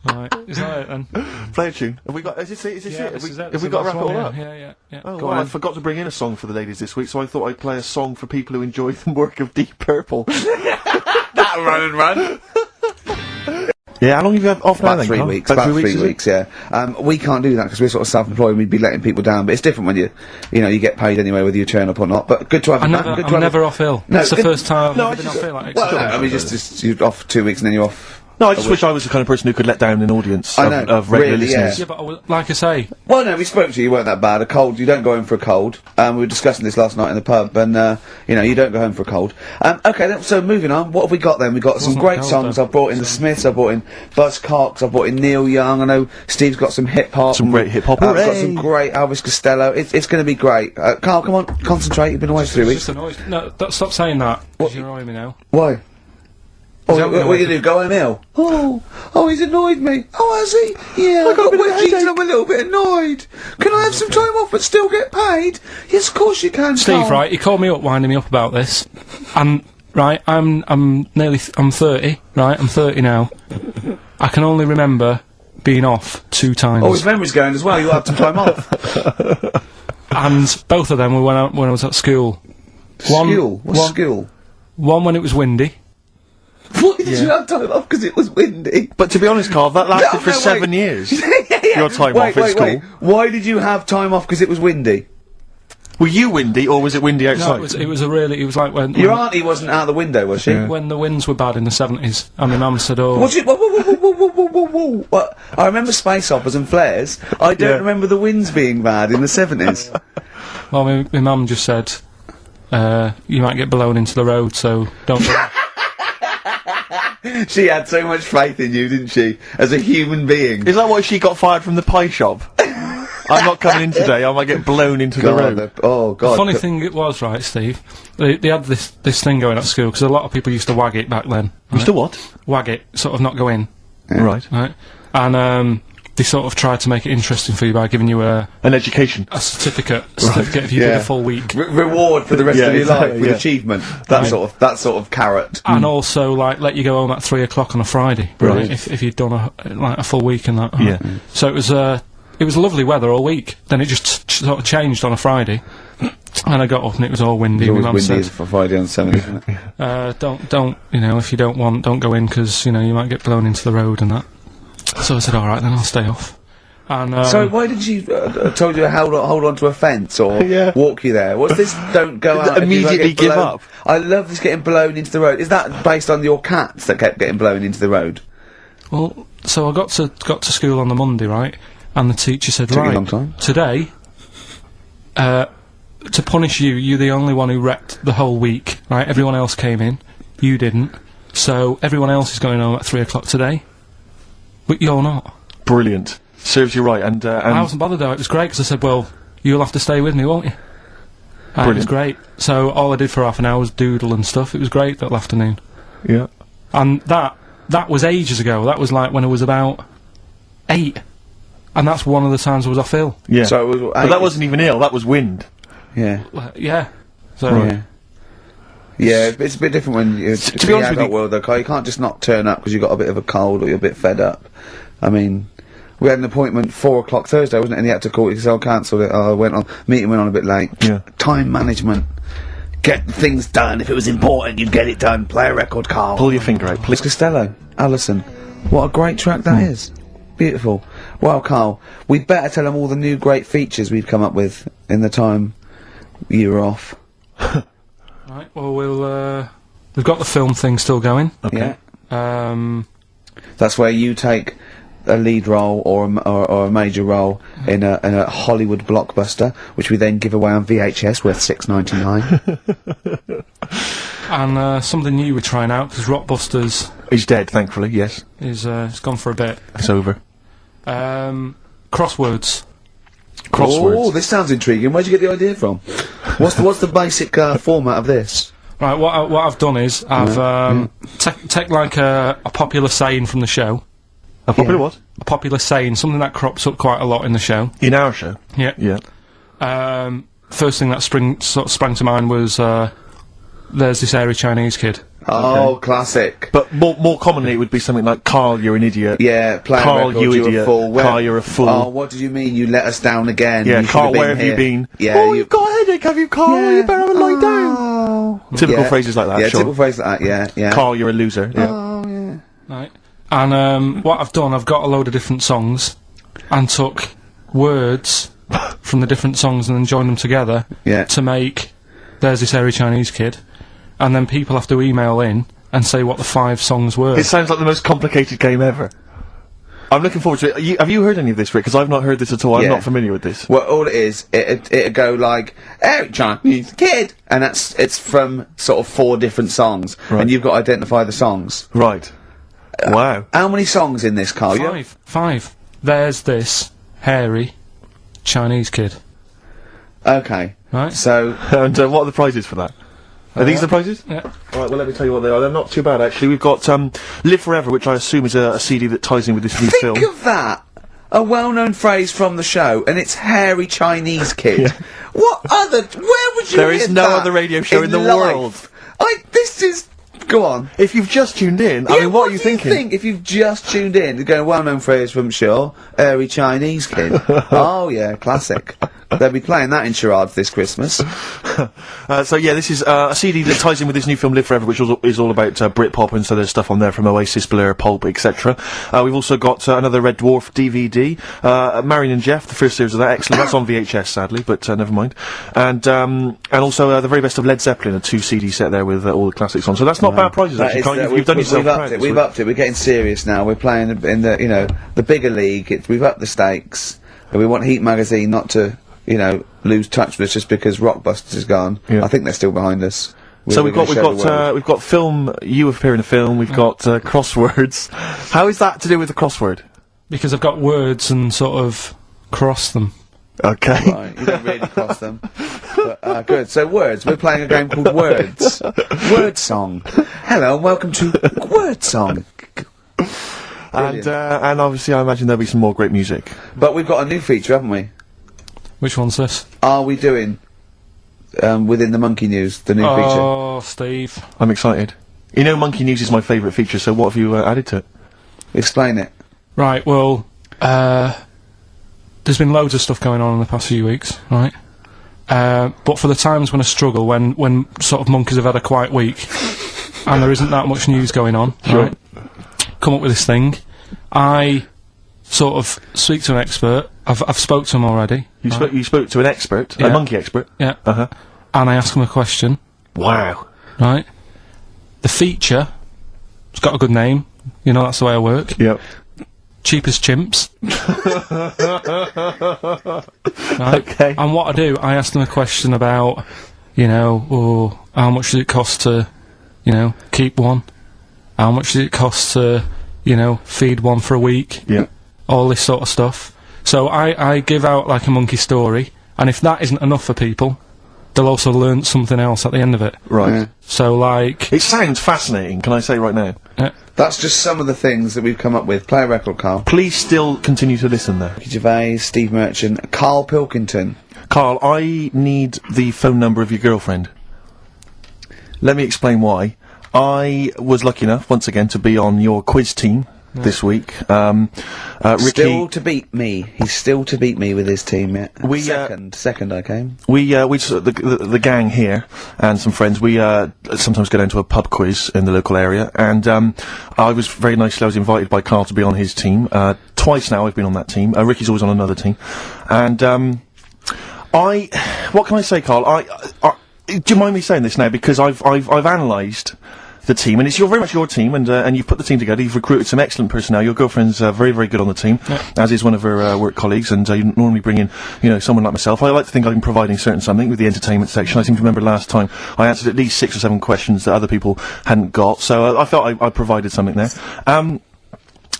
Right, is that it then? Play a tune. Have we got? Is this it? Yeah, this is it. Have This we is got to the wrap it last all one, up? yeah. Oh, Go well, I on. forgot to bring in a song for the ladies this week, so I thought I'd play a song for people who enjoy the work of Deep Purple. That run and run. Yeah, how long have you had off now About then, 3 Carl? weeks. About 3 is it? weeks, yeah. We can't do that because we're sort of self-employed and we'd be letting people down, but it's different when you get paid anyway whether you turn up or not. But good to have you back. Good to I'm have never you. off ill. No, That's the good- first time I've No, ever been off ill. Like, Well, no, I mean, just you're off 2 weeks and then you're off No, I just wish I was the kind of person who could let down an audience I know, of regular really, listeners. Yeah, but like I say, Well, no, we spoke to you. You weren't that bad. A cold, you don't go home for a cold. We were discussing this last night in the pub, and you know, you don't go home for a cold. Okay, then, so moving on. What have we got then? We've got some Wasn't great cold, songs. though. I've brought in the Smiths. I've brought in Buzzcocks. I've brought in Neil Young. I know Steve's got some hip hop. Some great hip-hop. I've got Hooray! some great Elvis Costello. It's going to be great. Carl, come on, concentrate. You've been away for 3 weeks. just annoys. No, stop saying that. Because you're annoying me now. Why? that Oh, what what you you do? Go home ill? Oh, he's annoyed me. Oh, has he? Yeah, I got wet jeans and I'm a little bit annoyed. Can I have some time off but still get paid? Yes, of course you can, Steve, Carl. right? He called me up, winding me up about this, and right, I'm 30, right? I'm 30 now. I can only remember being off 2 times. Oh, his memory's going as well. You have some time off. And both of them were when I was at school. School? What's school? One when it was windy. Why did you have time off? Because it was windy. But to be honest, Carl, that lasted No, for no, 7 wait. years. Yeah. Your time off at school. Wait. Why did you have time off? Because it was windy. Were you windy, or was it windy outside? No, it was like when Your auntie wasn't out the window, was she? when the winds were bad in the 70s, and my mum said, "Oh, What's it? Whoa. What? I remember space operas and flares. I don't Yeah. remember the winds being bad in the 70s. well, my mum just said, you might get blown into the road, so don't." Go. She had so much faith in you, didn't she? As a human being. Is that why she got fired from the pie shop? I'm not coming in today, I might get blown into the road. Oh, God. Funny thing it was, right, Steve? They had this thing going at school because a lot of people used to wag it back then. Used to what? Wag it, sort of not go in, Right. right? And they sort of tried to make it interesting for you by giving you a An education. certificate if you did a full week. Reward for the rest Yeah, of your exactly, life with yeah. achievement. That sort of carrot. And also, like, let you go home at 3 o'clock on a Friday, Right. If you'd done a full week and that. Yeah. So it was lovely weather all week. Then it just sort of changed on a Friday, and I got up and it was all windy. It's My always mum windy said, for Friday on 7, isn't it? don't, you know, if you don't go in because, you know, you might get blown into the road and that. So I said, alright, then I'll stay off. And, So why did she told you to hold on to a fence or Yeah. walk you there? What's this? Don't go out. if you Immediately get give blown- up. I love this getting blown into the road. Is that based on your cats that kept getting blown into the road? well, so I got to school on the Monday, right? And the teacher said, Took you a right, long time. today, to punish you, you're the only one who wrecked the whole week, right? Everyone else came in, you didn't. So everyone else is going home at 3 o'clock today, but you're not. Brilliant. Serves you right, and I wasn't bothered though, it was great, because I said, well, you'll have to stay with me, won't you? And it was Brilliant. great. So all I did for half an hour was doodle and stuff. It was great that afternoon. yeah. And that was ages ago. That was like when I was about 8. And that's one of the times I was off ill. Yeah. So it was, but that wasn't even ill, that was wind. Yeah. Yeah. So, Yeah. Yeah, it's a bit different when you're to to be the honest with adult you- world, though, Carl. You can't just not turn up because you've got a bit of a cold or you're a bit fed up. I mean, we had an appointment 4 o'clock Thursday, wasn't it? And he had to call it because I cancelled it. Meeting went on a bit late. Yeah. Time management. Get things done. If it was important, you'd get it done. Play a record, Carl. Pull your finger out, please. Costello, Alison. What a great track that is. Beautiful. Well, Carl, we'd better tell them all the new great features we've come up with in the time you were off. right, well, we've got the film thing still going. Yeah. Um, That's where you take a lead role or a major role in a Hollywood blockbuster, which we then give away on VHS worth $6.99. and something new we're trying out, because Rockbusters He's dead, thankfully, yes. is it's gone for a bit. It's over. Crosswords. Oh, this sounds intriguing. Where'd you get the idea from? What's the basic format of this? Right, what I've done is I've take like a popular saying from the show. A popular what? A popular saying, something that crops up quite a lot in the show. In our show? Yeah. Yeah. First thing that sprang to mind was there's this airy Chinese kid. Oh, classic. But more commonly it would be something like, Carl, you're an idiot. Yeah, play Carl, record, you you're idiot. a fool. Carl, you're a fool. Oh, what did you mean? You let us down again. Yeah, You should Carl, been where have you here. been? Yeah, Oh, you've got a headache, have you, Carl? You better have a lie down. Oh. Typical Yeah. phrases like that, Yeah, sure. typical phrases like that, yeah. Carl, you're a loser. Yeah. Oh, yeah. Right. And what I've done, I've got a load of different songs and took words from the different songs and then joined them together Yeah. to make there's this airy Chinese kid. And then people have to email in and say what the 5 songs were. It sounds like the most complicated game ever. I'm looking forward to it. Have you heard any of this, Rick? Because I've not heard this at all. I'm Yeah. not familiar with this. Well, all it is, it'd go like, Eric Chinese kid, and it's from sort of 4 different songs, Right. and you've got to identify the songs. Right. Wow. How many songs in this, Carl? 5. There's this hairy Chinese kid. Okay. Right. So, And what are the prizes for that? Are these the prizes? Yeah. Alright, well let me tell you what they are. They're not too bad actually. We've got Live Forever, which I assume is a CD that ties in with this new film. think of that! A well-known phrase from the show, and it's hairy Chinese kid. Yeah. What other? Where would you There hear is no that other radio show in the life? world. This is. Go on. If you've just tuned in, I mean, what are you do thinking? think if you've just tuned in? You're going, well-known phrase from Shaw, hairy Chinese kid. Oh yeah, classic. They'll be playing that in charades this Christmas. So yeah, this is a CD that ties in with this new film Live Forever, which is all about Britpop, and so there's stuff on there from Oasis, Blur, Pulp, etc. We've also got another Red Dwarf DVD, Marion and Jeff, the first series of that, excellent. That's on VHS, sadly, but never mind. And also the very best of Led Zeppelin, a 2 CD set there with all the classics on. So that's not bad prizes actually. You've done yourself proud. We've upped it. We're getting serious now. We're playing in the the bigger league. We've upped the stakes. And we want Heat Magazine not to lose touch with us just because Rockbusters is gone. Yeah. I think they're still behind us. So We're we've gonna show the world. got film. You appear in a film. We've got crosswords. How is that to do with the crossword? Because I've got words and sort of cross them. Okay. Right, you don't really cross them. But, good. So words. We're playing a game called Words. Word Song. Hello and welcome to Word Song. And obviously, I imagine there'll be some more great music. But we've got a new feature, haven't we? Which one's this? Are we doing within the Monkey News the new feature? Oh, Steve. I'm excited. You know, Monkey News is my favourite feature. So what have you added to it? Explain it. Right, well, there's been loads of stuff going on in the past few weeks, right? But for the times when I struggle, when sort of monkeys have had a quiet week, and there isn't that much news going on, right? Come up with this thing. I sort of speak to an expert. I've spoke to him already. You spoke to an expert, Yeah. a monkey expert. Yeah. Uh-huh. And I ask him a question, Wow. right? The feature, it's got a good name. You know, that's the way I work. Yep. Cheapest chimps. Right? Okay. And what I do, I ask them a question about, how much does it cost to, keep one? How much does it cost to, feed one for a week? Yeah. All this sort of stuff. So I give out like a monkey story, and if that isn't enough for people, they'll also learn something else at the end of it. Right. Yeah. So like, It sounds fascinating. Can I say right now? That's just some of the things that we've come up with. Play a record, Carl. Please still continue to listen there. Gervais, Steve Merchant, Karl Pilkington. Carl, I need the phone number of your girlfriend. Let me explain why. I was lucky enough, once again, to be on your quiz team this week. Ricky, Still to beat me. He's still to beat me with his team. Yeah. We, second I came. the gang here and some friends, we sometimes go down to a pub quiz in the local area, and I was invited by Carl to be on his team. Twice now I've been on that team. Ricky's always on another team, and what can I say, Carl? Do you mind me saying this now? Because I've analysed the team, and it's very much your team, and you've put the team together. You've recruited some excellent personnel. Your girlfriend's very, very good on the team, as is one of her work colleagues. And you normally bring in, someone like myself. I like to think I'm providing something with the entertainment section. I seem to remember last time I answered at least 6 or 7 questions that other people hadn't got. So I felt I provided something there.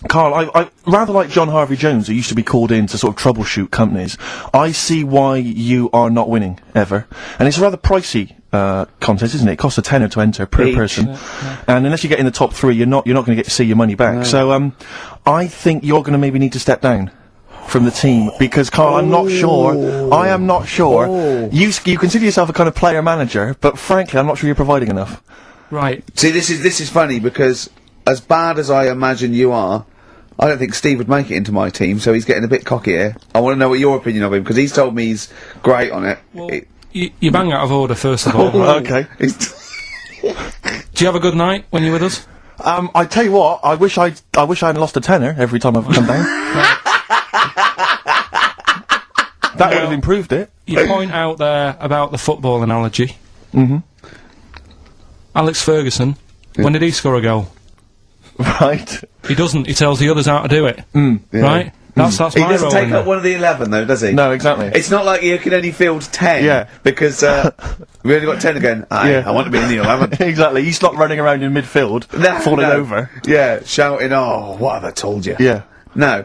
Carl, I rather like John Harvey Jones, who used to be called in to sort of troubleshoot companies. I see why you are not winning ever, and it's a rather pricey contest, isn't it? It costs a tenner to enter per person, and unless you get in the top 3, you're not going to get to see your money back. So, I think you're going to maybe need to step down from the team, because Carl, I am not sure. You consider yourself a kind of player manager, but frankly, I'm not sure you're providing enough. right. See, this is funny because as bad as I imagine you are, I don't think Steve would make it into my team, so he's getting a bit cocky here. I want to know what your opinion of him, because he's told me he's great on it. Well, you bang out of order, first of all. Okay. Do you have a good night when you're with us? I tell you what, I wish I hadn't lost a tenner every time I've come down. That would have improved it. You point out there about the football analogy. Mm-hmm. Alex Ferguson When did he score a goal? Right. He doesn't. He tells the others how to do it. Yeah. Right? That's He my doesn't role take in up there. one of the 11 though, does he? No, exactly. It's not like you can only field 10. Yeah. Because, we only got 10 again. Yeah. I want to be in the 11. Exactly. He's not running around in midfield, falling over. Yeah, shouting, oh, what have I told you? Yeah. No.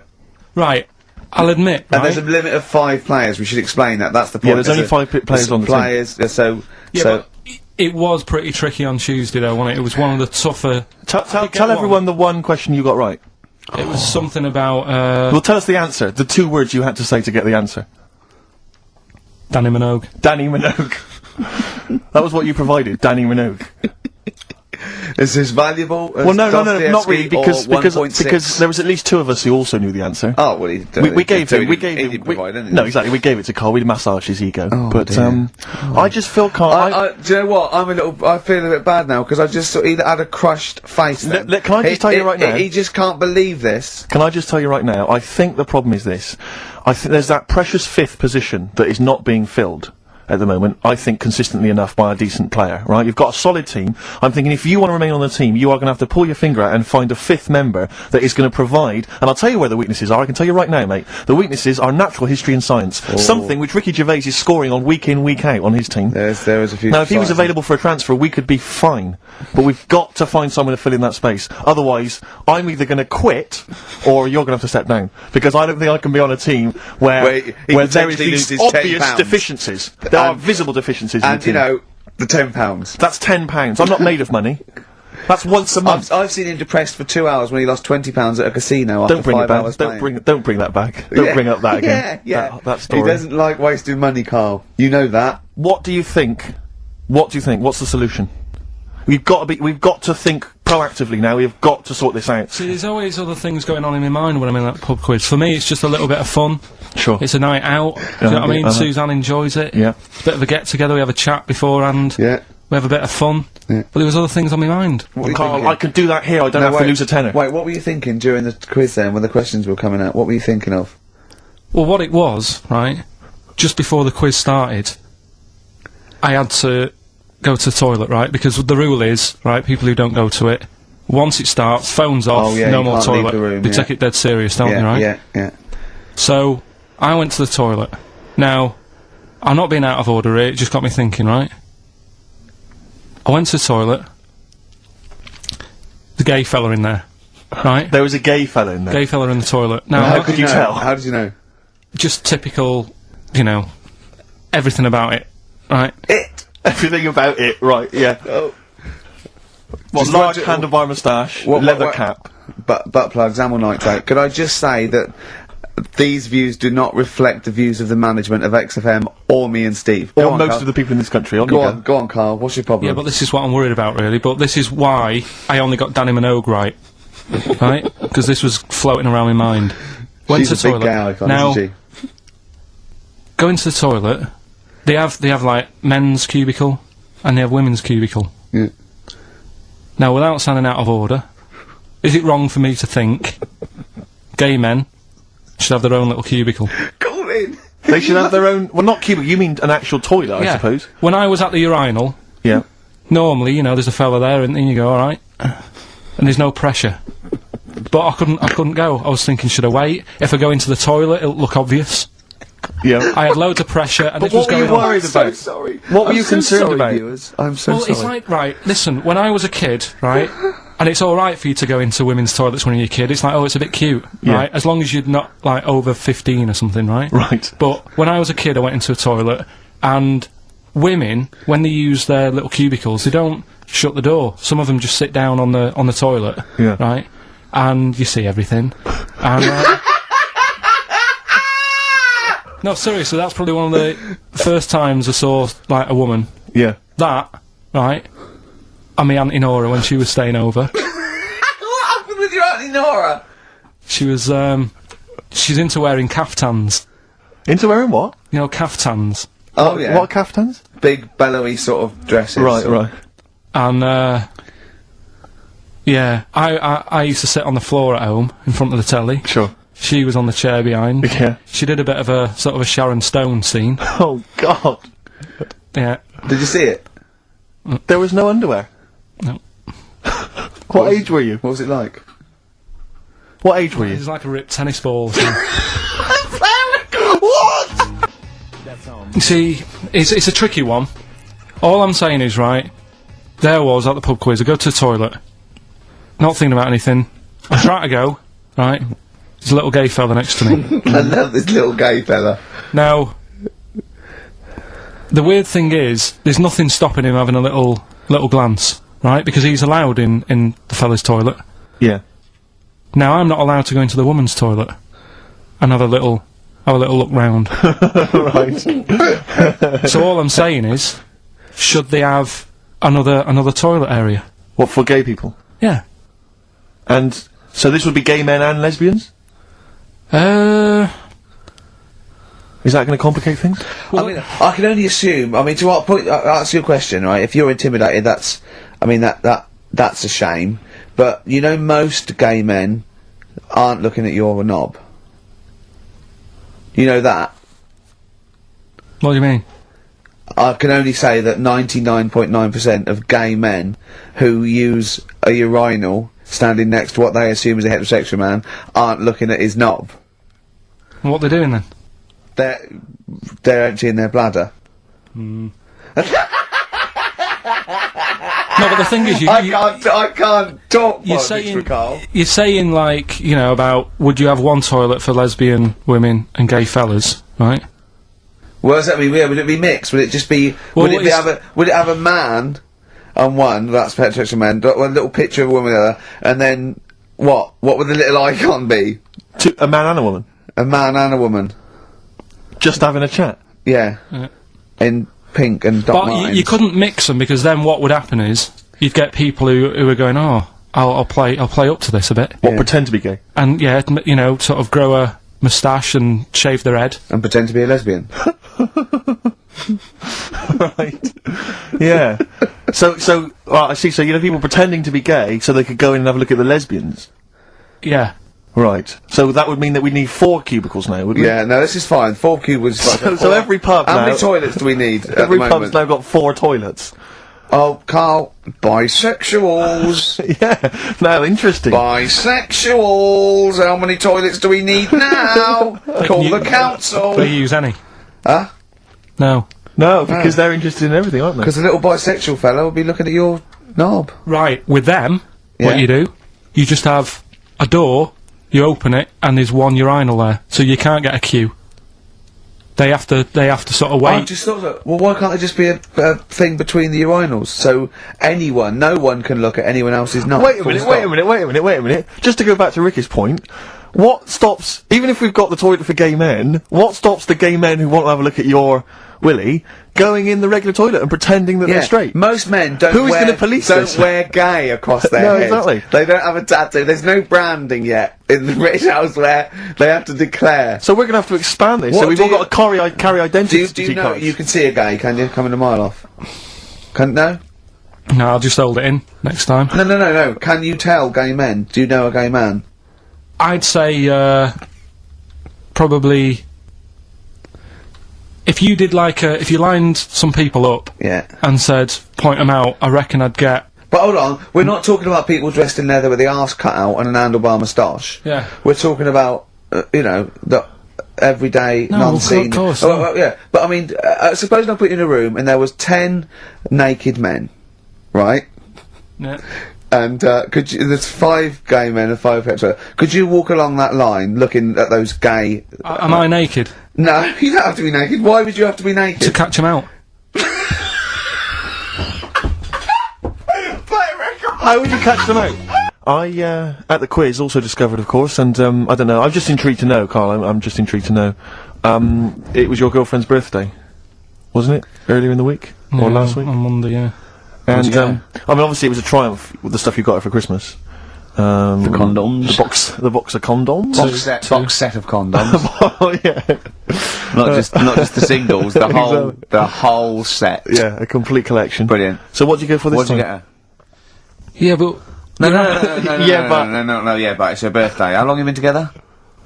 Right. I'll admit, And there's a right? limit of 5 players. We should explain that. That's the point. Yeah, there's only 5 players on the team. players, so. But it was pretty tricky on Tuesday, though, wasn't it? It was one of the tougher... Tell everyone the one question you got right. It was something about, Well, tell us the answer. The 2 words you had to say to get the answer. Danny Minogue. Danny Minogue. That was what you provided, Danny Minogue. Is this valuable? As Well, no, not Dostoevsky really, because or 1.6? there was at least 2 of us who also knew the answer. Oh, well, We gave him. he didn't provide anything. No, exactly. We gave it to Carl. We massaged his ego. Oh, but dear. I just feel Carl. do you know what? I feel a bit bad now because I just sort of had a crushed face. Then. Can I just tell you right now? He just can't believe this. Can I just tell you right now? I think the problem is this. I think there's that precious 5th position that is not being filled at the moment, I think, consistently enough by a decent player, right? You've got a solid team. I'm thinking if you want to remain on the team, you are going to have to pull your finger out and find a 5th member that is going to provide, and I'll tell you where the weaknesses are, I can tell you right now, mate. The weaknesses are natural history and science. Something which Ricky Gervais is scoring on week in, week out on his team. There is a few. Now, if he was available for a transfer, we could be fine. But we've got to find someone to fill in that space. Otherwise, I'm either going to quit, or you're going to have to step down. Because I don't think I can be on a team where there is potentially these loses obvious £10. deficiencies. There are visible deficiencies in the And team. you know, the £10. That's £10. I'm not made of money. That's once a month. I've seen him depressed for 2 hours when he lost £20 at a casino after Don't bring 5 it back. hours playing. Don't bring that back. Don't bring up that again. Yeah. That story. He doesn't like wasting money, Carl. You know that. What do you think? What's the solution? We've got to think proactively now. We've got to sort this out. See, there's always other things going on in my mind when I'm in that pub quiz. For me, it's just a little bit of fun. Sure. It's a night out. Do you know what I mean? Suzanne enjoys it. Yeah. Bit of a get-together, we have a chat beforehand. Yeah. We have a bit of fun. Yeah. But there was other things on my mind. What were you Carl, thinking? I could do that here. I don't have to lose a tenner. Wait, what were you thinking during the quiz then, when the questions were coming out? What were you thinking of? Well, what it was, right, just before the quiz started, I had to go to the toilet, right, because the rule is, right, people who don't go to it, once it starts, phones off, yeah, no you more can't leave toilet. the room, They yeah. take it dead serious, don't they, right? Yeah. So, I went to the toilet. Now, I'm not being out of order here, it just got me thinking, right? I went to the toilet. The gay fella in there, right? There was a gay fella in there. Gay fella in the toilet. Now, How could you know? tell? How did you know? just typical, you know, everything about it, right? Everything about it, right, yeah. Oh. What, Just large like- handlebar moustache, What- leather what- cap. Butt plugs, amyl nitrate. Could I just say that these views do not reflect the views of the management of XFM or me and Steve. Or most of the people in this country. Go on, Carl. What's your problem? Yeah, but this is what I'm worried about, really. But this is why I only got Danny Minogue right, right? Because this was floating around my mind. Went She's to a the big toilet. gay icon, Now, isn't she? go into the toilet. They have like men's cubicle and they have women's cubicle. Yeah. Now, without sounding out of order, is it wrong for me to think gay men should have their own little cubicle? Go in. They should have their own. Well, not cubicle. You mean an actual toilet, I Yeah. suppose. When I was at the urinal, Yeah. normally, you know, there's a fella there, and you go, all right, and there's no pressure. But I couldn't go. I was thinking, should I wait? If I go into the toilet, it'll look obvious. Yeah. I had loads of pressure, and But this was what were you going on. worried I'm so about? sorry. What were I'm you so concerned sorry, about? Viewers. I'm so Well, sorry. it's like, right, listen, when I was a kid, right, and it's alright for you to go into women's toilets when you're a kid, it's like, oh, it's a bit cute, Yeah. right, as long as you're not, like, over 15 or something, right? Right. But when I was a kid, I went into a toilet, and women, when they use their little cubicles, they don't shut the door. Some of them just sit down on the toilet, Yeah. right, and you see everything, and, no, seriously, that's probably one of the first times I saw, like, a woman. Yeah. That, right, and my Auntie Nora when she was staying over. What happened with your Auntie Nora? She was, she's into wearing caftans. Into wearing what? You know, caftans. Oh yeah. What caftans? Big bellowy sort of dresses. Right, right. And, yeah, I used to sit on the floor at home, in front of the telly. Sure. She was on the chair behind. Yeah. She did a bit of a, sort of a Sharon Stone scene. Oh God. Yeah. Did you see it? There was no underwear. No. What age were you? What was it like? What age were you? It's like a ripped tennis ball. So. What? You see, it's a tricky one. All I'm saying is, right, there I was at the pub quiz, I go to the toilet, not thinking about anything, I try to go, right, there's a little gay fella next to me. I love this little gay fella. Now, the weird thing is, there's nothing stopping him having a little glance, right, because he's allowed in the fella's toilet. Yeah. Now, I'm not allowed to go into the woman's toilet and have a little look round. Right. So all I'm saying is, should they have another toilet area? What, for gay people? Yeah. And so this would be gay men and lesbians? Is that going to complicate things? I mean, I can only assume. I mean, to what point? Answer your question, right? If you're intimidated, that's a shame. But you know, most gay men aren't looking at your knob. You know that. What do you mean? I can only say that 99.9% of gay men who use a urinal standing next to what they assume is a heterosexual man aren't looking at his knob. What they're doing then? They're emptying their bladder. No, but the thing is, I can't talk you're politics saying, for Carl. you're saying, like, you know, about would you have one toilet for lesbian women and gay fellas, right? What does that mean? Would it be mixed? Would it just be? Well, would it have a man on one? That's heterosexual man. A little picture of a woman on the other, and then what? What would the little icon be? A man and a woman? A man and a woman. Just having a chat? Yeah. In pink and Doc But Martens. you couldn't mix them because then what would happen is you'd get people who are going, oh, I'll play up to this a bit, What, pretend to be gay? and yeah, you know, sort of grow a moustache and shave their head. And pretend to be a lesbian. Right. Yeah. So, I see, so you know people pretending to be gay so they could go in and have a look at the lesbians? Yeah. Right. So that would mean that we need 4 cubicles now, wouldn't Yeah, no, this is fine. 4 cubicles. So every pub How now- many toilets do we need at Every the pub's moment? now got 4 toilets. Oh, Carl, bisexuals. Yeah. Now, interesting. Bisexuals. How many toilets do we need now? Call the council. Do you use any? Huh? No. No, because they're interested in everything, aren't they? Because the little bisexual fellow will be looking at your knob. Right. With them, Yeah. what you do, you just have a door. You open it, and there's one urinal there, so you can't get a queue. They have to sort of wait. I just thought that. Well, why can't there just be a thing between the urinals so no one can look at anyone else's knob? Wait a minute. Just to go back to Ricky's point, what stops, even if we've got the toilet for gay men, what stops the gay men who want to have a look at your willy going in the regular toilet and pretending that they're straight? Most men don't Who is gonna police this? wear gay across their No, head. exactly. They don't have a tattoo. There's no branding yet in the British house where they have to declare. So we're going to have to expand this, What so we've do all got to carry identity Do you know cards. you can see a gay, can you? Coming a mile off. No? No, I'll just hold it in next time. No. Can you tell gay men? Do you know a gay man? I'd say probably if you did if you lined some people up Yeah. and said point them out, I reckon I'd get. But hold on, we're not talking about people dressed in leather with the arse cut out and an handlebar moustache. Yeah. We're talking about, the everyday, No, non-seen. of course, Oh, no. yeah, but I mean, suppose I put you in a room and there was 10 naked men, right? Yeah. And there's 5 gay men and 5 hetero. Could you walk along that line looking at those gay? Am I naked No, you don't have to be naked. Why would you have to be naked? to catch them out? How would you catch them out? I, at the quiz, also discovered, of course, and, I don't know, I'm just intrigued to know, Carl, I'm just intrigued to know, it was your girlfriend's birthday, wasn't it? Earlier in the week? Or Yeah, last week? on Monday, yeah. And, you get? I mean, obviously it was a triumph with the stuff you got her for Christmas. The condoms. The box of condoms? Box set of condoms. Oh, yeah. not just the singles, the whole set. Yeah, a complete collection. Brilliant. So what'd you go for this What'd you time? get her? Yeah, but No, it's her birthday. How long have you been together?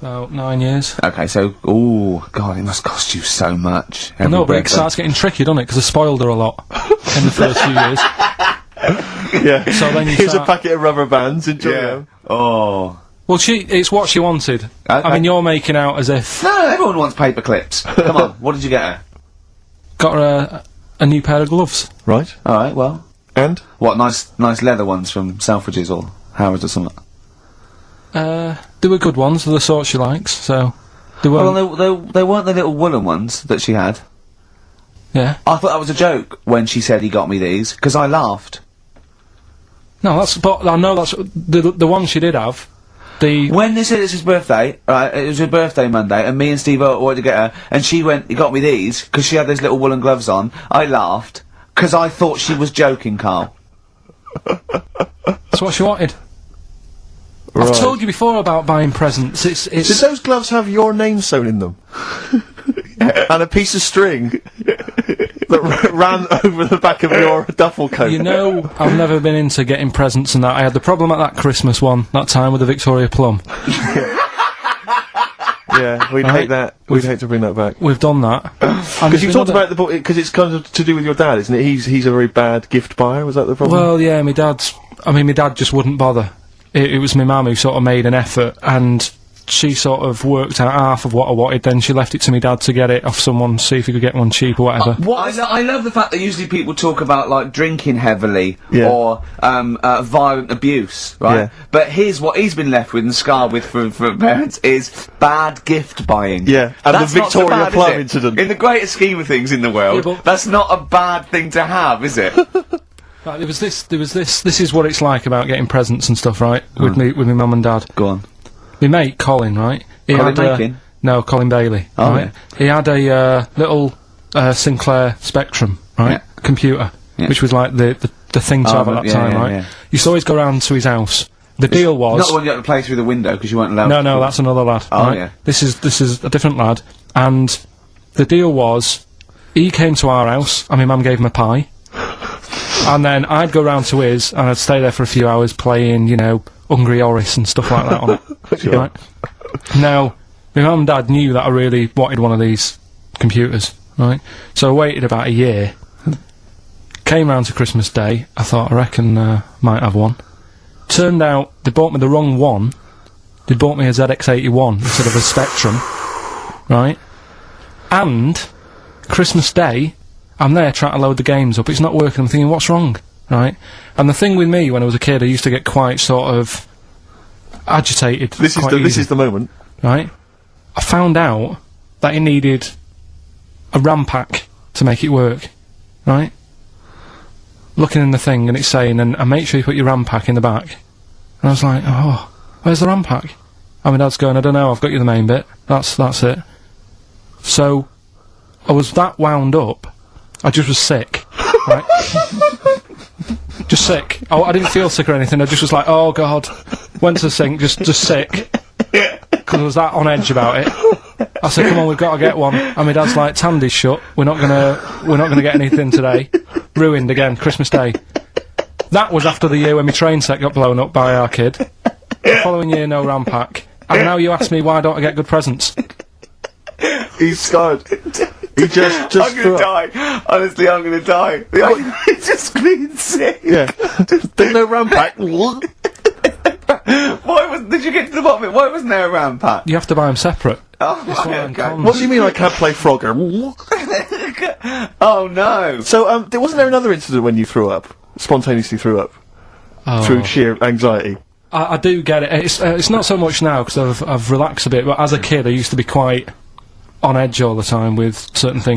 about 9 years. Okay, so, God, it must cost you so much. I know, but it starts getting tricky, doesn't it? Because I spoiled her a lot in the first few years. Yeah. So then you Here's a start- packet of rubber bands, enjoy them. Oh. Well, it's what she wanted. Okay. I mean, you're making out as if No, everyone wants paper clips. Come on, what did you get her? got her a new pair of gloves. Right. Alright, well. And? What, nice leather ones from Selfridges or Harrods or something? They were good ones, they're the sort she likes. So they weren't. Well, they weren't the little woolen ones that she had. Yeah. I thought that was a joke when she said he got me these, because I laughed. No, but I know that's the one she did have. When they said it's his birthday, right, it was her birthday Monday, and me and Steve wanted to get her, and she went, he got me these, because she had those little woolen gloves on. I laughed, because I thought she was joking, Carl. That's what she wanted. Right. I've told you before about buying presents. It's Did those gloves have your name sewn in them? And a piece of string that ran over the back of your duffel coat? You know, I've never been into getting presents and that. I had the problem at that Christmas one, that time with the Victoria Plum. Yeah, we'd hate that. We'd hate to bring that back. We've done that. Because you talked about the book, because it's kind of to do with your dad, isn't it? He's a very bad gift buyer, was that the problem? Well, yeah, my dad just wouldn't bother. It was my mum who sort of made an effort, and she sort of worked out half of what I wanted, then she left it to me dad to get it off someone, see if he could get one cheap or whatever. I love the fact that usually people talk about, like, drinking heavily, Yeah. or, violent abuse, right? Yeah. But here's what he's been left with and scarred with from parents is bad gift buying. Yeah, and That's the not so Victoria bad, Plum is it? incident. In the greater scheme of things in the world, Yeah, but- that's not a bad thing to have, is it? Right, there was this is what it's like about getting presents and stuff, right? With my mum and dad. Go on. My mate, Colin, right? He Colin had Makin? No, Colin Bailey. Oh, right? He had a little Sinclair Spectrum, right? Yeah. Computer, Yeah. which was like the thing to Oh, have at that yeah, time, yeah, right? yeah. Used to always go round to his house. The deal was Not the one you had to play through the window because you weren't allowed to. no, that's another lad. Oh, right? yeah. This is a different lad, and the deal was he came to our house, and my mum gave him a pie. And then I'd go round to his, and I'd stay there for a few hours playing, you know, Hungry Horace and stuff like that on it. Sure. Right? Now, my mum and dad knew that I really wanted one of these computers, right? So I waited about a year, came round to Christmas Day, I thought, I reckon, might have one. Turned out, they bought me the wrong one. They bought me a ZX81 instead of a Spectrum, right? And, Christmas Day, I'm there trying to load the games up, it's not working, I'm thinking, what's wrong, right? And the thing with me, when I was a kid, I used to get quite sort of agitated. This is the moment. Right? I found out that it needed a Rampack to make it work, right? Looking in the thing, and it's saying, and make sure you put your Rampack in the back. And I was like, oh, where's the Rampack? And my dad's going, I don't know, I've got you the main bit. That's it. So, I was that wound up, I just was sick, right? Just sick. I didn't feel sick or anything, I just was like, oh god. Went to the sink, just sick. Because I was that on edge about it. I said, come on, we've got to get one. And my dad's like, Tandy's shut, we're not gonna get anything today. Ruined again, Christmas Day. That was after the year when my train set got blown up by our kid. The following year, no Rampack. And now you ask me why don't I get good presents? He's scarred. He just I'm threw gonna up. die. Honestly, I'm gonna die. It's just clean sick. Yeah. There's no Rampack. Did you get to the bottom of it? Why wasn't there a Rampack? You have to buy them separate. Oh, It's one of right, them okay. cons. What do you mean I can't play Frogger? Oh no. So, wasn't there another incident when you threw up? Spontaneously threw up? Oh. Through sheer anxiety? I do get it. It's not so much now because I've relaxed a bit, but as a kid I used to be quite on edge all the time with certain things.